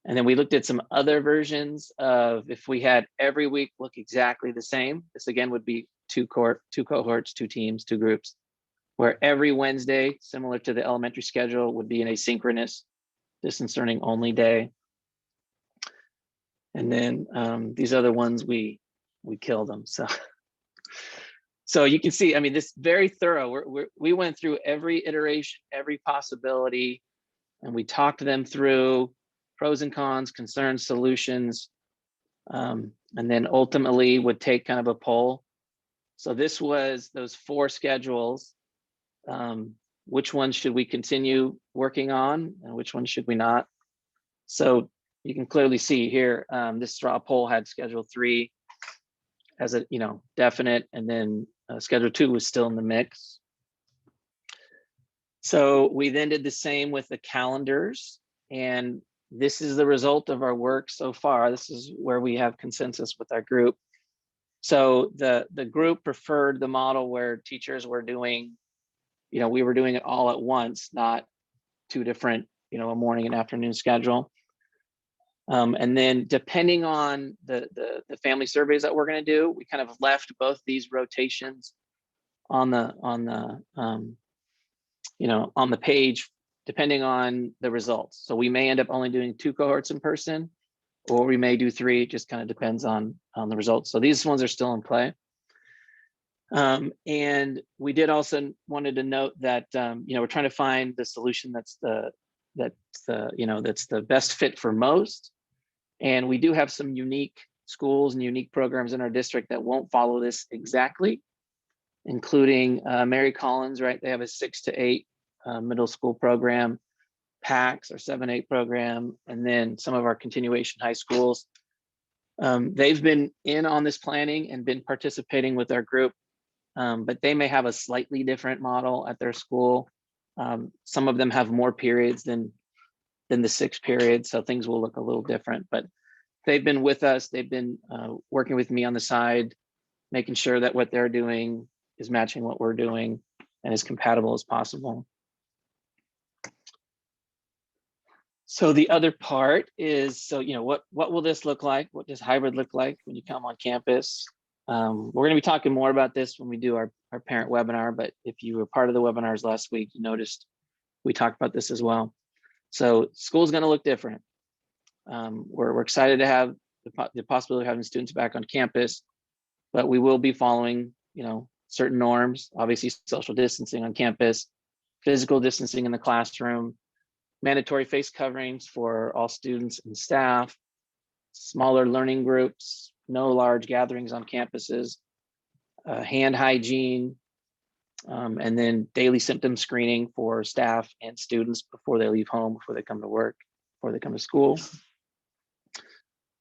Speaker 14: then we looked at some other versions of, if we had every week look exactly the same, this again would be 2 cohorts, 2 teams, 2 groups, where every Wednesday, similar to the elementary schedule, would be an asynchronous distance learning only day. And then these other ones, we killed them. So you can see, this very thorough. We went through every iteration, every possibility. and we talked them through pros and cons, concerns, solutions, and then ultimately would take kind of a poll. So this was those 4 schedules. Which one should we continue working on and which one should we not? So you can clearly see here, this straw poll had schedule 3 as a, definite, and then schedule 2 was still in the mix. So we then did the same with the calendars, and this is the result of our work so far. This is where we have consensus with our group. So the group preferred the model where teachers were doing, we were doing it all at once, not 2 different, a morning and afternoon schedule. And then depending on the family surveys that we're going to do, we kind of left both these rotations on the page, depending on the results. So we may end up only doing 2 cohorts in person, or we may do 3. It just kind of depends on the results. So these ones are still in play. And we did also wanted to note that we're trying to find the solution that's the best fit for most. And we do have some unique schools and unique programs in our district that won't follow this exactly, including Mary Collins, right? They have a 6 to 8 middle school program, PACS or 7-8 program, and then some of our continuation high schools. They've been in on this planning and been participating with our group, but they may have a slightly different model at their school. Some of them have more periods than the 6 periods, so things will look a little different, but they've been with us. They've been working with me on the side, making sure that what they're doing is matching what we're doing and as compatible as possible. So the other part is, so what will this look like? What does hybrid look like when you come on campus? We're going to be talking more about this when we do our parent webinar, but if you were part of the webinars last week, you noticed we talked about this as well. So school's going to look different. We're excited to have the possibility of having students back on campus, but we will be following, certain norms, obviously social distancing on campus, physical distancing in the classroom, mandatory face coverings for all students and staff, smaller learning groups, no large gatherings on campuses, hand hygiene, and then daily symptom screening for staff and students before they leave home, before they come to work, before they come to school.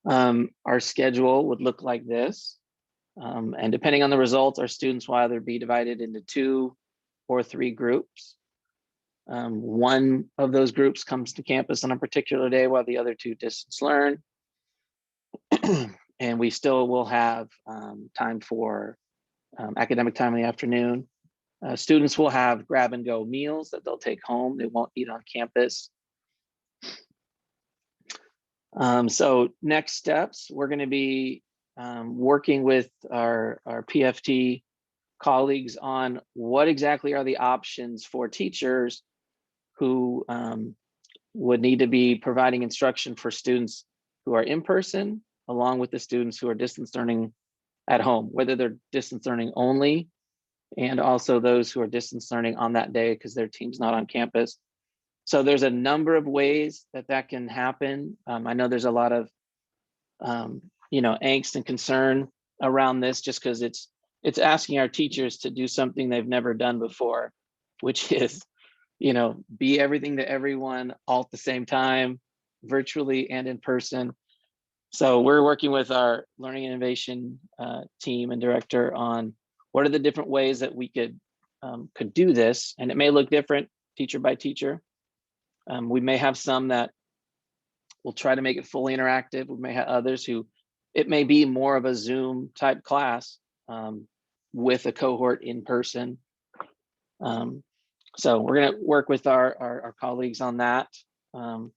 Speaker 14: Our schedule would look like this. And depending on the results, our students will either be divided into 2 or 3 groups. One of those groups comes to campus on a particular day while the other 2 distance learn. And we still will have time for academic time in the afternoon. Students will have grab and go meals that they'll take home. They won't eat on campus. So next steps, we're going to be working with our PFT colleagues on what exactly are the options for teachers who would need to be providing instruction for students who are in person, along with the students who are distance learning at home, whether they're distance learning only, and also those who are distance learning on that day because their team's not on campus. So there's a number of ways that can happen. I know there's a lot of angst and concern around this, just because it's asking our teachers to do something they've never done before, which is be everything to everyone all at the same time, virtually and in person. So we're working with our learning innovation team and director on what are the different ways that we could do this, and it may look different teacher by teacher. We may have some that will try to make it fully interactive. We may have others who it may be more of a Zoom type class with a cohort in person. So we're going to work with our colleagues on that. And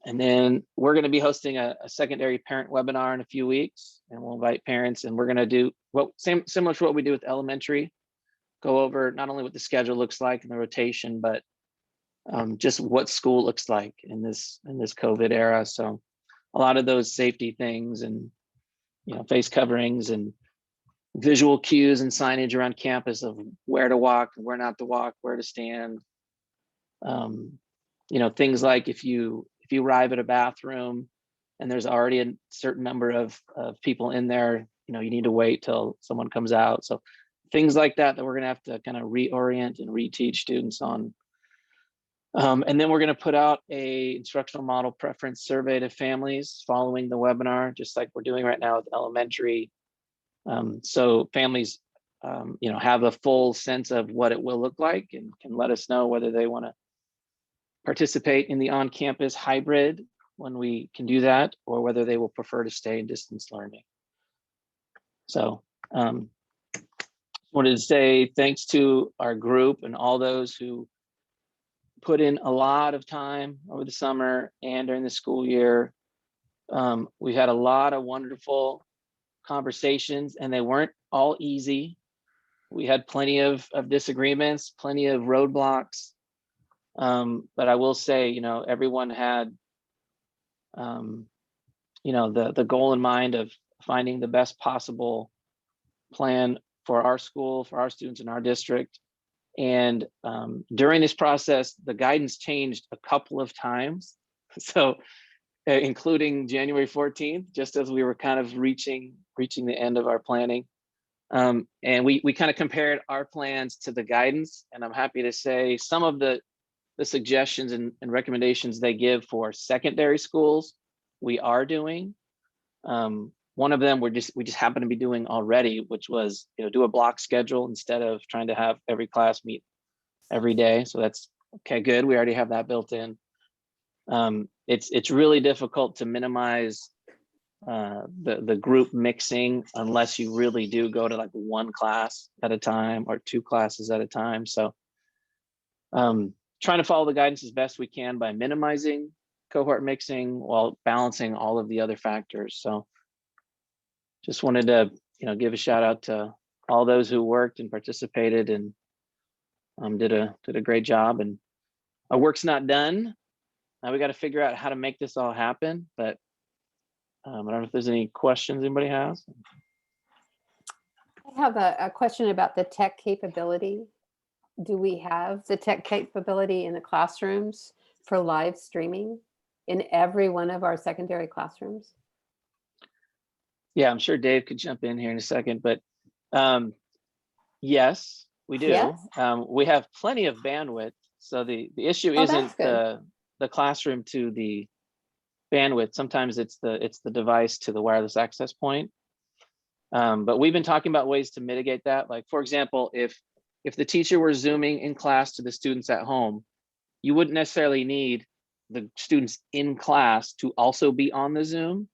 Speaker 14: then we're going to be hosting a secondary parent webinar in a few weeks, and we'll invite parents, and we're going to do similar to what we do with elementary, go over not only what the schedule looks like and the rotation, but just what school looks like in this COVID era. So a lot of those safety things and face coverings and visual cues and signage around campus of where to walk, where not to walk, where to stand, things like if you arrive at a bathroom and there's already a certain number of people in there, you need to wait till someone comes out. So things like that we're going to have to kind of reorient and reteach students on. And then we're going to put out a instructional model preference survey to families following the webinar, just like we're doing right now with elementary. So families, have a full sense of what it will look like and can let us know whether they want to participate in the on-campus hybrid when we can do that, or whether they will prefer to stay in distance learning. So wanted to say thanks to our group and all those who put in a lot of time over the summer and during the school year. We've had a lot of wonderful conversations, and they weren't all easy. We had plenty of disagreements, plenty of roadblocks. But I will say, everyone had, the goal in mind of finding the best possible plan for our school, for our students in our district. And during this process, the guidance changed a couple of times. So including January 14th, just as we were kind of reaching the end of our planning. And we kind of compared our plans to the guidance. And I'm happy to say some of the suggestions and recommendations they give for secondary schools, we are doing. One of them we just happen to be doing already, which was do a block schedule instead of trying to have every class meet every day. So that's okay, good. We already have that built in. It's really difficult to minimize the group mixing unless you really do go to like one class at a time or two classes at a time. So trying to follow the guidance as best we can by minimizing cohort mixing while balancing all of the other factors. So just wanted to give a shout out to all those who worked and participated and did a great job. And our work's not done. Now we got to figure out how to make this all happen. But I don't know if there's any questions anybody has.
Speaker 17: I have a question about the tech capability. Do we have the tech capability in the classrooms for live streaming in every one of our secondary classrooms?
Speaker 14: Yeah, I'm sure Dave could jump in here in a second, but yes, we do.
Speaker 17: Yes?
Speaker 14: We have plenty of bandwidth. So the issue isn't the classroom to the bandwidth. Sometimes it's the device to the wireless access point. But we've been talking about ways to mitigate that. Like, for example, if the teacher were Zooming in class to the students at home, you wouldn't necessarily need the students in class to also be on the Zoom,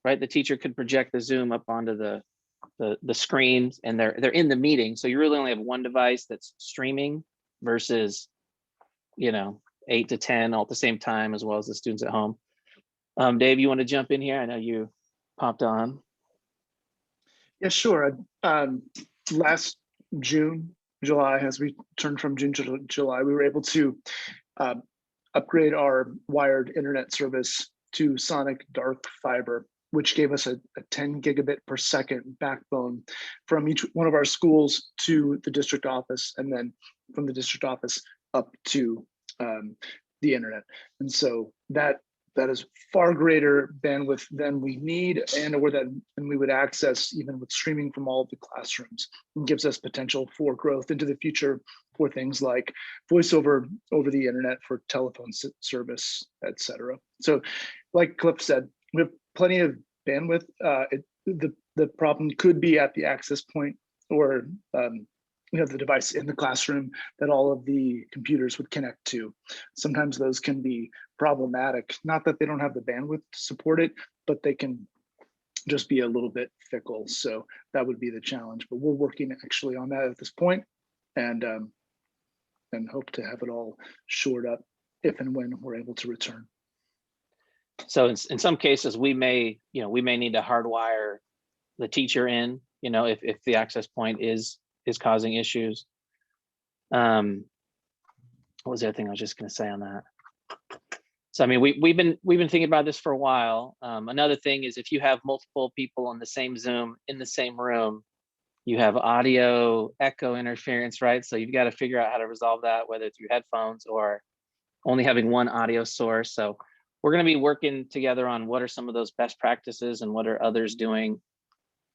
Speaker 14: right? The teacher could project the Zoom up onto the screens, and they're in the meeting. So you really only have one device that's streaming versus, 8 to 10 all at the same time, as well as the students at home. Dave, you want to jump in here? I know you popped on.
Speaker 4: Yeah, sure. Last July, as we turned from June to July, we were able to upgrade our wired internet service to Sonic Dark Fiber, which gave us a 10 gigabit per second backbone from each one of our schools to the district office, and then from the district office up to the internet. And so that is far greater bandwidth than we need and we would access even with streaming from all of the classrooms, and gives us potential for growth into the future for things like voice over the internet for telephone service, etc. So like Cliff said, we have plenty of bandwidth. The problem could be at the access point or the device in the classroom that all of the computers would connect to. Sometimes those can be problematic. Not that they don't have the bandwidth to support it, but they can just be a little bit fickle. So that would be the challenge. But we're working actually on that at this point, and hope to have it all shored up if and when we're able to return.
Speaker 14: So in some cases, we may need to hardwire the teacher in, if the access point is causing issues. What was the other thing I was just going to say on that? So I mean, we've been thinking about this for a while. Another thing is if you have multiple people on the same Zoom in the same room, you have audio echo interference, right? So you've got to figure out how to resolve that, whether through headphones or only having one audio source. So we're going to be working together on what are some of those best practices and what are others doing,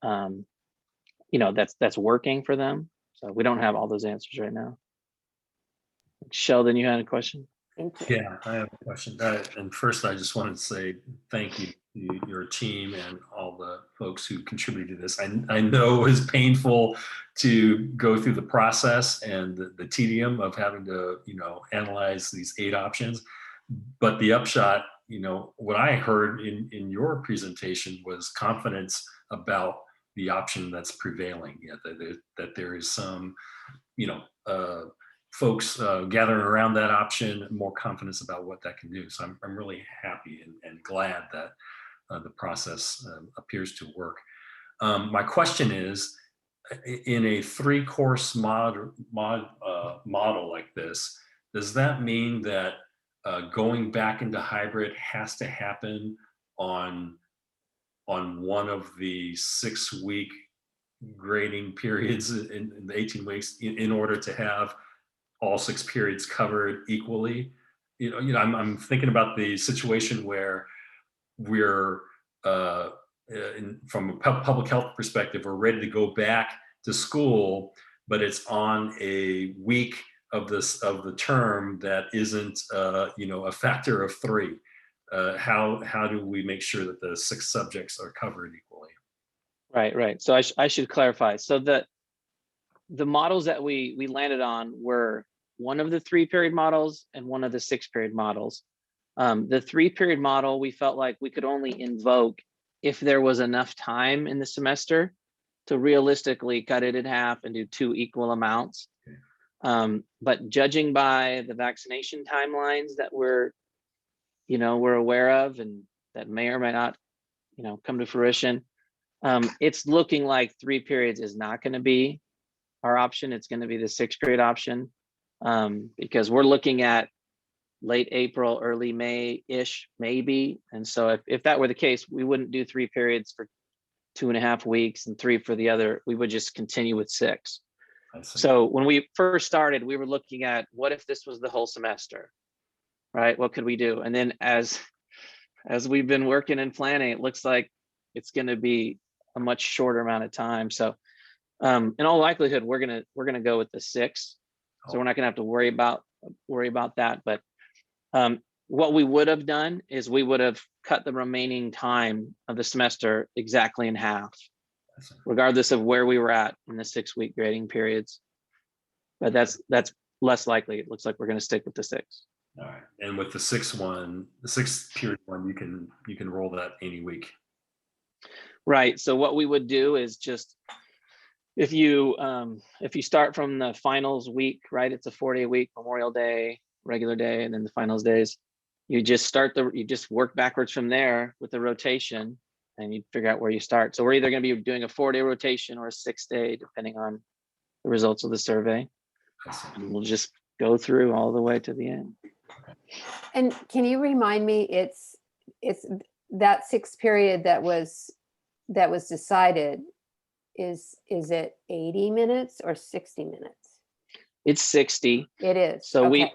Speaker 14: that's working for them. So we don't have all those answers right now. Sheldon, you had a question?
Speaker 18: Yeah, I have a question. And first, I just wanted to say thank you to your team and all the folks who contributed to this. I know it was painful to go through the process and the tedium of having to, analyze these 8 options. But the upshot, what I heard in your presentation was confidence about the option that's prevailing. That there is some, folks gathering around that option, more confidence about what that can do. So I'm really happy and glad that the process appears to work. My question is, in a 3-course model like this, does that mean that going back into hybrid has to happen on one of the 6-week grading periods in the 18 weeks in order to have all 6 periods covered equally? I'm thinking about the situation where we're from a public health perspective, we're ready to go back to school, but it's on a week of the term that isn't a factor of 3. How do we make sure that the 6 subjects are covered equally?
Speaker 14: Right. So I should clarify. So the models that we landed on were one of the 3-period models and one of the 6-period models. The 3-period model, we felt like we could only invoke if there was enough time in the semester to realistically cut it in half and do 2 equal amounts. But judging by the vaccination timelines that we're aware of and that may or may not, come to fruition, it's looking like 3 periods is not going to be our option. It's going to be the 6-period option, because we're looking at late April, early May-ish, maybe. And so if that were the case, we wouldn't do 3 periods for 2.5 weeks and 3 for the other. We would just continue with 6. So when we first started, we were looking at what if this was the whole semester, right? What could we do? And then as we've been working and planning, it looks like it's going to be a much shorter amount of time. So in all likelihood, we're gonna go with the 6. So we're not gonna have to worry about that. But what we would have done is we would have cut the remaining time of the semester exactly in half, regardless of where we were at in the 6-week grading periods. But that's less likely. It looks like we're going to stick with the 6.
Speaker 18: All right. And with the 6th period one, you can roll that any week.
Speaker 14: Right. So what we would do is just, if you start from the finals week, right, it's a 4-day week, Memorial Day, regular day, and then the finals days. You just work backwards from there with the rotation, and you figure out where you start. So we're either going to be doing a 4-day rotation or a 6-day, depending on the results of the survey. And we'll just go through all the way to the end.
Speaker 17: And can you remind me, it's that 6th period that was decided, is it 80 minutes or 60 minutes?
Speaker 14: It's 60.
Speaker 17: It is.
Speaker 14: So
Speaker 17: okay.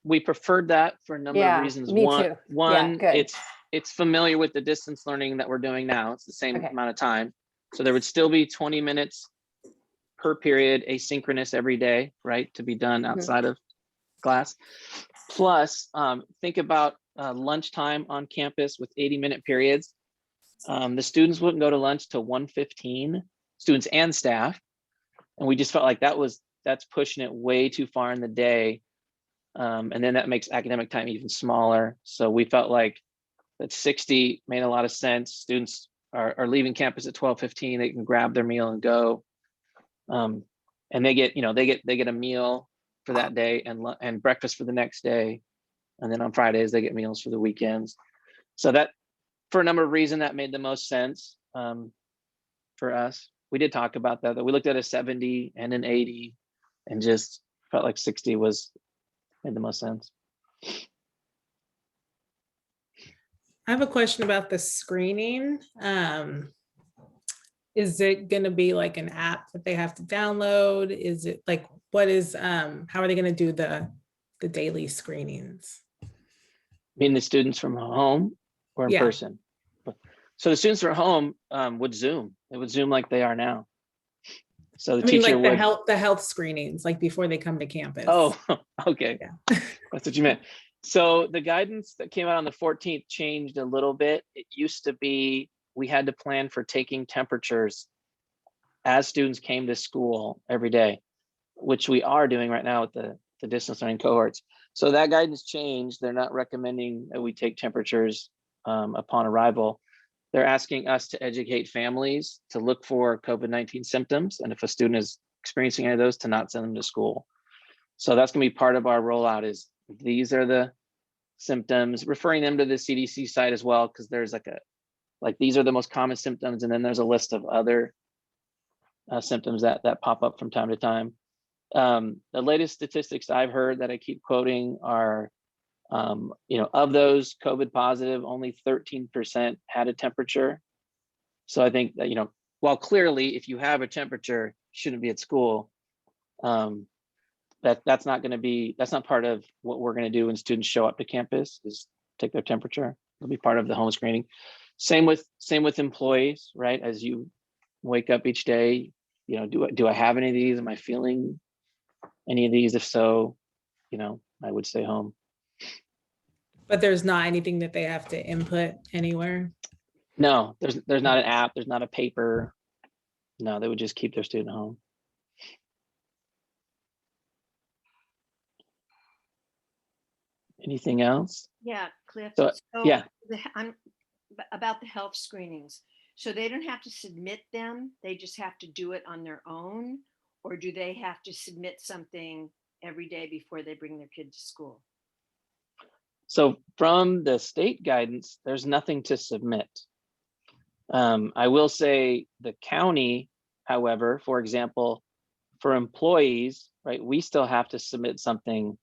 Speaker 14: we preferred that for a number of reasons.
Speaker 17: Me too.
Speaker 14: One,
Speaker 17: good.
Speaker 14: it's familiar with the distance learning that we're doing now. It's the same amount of time. So there would still be 20 minutes per period, asynchronous every day, right, to be done outside of class. Plus, think about lunchtime on campus with 80-minute periods. The students wouldn't go to lunch till 1:15, students and staff. And we just felt like that's pushing it way too far in the day. And then that makes academic time even smaller. So we felt like that 60 made a lot of sense. Students are leaving campus at 12:15. They can grab their meal and go. And they get a meal for that day and breakfast for the next day. And then on Fridays, they get meals for the weekends. So that, for a number of reasons, that made the most sense for us. We did talk about that we looked at a 70 and an 80 and just felt like 60 made the most sense.
Speaker 1: I have a question about the screening. Is it going to be like an app that they have to download? Is it like, what is, how are they going to do the daily screenings?
Speaker 14: Mean the students from home or in
Speaker 1: Yeah.
Speaker 14: person? So the students from home would Zoom. It would Zoom like they are now. So the
Speaker 1: I mean,
Speaker 14: teacher
Speaker 1: like
Speaker 14: would.
Speaker 1: the health screenings, like before they come to campus.
Speaker 14: Oh, okay.
Speaker 1: Yeah.
Speaker 14: That's what you meant. So the guidance that came out on the 14th changed a little bit. It used to be we had to plan for taking temperatures as students came to school every day, which we are doing right now with the distance learning cohorts. So that guidance changed. They're not recommending that we take temperatures upon arrival. They're asking us to educate families to look for COVID-19 symptoms. And if a student is experiencing any of those, to not send them to school. So that's gonna be part of our rollout is these are the symptoms, referring them to the CDC site as well, because there's like these are the most common symptoms. And then there's a list of other symptoms that pop up from time to time. The latest statistics I've heard that I keep quoting are, of those COVID positive, only 13% had a temperature. So I think that, while clearly if you have a temperature, you shouldn't be at school. That's not part of what we're going to do when students show up to campus is take their temperature. It'll be part of the home screening. Same with employees, right? As you wake up each day, do I have any of these? Am I feeling any of these? If so, I would stay home.
Speaker 1: But there's not anything that they have to input anywhere.
Speaker 14: No, there's not an app, there's not a paper. No, they would just keep their student home. Anything else?
Speaker 3: Yeah, Cliff.
Speaker 14: So, yeah.
Speaker 3: I'm about the health screenings. So they don't have to submit them, they just have to do it on their own? Or do they have to submit something every day before they bring their kid to school?
Speaker 14: So from the state guidance, there's nothing to submit. I will say the county, however, for example, for employees, right, we still have to submit something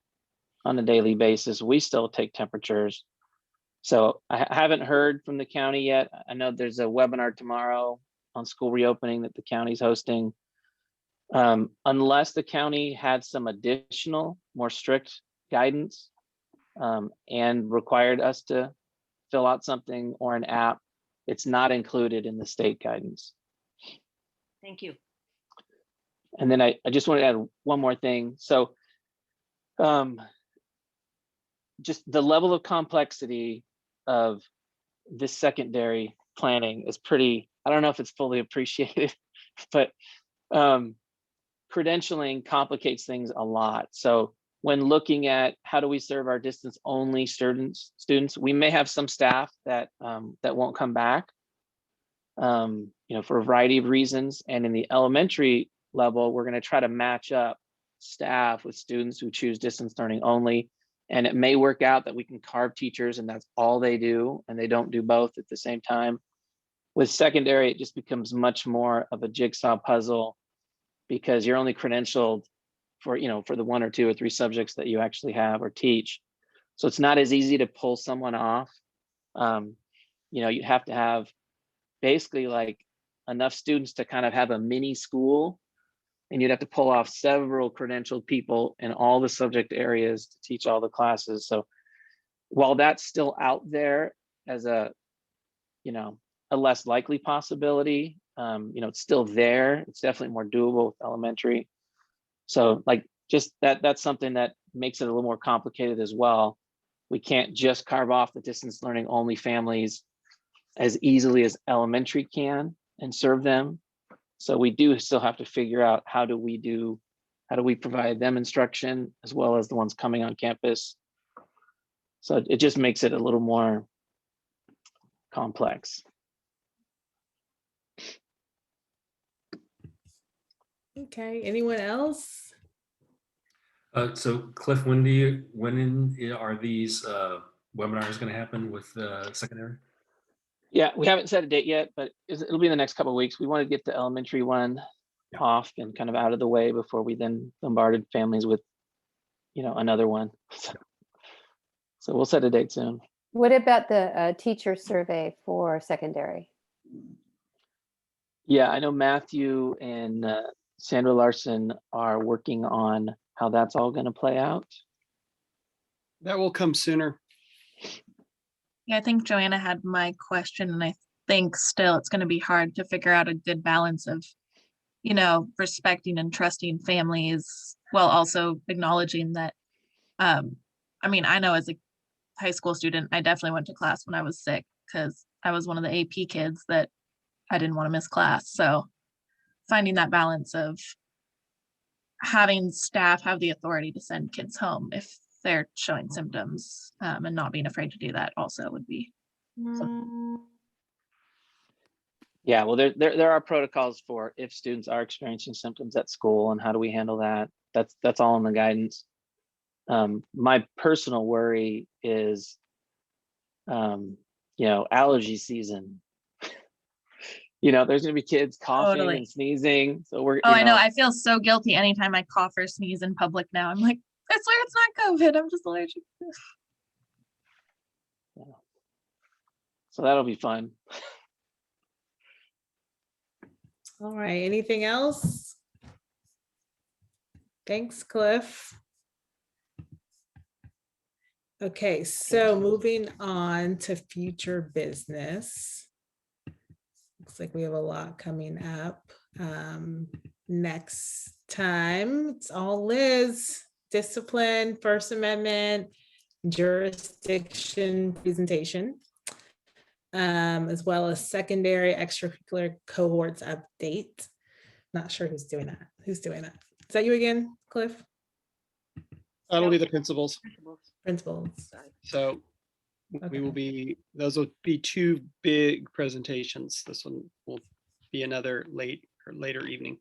Speaker 14: on a daily basis. We still take temperatures. So I haven't heard from the county yet. I know there's a webinar tomorrow on school reopening that the county's hosting. Unless the county had some additional, more strict guidance and required us to fill out something or an app, it's not included in the state guidance.
Speaker 3: Thank you.
Speaker 14: And then I just want to add one more thing. So just the level of complexity of this secondary planning is pretty, I don't know if it's fully appreciated, but credentialing complicates things a lot. So when looking at how do we serve our distance only students, we may have some staff that won't come back, for a variety of reasons. And in the elementary level, we're going to try to match up staff with students who choose distance learning only. And it may work out that we can carve teachers and that's all they do, and they don't do both at the same time. With secondary, it just becomes much more of a jigsaw puzzle because you're only credentialed for the 1 or 2 or 3 subjects that you actually have or teach. So it's not as easy to pull someone off. You have to have basically like enough students to kind of have a mini school, and you'd have to pull off several credentialed people in all the subject areas to teach all the classes. So while that's still out there as a less likely possibility, it's still there. It's definitely more doable with elementary. So like just that's something that makes it a little more complicated as well. We can't just carve off the distance learning only families as easily as elementary can and serve them. So we do still have to figure out how do we provide them instruction as well as the ones coming on campus. So it just makes it a little more complex.
Speaker 1: Okay, anyone else?
Speaker 18: So Cliff, when are these webinars going to happen with secondary?
Speaker 14: Yeah, we haven't set a date yet, but it'll be in the next couple of weeks. We want to get the elementary one off and kind of out of the way before we then bombarded families with, another one. So we'll set a date soon.
Speaker 17: What about the teacher survey for secondary?
Speaker 14: Yeah, I know Matthew and Sandra Larson are working on how that's all going to play out.
Speaker 21: That will come sooner.
Speaker 2: Yeah, I think Joanna had my question, and I think still it's going to be hard to figure out a good balance of, respecting and trusting families while also acknowledging that, I mean, I know as a high school student, I definitely went to class when I was sick because I was one of the AP kids that I didn't want to miss class. So finding that balance of having staff have the authority to send kids home if they're showing symptoms, and not being afraid to do that also would be something.
Speaker 14: Yeah, well, there are protocols for if students are experiencing symptoms at school and how do we handle that. That's all in the guidance. My personal worry is, allergy season. There's gonna be kids coughing
Speaker 2: Totally.
Speaker 14: and sneezing. So we're,
Speaker 2: Oh, I know. I feel so guilty anytime I cough or sneeze in public now. I'm like, I swear it's not COVID. I'm just allergic.
Speaker 14: So that'll be fun.
Speaker 1: All right, anything else? Thanks, Cliff. Okay, so moving on to future business. Looks like we have a lot coming up. Next time, it's all Liz. Discipline, First Amendment, jurisdiction presentation, as well as secondary extracurricular cohorts update. Not sure who's doing that. Who's doing that? Is that you again, Cliff?
Speaker 21: That'll be the principals.
Speaker 1: Principals.
Speaker 21: So those will be two big presentations. This one will be another later evening.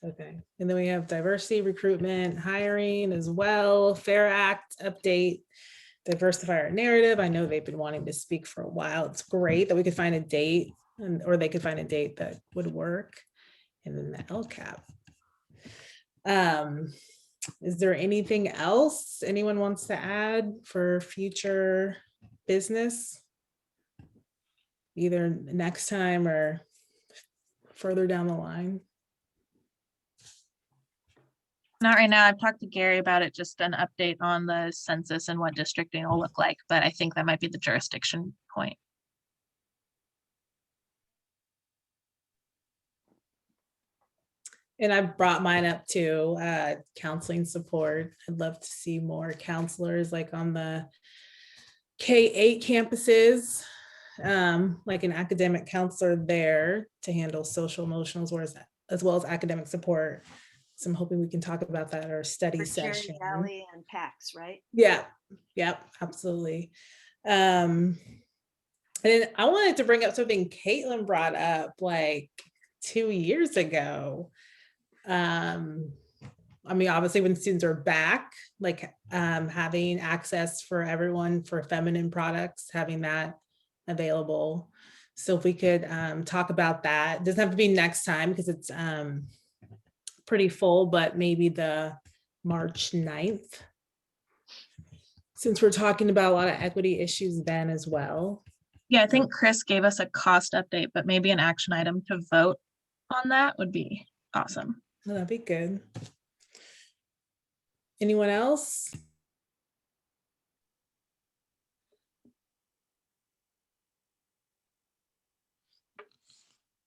Speaker 1: Okay, and then we have diversity, recruitment, hiring as well, Fair Act update, diversify our narrative. I know they've been wanting to speak for a while. It's great that we could find a date, or they could find a date that would work. And then the LCAP. Is there anything else anyone wants to add for future business? Either next time or further down the line?
Speaker 2: Not right now. I've talked to Gary about it, just an update on the census and what districting will look like, but I think that might be the jurisdiction point.
Speaker 1: And I've brought mine up too, counseling support. I'd love to see more counselors like on the K-8 campuses, like an academic counselor there to handle social emotional as well as academic support. So I'm hoping we can talk about that at our study session.
Speaker 3: Valley and PACS, right?
Speaker 1: Yeah, yep, absolutely. And I wanted to bring up something Caitlin brought up like 2 years ago. I mean, obviously when students are back, like having access for everyone for feminine products, having that available. So if we could talk about that, it doesn't have to be next time because it's pretty full, but maybe the March 9th. Since we're talking about a lot of equity issues then as well.
Speaker 2: Yeah, I think Chris gave us a cost update, but maybe an action item to vote on that would be awesome.
Speaker 1: Oh, that'd be good. Anyone else?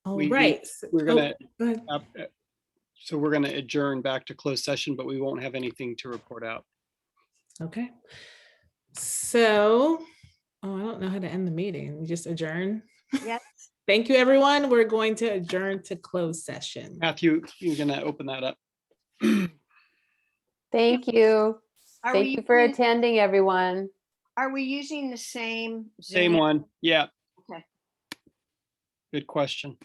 Speaker 1: All right.
Speaker 21: We're gonna,
Speaker 1: go ahead.
Speaker 21: so we're gonna adjourn back to closed session, but we won't have anything to report out.
Speaker 1: Okay. So, I don't know how to end the meeting. We just adjourn.
Speaker 3: Yes.
Speaker 1: Thank you, everyone. We're going to adjourn to closed session.
Speaker 21: Matthew, you're gonna open that up.
Speaker 17: Thank you. Thank you for attending, everyone.
Speaker 3: Are we using the same Zoom?
Speaker 21: Same one. Yeah.
Speaker 3: Okay.
Speaker 21: Good question.